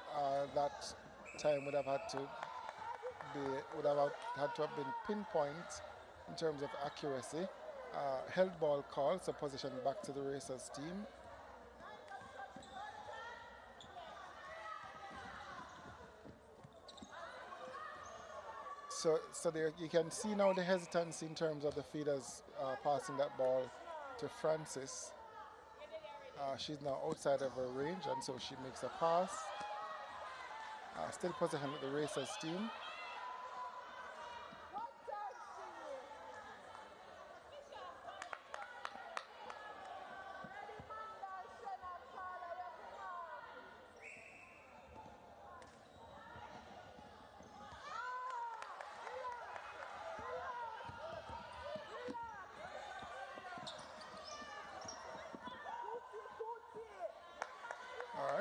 that time would have had to have been pinpoint in terms of accuracy. Held ball call, so possession back to the Racers team. So there you can see now the hesitancy in terms of the feeders passing that ball to Francis. She's now outside of her range, and so she makes a pass. Still possession with the Racers team.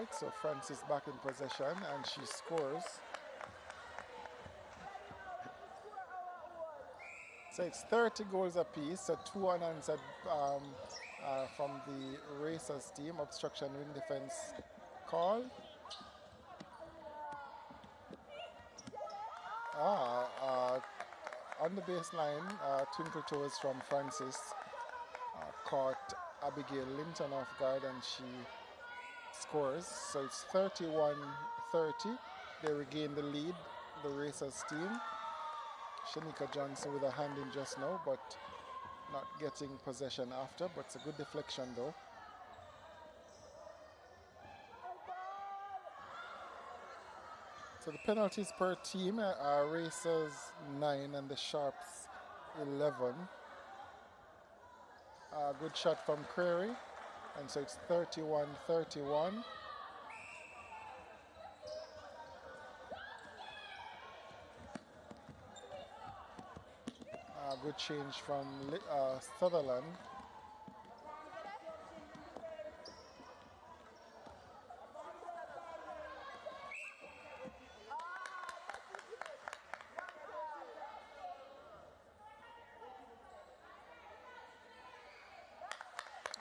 right, so Francis back in possession and she scores. So it's 30 goals apiece, so 2 unanswered from the Racers team. Obstruction wing defense call. On the baseline, twinkle toes from Francis caught Abigail Linton off guard and she scores. So it's 31-30. They regain the lead, the Racers team. Shanika Johnson with a hand in just now, but not getting possession after, but it's a good deflection though. So the penalties per team are Racers 9 and the Sharps 11. Good shot from Crary, and so it's 31-31. Good change from Sutherland.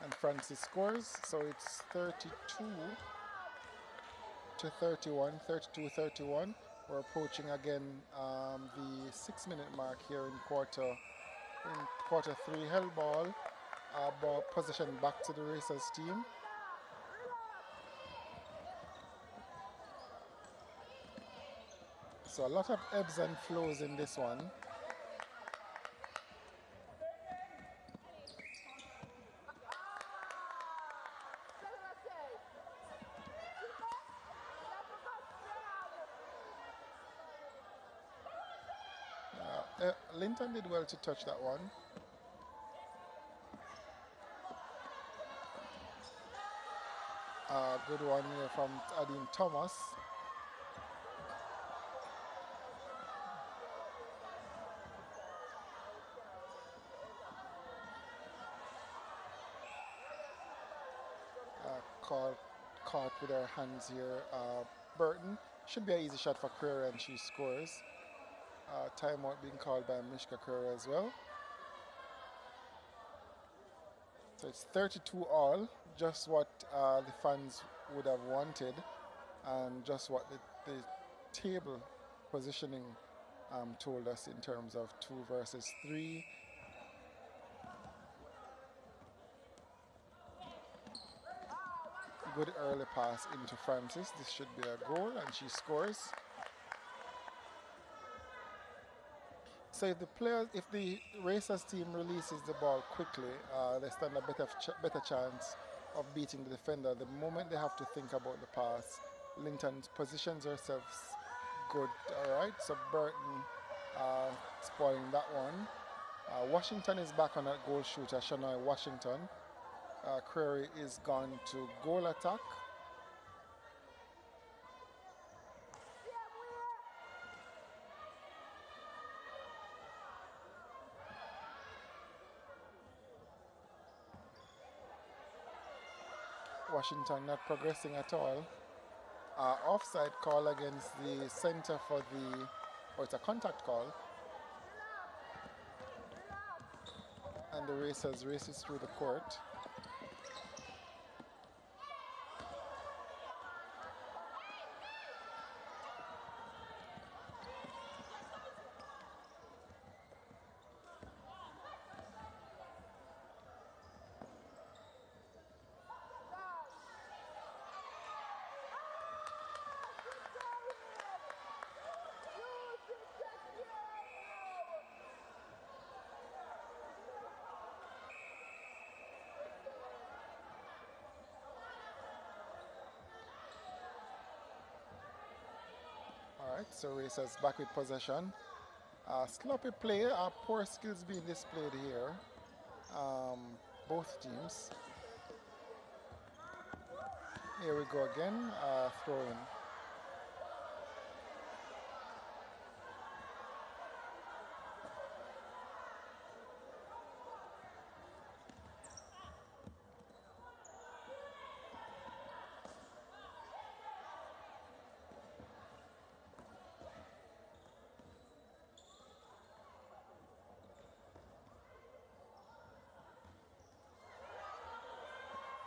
And Francis scores, so it's 32-31, 32-31. We're approaching again the 6-minute mark here in quarter 3. Held ball, possession back to the Racers team. So a lot of ebbs and flows in this one. Linton did well to touch that one. Good one here from Adine Thomas. Caught with her hands here. Burton. Should be an easy shot for Crary and she scores. Timeout being called by Mishka Crary as well. So it's 32 all, just what the fans would have wanted and just what the table positioning told us in terms of 2 versus 3. Good early pass into Francis. This should be a goal and she scores. So if the Racers team releases the ball quickly, they stand a better chance of beating the defender. The moment they have to think about the pass, Linton positions herself good. All right, so Burton spoiling that one. Washington is back on that goal shooter, Shania Washington. Crary is gone to goal attack. Washington not progressing at all. Offside call against the center for the, or it's a contact call. And the Racers races through the court. Alright, so Racers back with possession. Sloppy play, poor skills being displayed here. Both teams. Here we go again, throw in.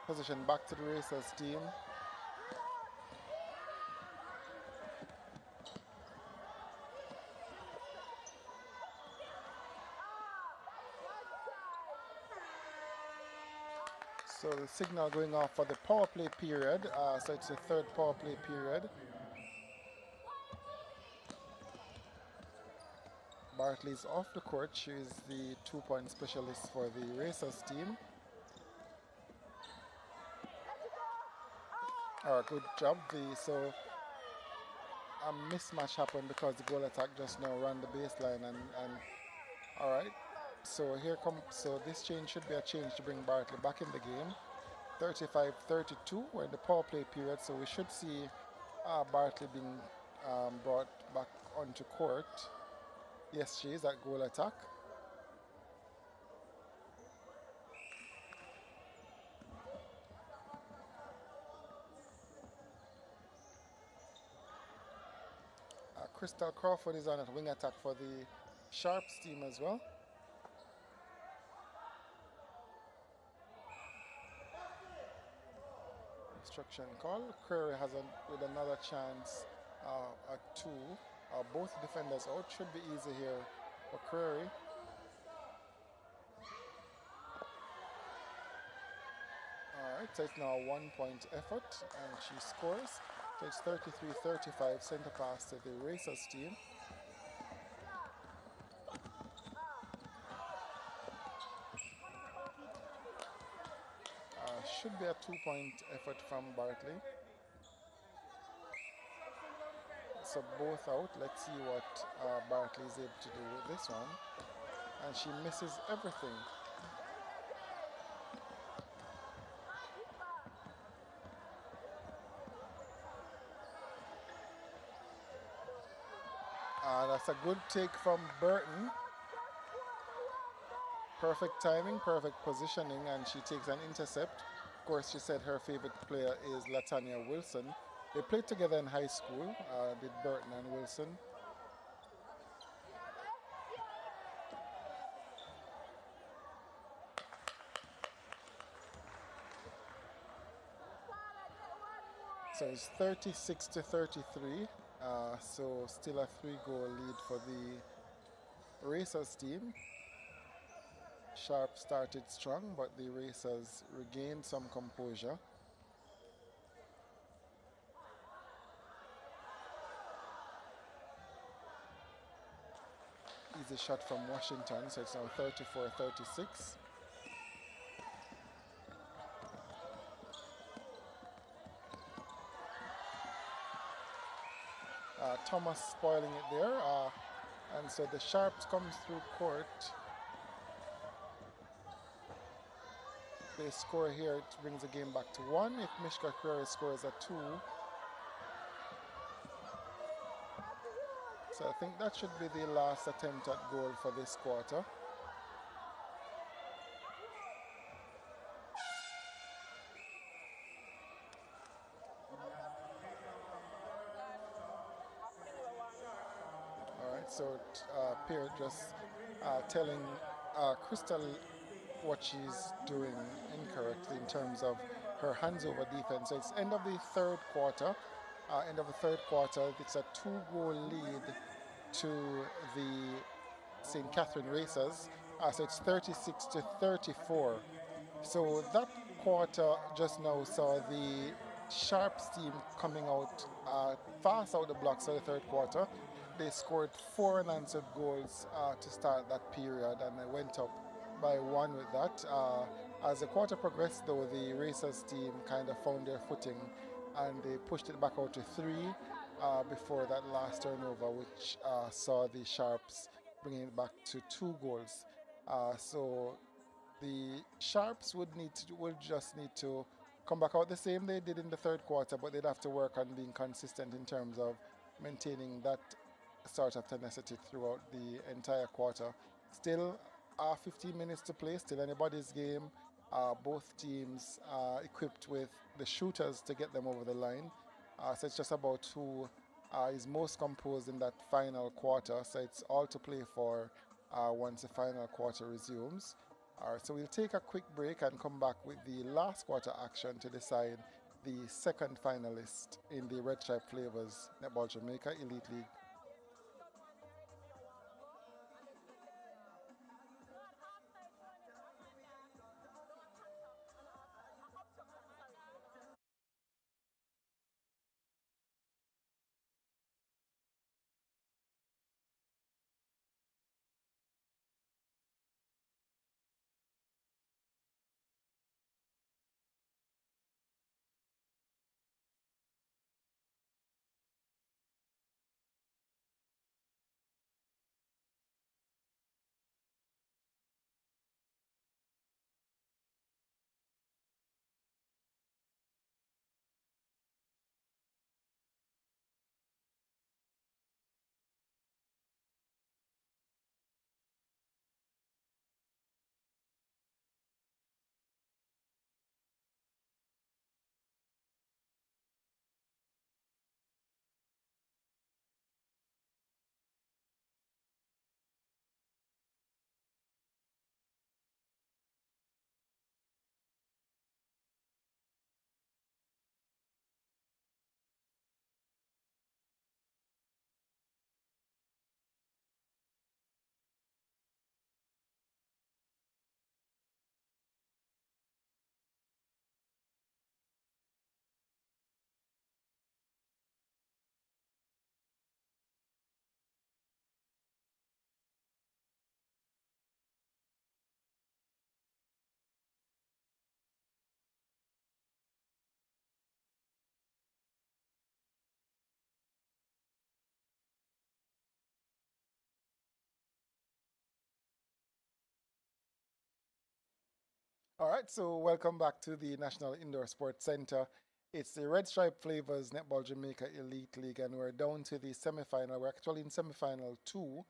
Position back to the Racers team. So the signal going off for the power play period. So it's the third power play period. Bartley's off the court. She's the 2-point specialist for the Racers team. Good job. So a mismatch happened because the goal attack just now ran the baseline and all right. So here comes, so this change should be a change to bring Bartley back in the game. 35-32, we're in the power play period, so we should see Bartley being brought back onto court. Yes, she is at goal attack. Crystal Crawford is on at wing attack for the Sharps team as well. Instruction call. Curry has with another chance at 2. Both defenders out. Should be easy here for Curry. Alright, so it's now a 1-point effort and she scores. So it's 33-35, center pass to the Racers team. Should be a 2-point effort from Bartley. So both out. Let's see what Bartley is able to do with this one. And she misses everything. That's a good take from Burton. Perfect timing, perfect positioning, and she takes an intercept. Of course, she said her favorite player is Latanya Wilson. They played together in high school, did Burton and Wilson. So it's 36-33. So still a 3-goal lead for the Racers team. Sharp started strong, but the Racers regained some composure. Easy shot from Washington, so it's now 34-36. Thomas spoiling it there, and so the Sharps comes through court. They score here, it brings the game back to 1. If Mishka Curry scores a 2, so I think that should be the last attempt at goal for this quarter. So Pierre just telling Crystal what she's doing incorrectly in terms of her hands-over defense. So it's end of the third quarter. It's a 2-goal lead to the St. Catherine Racers. So it's 36-34. So that quarter just now saw the Sharps team coming out fast out the blocks of the third quarter. They scored 4 unanswered goals to start that period, and they went up by 1 with that. As the quarter progressed, though, the Racers team kind of found their footing, and they pushed it back out to 3 before that last turnover, which saw the Sharps bringing it back to 2 goals. So the Sharps would just need to come back out the same they did in the third quarter, but they'd have to work on being consistent in terms of maintaining that sort of tenacity throughout the entire quarter. Still 15 minutes to play, still anybody's game. Both teams equipped with the shooters to get them over the line. So it's just about who is most composed in that final quarter. So it's all to play for once the final quarter resumes. All right, so we'll take a quick break and come back with the last quarter action to decide the second finalist in the Red Stripe Flavors Netball Jamaica Elite League. All right, so welcome back to the National Indoor Sports Center. It's the Red Stripe Flavors Netball Jamaica Elite League, and we're down to the semifinal. We're actually in semifinal 2.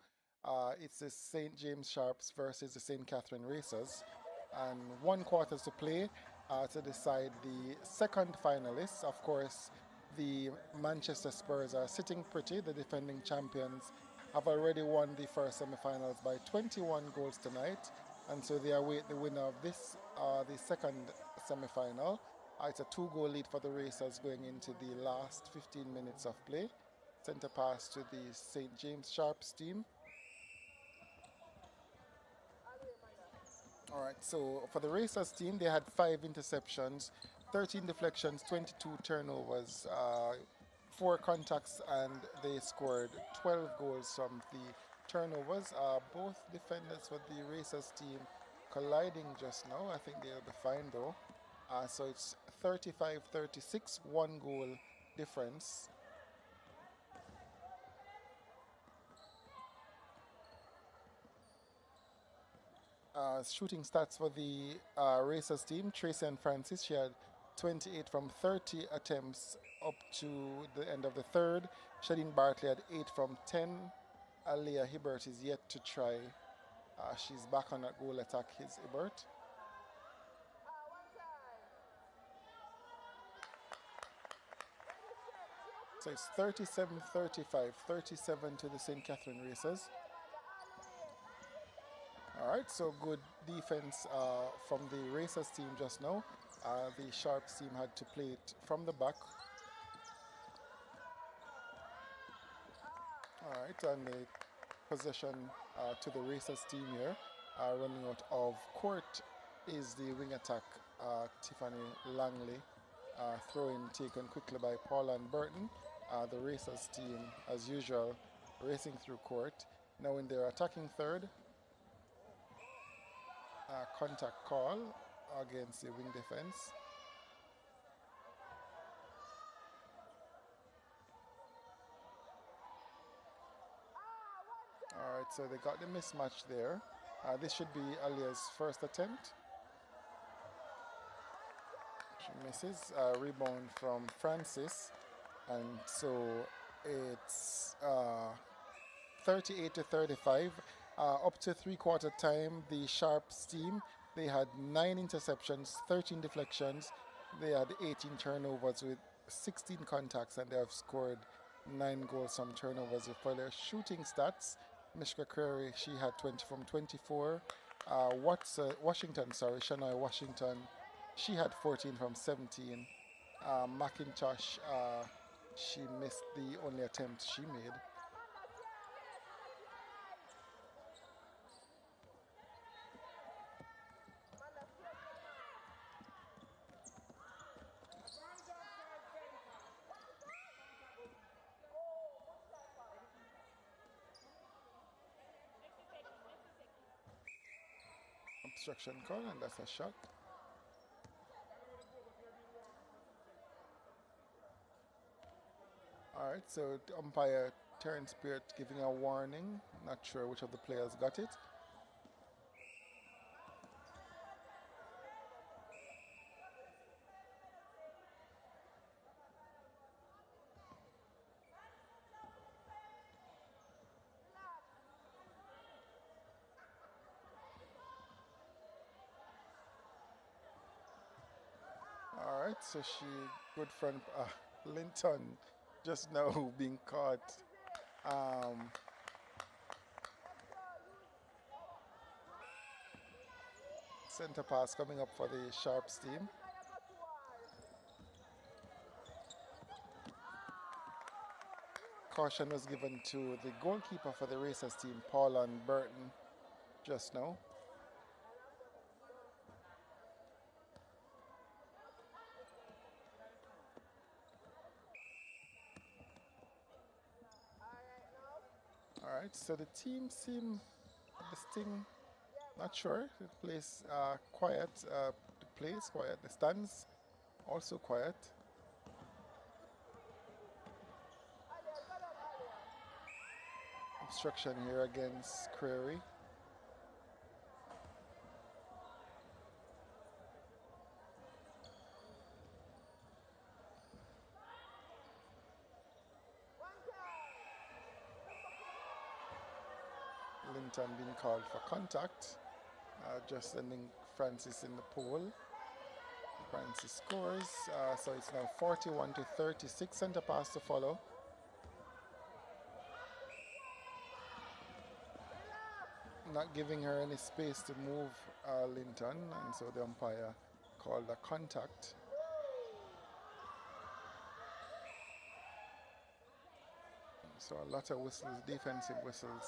It's the St. James Sharps versus the St. Catherine Racers, and 1 quarter to play to decide the second finalists. Of course, the Manchester Spurs are sitting pretty. The defending champions have already won the first semifinals by 21 goals tonight, and so they await the winner of this, the second semifinal. It's a 2-goal lead for the Racers going into the last 15 minutes of play. Center pass to the St. James Sharps team. All right, so for the Racers team, they had 5 interceptions, 13 deflections, 22 turnovers, 4 contacts, and they scored 12 goals from the turnovers. Both defenders for the Racers team colliding just now. I think they'll be fine though. So it's 35-36, 1 goal difference. Shooting stats for the Racers team. Tracy and Francis, she had 28 from 30 attempts up to the end of the third. Shadeen Bartley had 8 from 10. Aliyah Hibbert is yet to try. She's back on that goal attack, his Hibbert. So it's 37-35, 37 to the St. Catherine Racers. All right, so good defense from the Racers team just now. The Sharps team had to play it from the back. All right, and the possession to the Racers team here. Running out of court is the wing attack, Tiffany Langley. Throw-in taken quickly by Paula and Burton. The Racers team, as usual, racing through court. Now in their attacking third, contact call against the wing defense. All right, so they got the mismatch there. This should be Alia's first attempt. She misses. Rebound from Francis. And so it's 38-35. Up to 3/4 time, the Sharps team, they had 9 interceptions, 13 deflections. They had 18 turnovers with 16 contacts, and they have scored 9 goals from turnovers. For their shooting stats, Mishka Curry, she had 20 from 24. Washington, sorry, Shania Washington, she had 14 from 17. McIntosh, she missed the only attempt she made. Obstruction call, and that's a shot. All right, so the umpire Terrence Peart giving a warning. Not sure which of the players got it. All right, so good friend Linton just now being caught. Center pass coming up for the Sharps team. Caution was given to the goalkeeper for the Racers team, Paul and Burton, just now. All right, so the team seem the Sting, not sure. The place quiet. The place quiet. The stands also quiet. Obstruction here against Crary. Linton being called for contact. Just sending Francis in the pole. Francis scores. So it's now 41 to 36. Center pass to follow. Not giving her any space to move Linton, and so the umpire called a contact. So a lot of whistles, defensive whistles.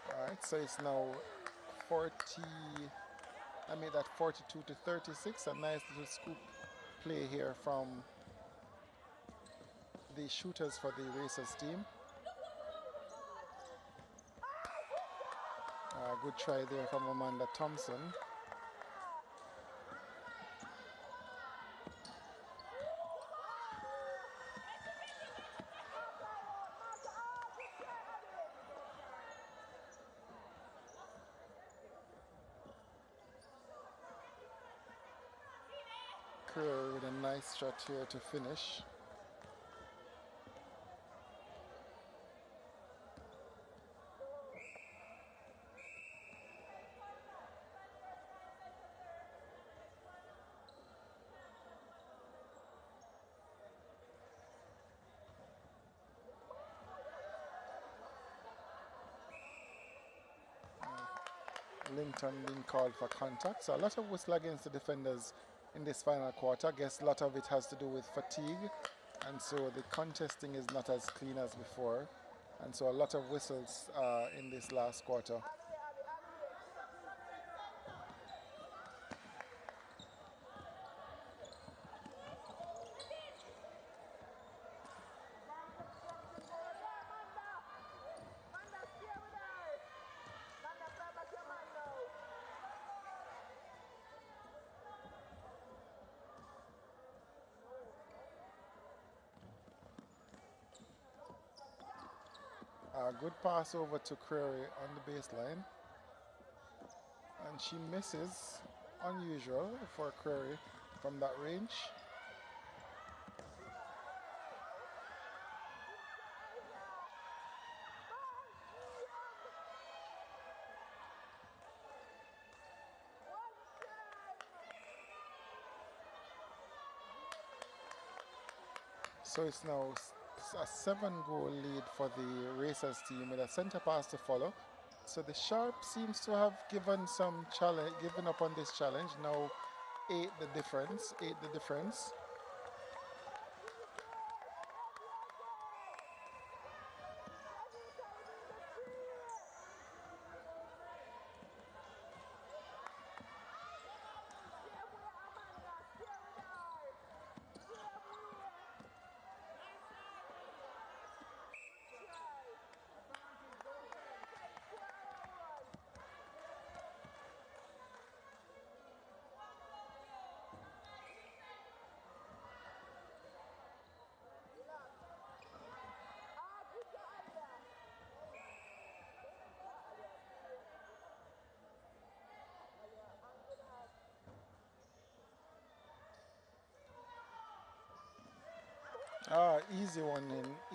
All right, so it's now 42 to 36. A nice little scoop play here from the shooters for the Racers team. Good try there from Amanda Thompson. Kerr with a nice shot here to finish. Linton being called for contact. So a lot of whistle against the defenders in this final quarter. I guess a lot of it has to do with fatigue, and so the contesting is not as clean as before, and so a lot of whistles in this last quarter. Good pass over to Crary on the baseline, and she misses. Unusual for Crary from that range. So it's now a 7-goal lead for the Racers team with a centre pass to follow. So the Sharp seems to have given up on this challenge. Now 8 the difference.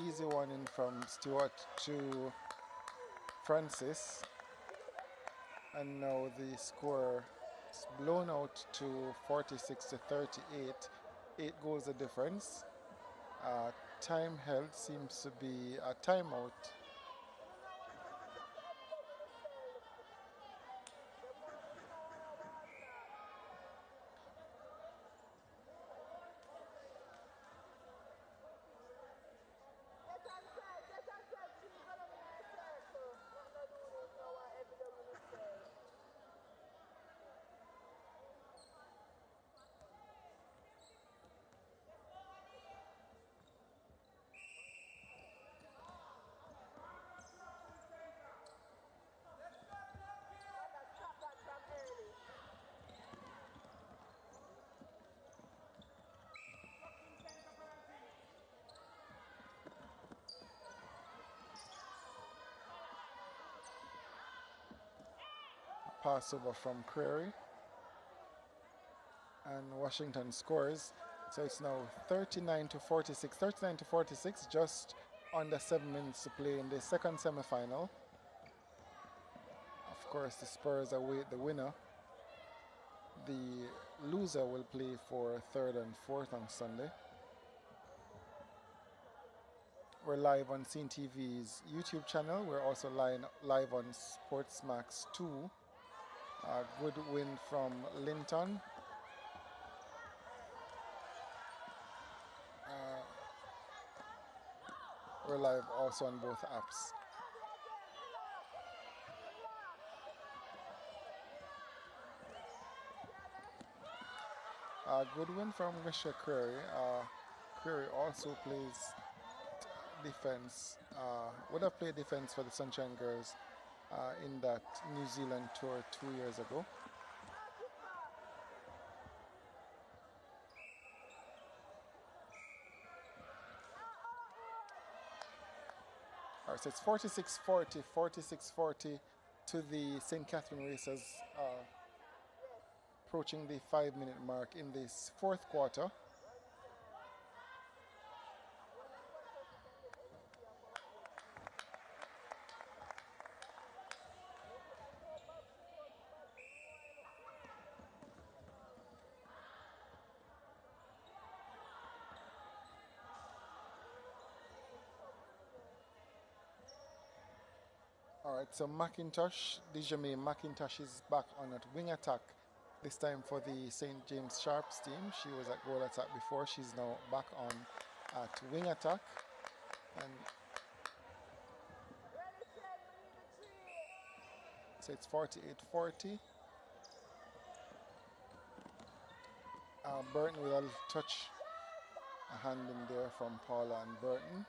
Easy one in from Stewart to Francis. And now the score is blown out to 46 to 38. 8 goals the difference. Time held seems to be a timeout. Pass over from Creary. And Washington scores. So it's now 39 to 46. 39 to 46, just under 7 minutes to play in the second semi-final. Of course, the Spurs await the winner. The loser will play for third and fourth on Sunday. We're live on CeenTV's YouTube channel. We're also live on Sportsmax 2. A good win from Linton. We're live also on both apps. A good win from Mr. Creary. Creary also plays defense. Would have played defense for the Sunshine Girls in that New Zealand tour 2 years ago. All right, so it's 46-40 to the St. Catherine Racers, approaching the 5-minute mark in this fourth quarter. All right, so Dejame McIntosh is back on at wing attack, this time for the St. James Sharps team. She was at goal attack before. She's now back on at wing attack. And so it's 48-40. Burton with a touch, a hand in there from Paula and Burton.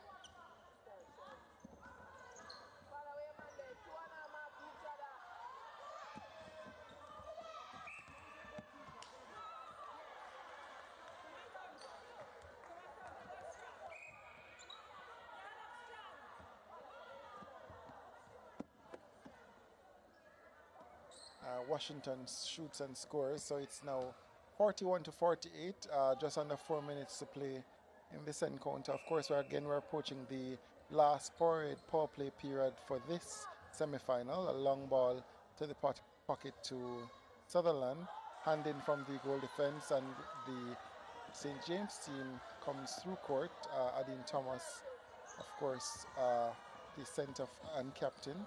Washington shoots and scores, so it's now 41-48, just under 4 minutes to play in this encounter. Of course, we're approaching the last power play period for this semi-final. A long ball to the pocket to Sutherland, hand in from the goal defense, and the St. James team comes through court. Adine Thomas, of course, the center and captain.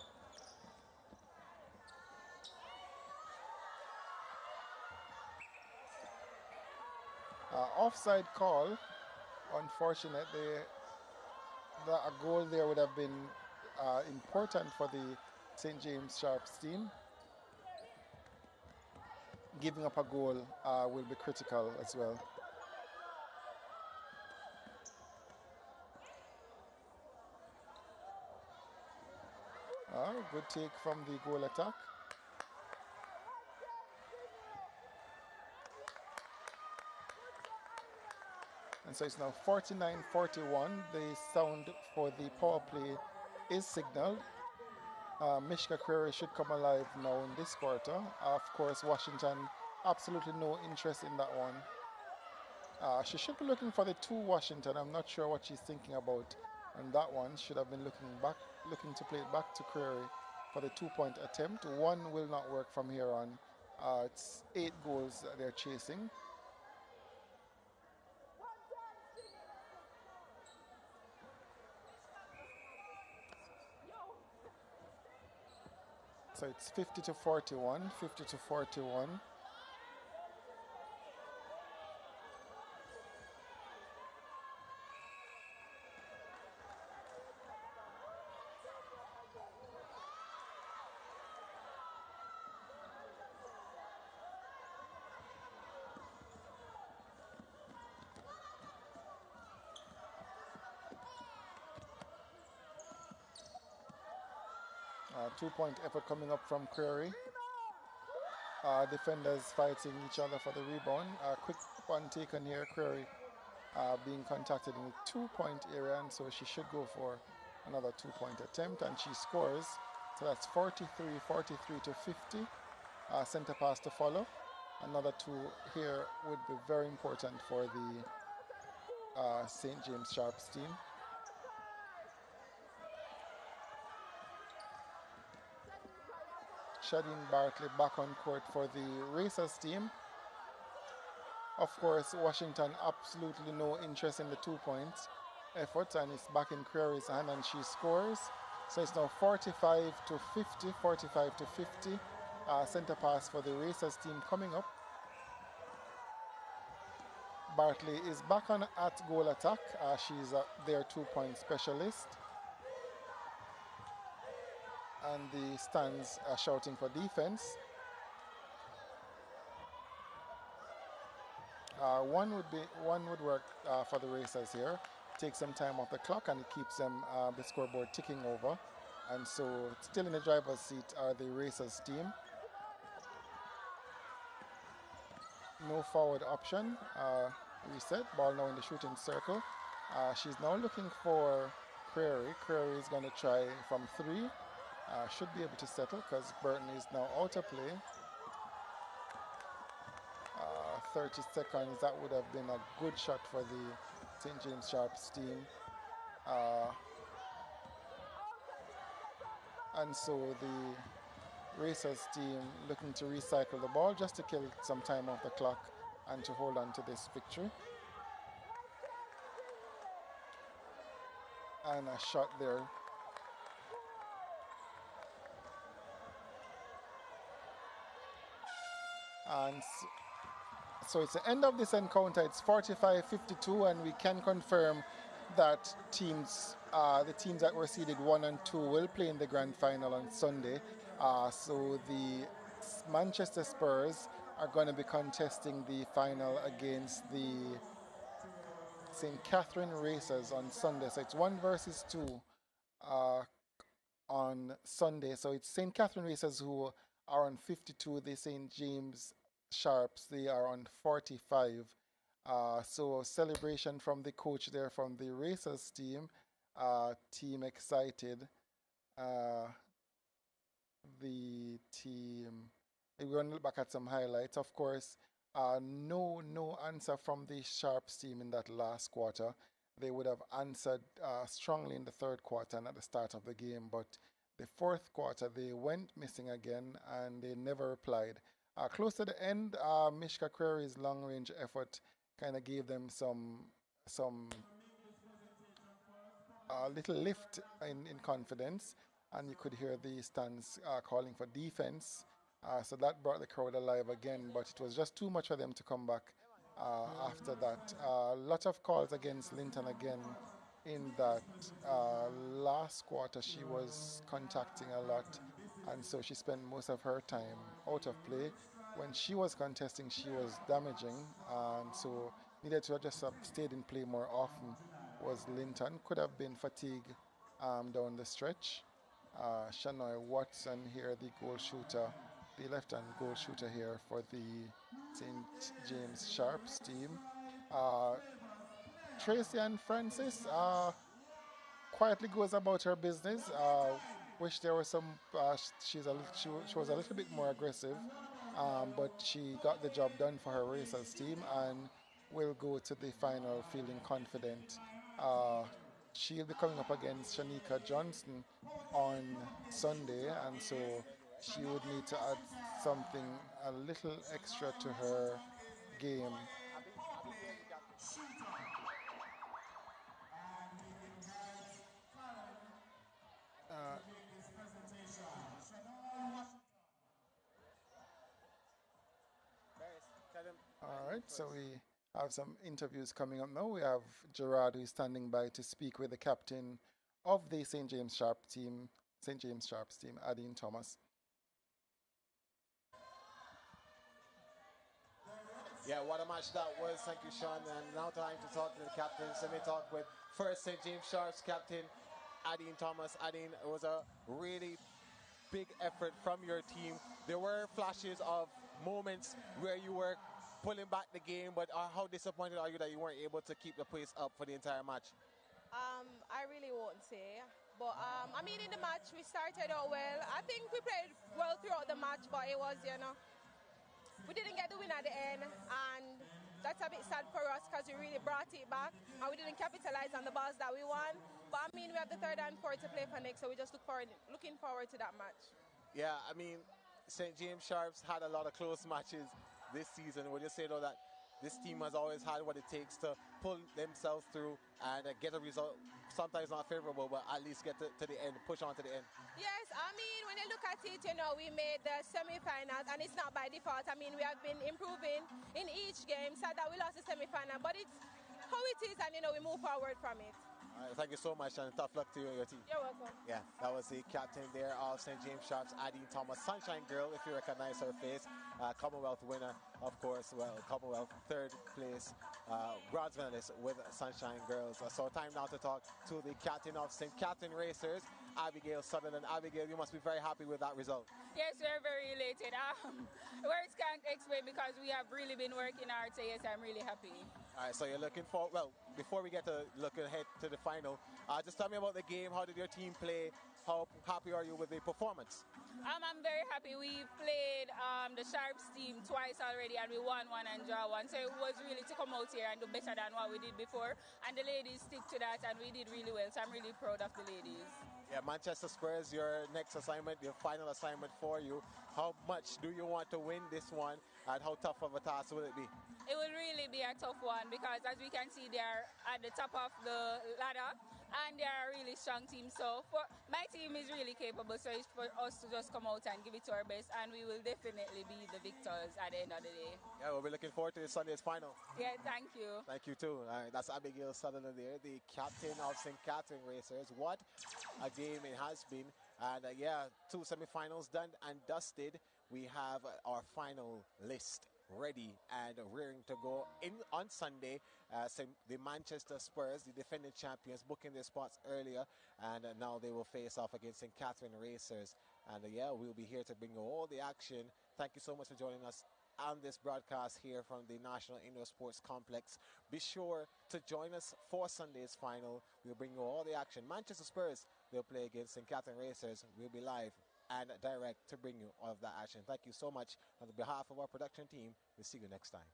Offside call. Unfortunately, a goal there would have been important for the St. James Sharps team. Giving up a goal will be critical as well. Good take from the goal attack. And so it's now 49-41. The sound for the power play is signaled. Mishka Query should come alive now in this quarter. Of course, Washington, absolutely no interest in that one. She should be looking for the 2 Washington. I'm not sure what she's thinking about on that one. Should have been looking to play it back to Query for the 2-point attempt. 1 will not work from here on. It's 8 goals that they're chasing. So it's 50-41, 50-41. Two-point effort coming up from Query. Defenders fighting each other for the rebound. Quick one taken here. Query being contacted in the 2-point area, and so she should go for another 2-point attempt, and she scores. So that's 43 to 50. Center pass to follow. Another 2 here would be very important for the St. James Sharps team. Shadeen Bartley back on court for the Racers team. Of course, Washington absolutely no interest in the 2-point effort, and it's back in Query's hand, and she scores. So it's now 45 to 50, 45 to 50. Center pass for the Racers team coming up. Bartley is back on at goal attack. She's their 2-point specialist. And the stands are shouting for defense. One would work for the Racers here. Take some time off the clock, and it keeps them the scoreboard ticking over. And so still in the driver's seat are the Racers team. No forward option. Reset. Ball now in the shooting circle. She's now looking for Query. Query is going to try from 3. Should be able to settle because Burton is now out of play. 30 seconds, that would have been a good shot for the St. James Sharps team. And so the Racers team looking to recycle the ball just to kill some time off the clock and to hold on to this victory. And a shot there. And so it's the end of this encounter. It's 45-52, and we can confirm that the teams that were seeded 1 and 2 will play in the grand final on Sunday. So the Manchester Spurs are going to be contesting the final against the St. Catherine Racers on Sunday. So it's 1 versus 2 on Sunday. So it's St. Catherine Racers who are on 52. The St. James Sharps, they are on 45. So celebration from the coach there from the Racers team. Team excited. The team, we're going to look back at some highlights. Of course, no answer from the Sharps team in that last quarter. They would have answered strongly in the third quarter and at the start of the game, but the fourth quarter they went missing again and they never replied. Close to the end, Mishka Query's long-range effort kind of gave them some little lift in confidence, and you could hear the stands calling for defense. So that brought the crowd alive again, but it was just too much for them to come back after that. A lot of calls against Linton again in that last quarter. She was contacting a lot, and so she spent most of her time out of play. When she was contesting, she was damaging, and so needed to just have stayed in play more often. Was Linton. Could have been fatigue down the stretch. Shanoy Watson here, the goal shooter, the left-hand goal shooter here for the St. James Sharps team. Tracy and Francis quietly goes about her business. Wish there was some. She was a little bit more aggressive, but she got the job done for her racers team and will go to the final feeling confident. She'll be coming up against Shanika Johnson on Sunday, and so she would need to add something a little extra to her game. All right, so we have some interviews coming up now. We have Gerard, who is standing by to speak with the captain of the St. James Sharps team, Adine Thomas. Yeah, what a match that was. Thank you, Sean. And now time to talk to the captains. Let me talk with first St. James Sharps captain, Adine Thomas. Adine, it was a really big effort from your team. There were flashes of moments where you were pulling back the game, but how disappointed are you that you weren't able to keep the pace up for the entire match? I really won't say. But, I mean, in the match, we started out well. I think we played well throughout the match, but it was, we didn't get the win at the end, and that's a bit sad for us because we really brought it back, and we didn't capitalize on the balls that we won. But, I mean, we have the third and fourth to play for next, so we just looking forward to that match. Yeah, I mean, St. James Sharps had a lot of close matches this season. Would you say, though, that this team has always had what it takes to pull themselves through and get a result, sometimes not favorable, but at least get to the end, push on to the end? Yes, I mean, when you look at it, we made the semi-finals, and it's not by default. I mean, we have been improving in each game, sad that we lost the semi-final, but it's how it is, and, we move forward from it. All right, thank you so much, and tough luck to you and your team. You're welcome. Yeah, that was the captain there of St. James Sharps, Adine Thomas, Sunshine Girl, if you recognize her face. Commonwealth winner, of course, Commonwealth third place, bronze medalist with Sunshine Girls. So time now to talk to the captain of St. Catherine Racers, Abigail Sutherland. Abigail, you must be very happy with that result. Yes, we're very elated. Words can't explain because we have really been working hard, so yes, I'm really happy. All right, so you're looking for, well, before we get to look ahead to the final, just tell me about the game. How did your team play? How happy are you with the performance? I'm very happy. We played the Sharps team twice already, and we won one and draw one. So it was really to come out here and do better than what we did before. And the ladies stick to that, and we did really well. So I'm really proud of the ladies. Yeah, Manchester Spurs, your next assignment, your final assignment for you. How much do you want to win this one, and how tough of a task will it be? It will really be a tough one because, as we can see, they are at the top of the ladder and they are a really strong team. So my team is really capable, so it's for us to just come out and give it to our best, and we will definitely be the victors at the end of the day. Yeah, we'll be looking forward to this Sunday's final. Yeah, thank you. Thank you too. All right, that's Abigail Sutherland there, the captain of St. Catherine Racers. What a game it has been. And yeah, 2 semifinals done and dusted. We have our final list ready and rearing to go in on Sunday. The Manchester Spurs, the defending champions, booking their spots earlier, and now they will face off against St. Catherine Racers. And yeah, we'll be here to bring you all the action. Thank you so much for joining us on this broadcast here from the National Indoor Sports Complex. Be sure to join us for Sunday's final. We'll bring you all the action. Manchester Spurs, they'll play against St. Catherine Racers. We'll be live and direct to bring you all of that action. Thank you so much. On behalf of our production team, we'll see you next time.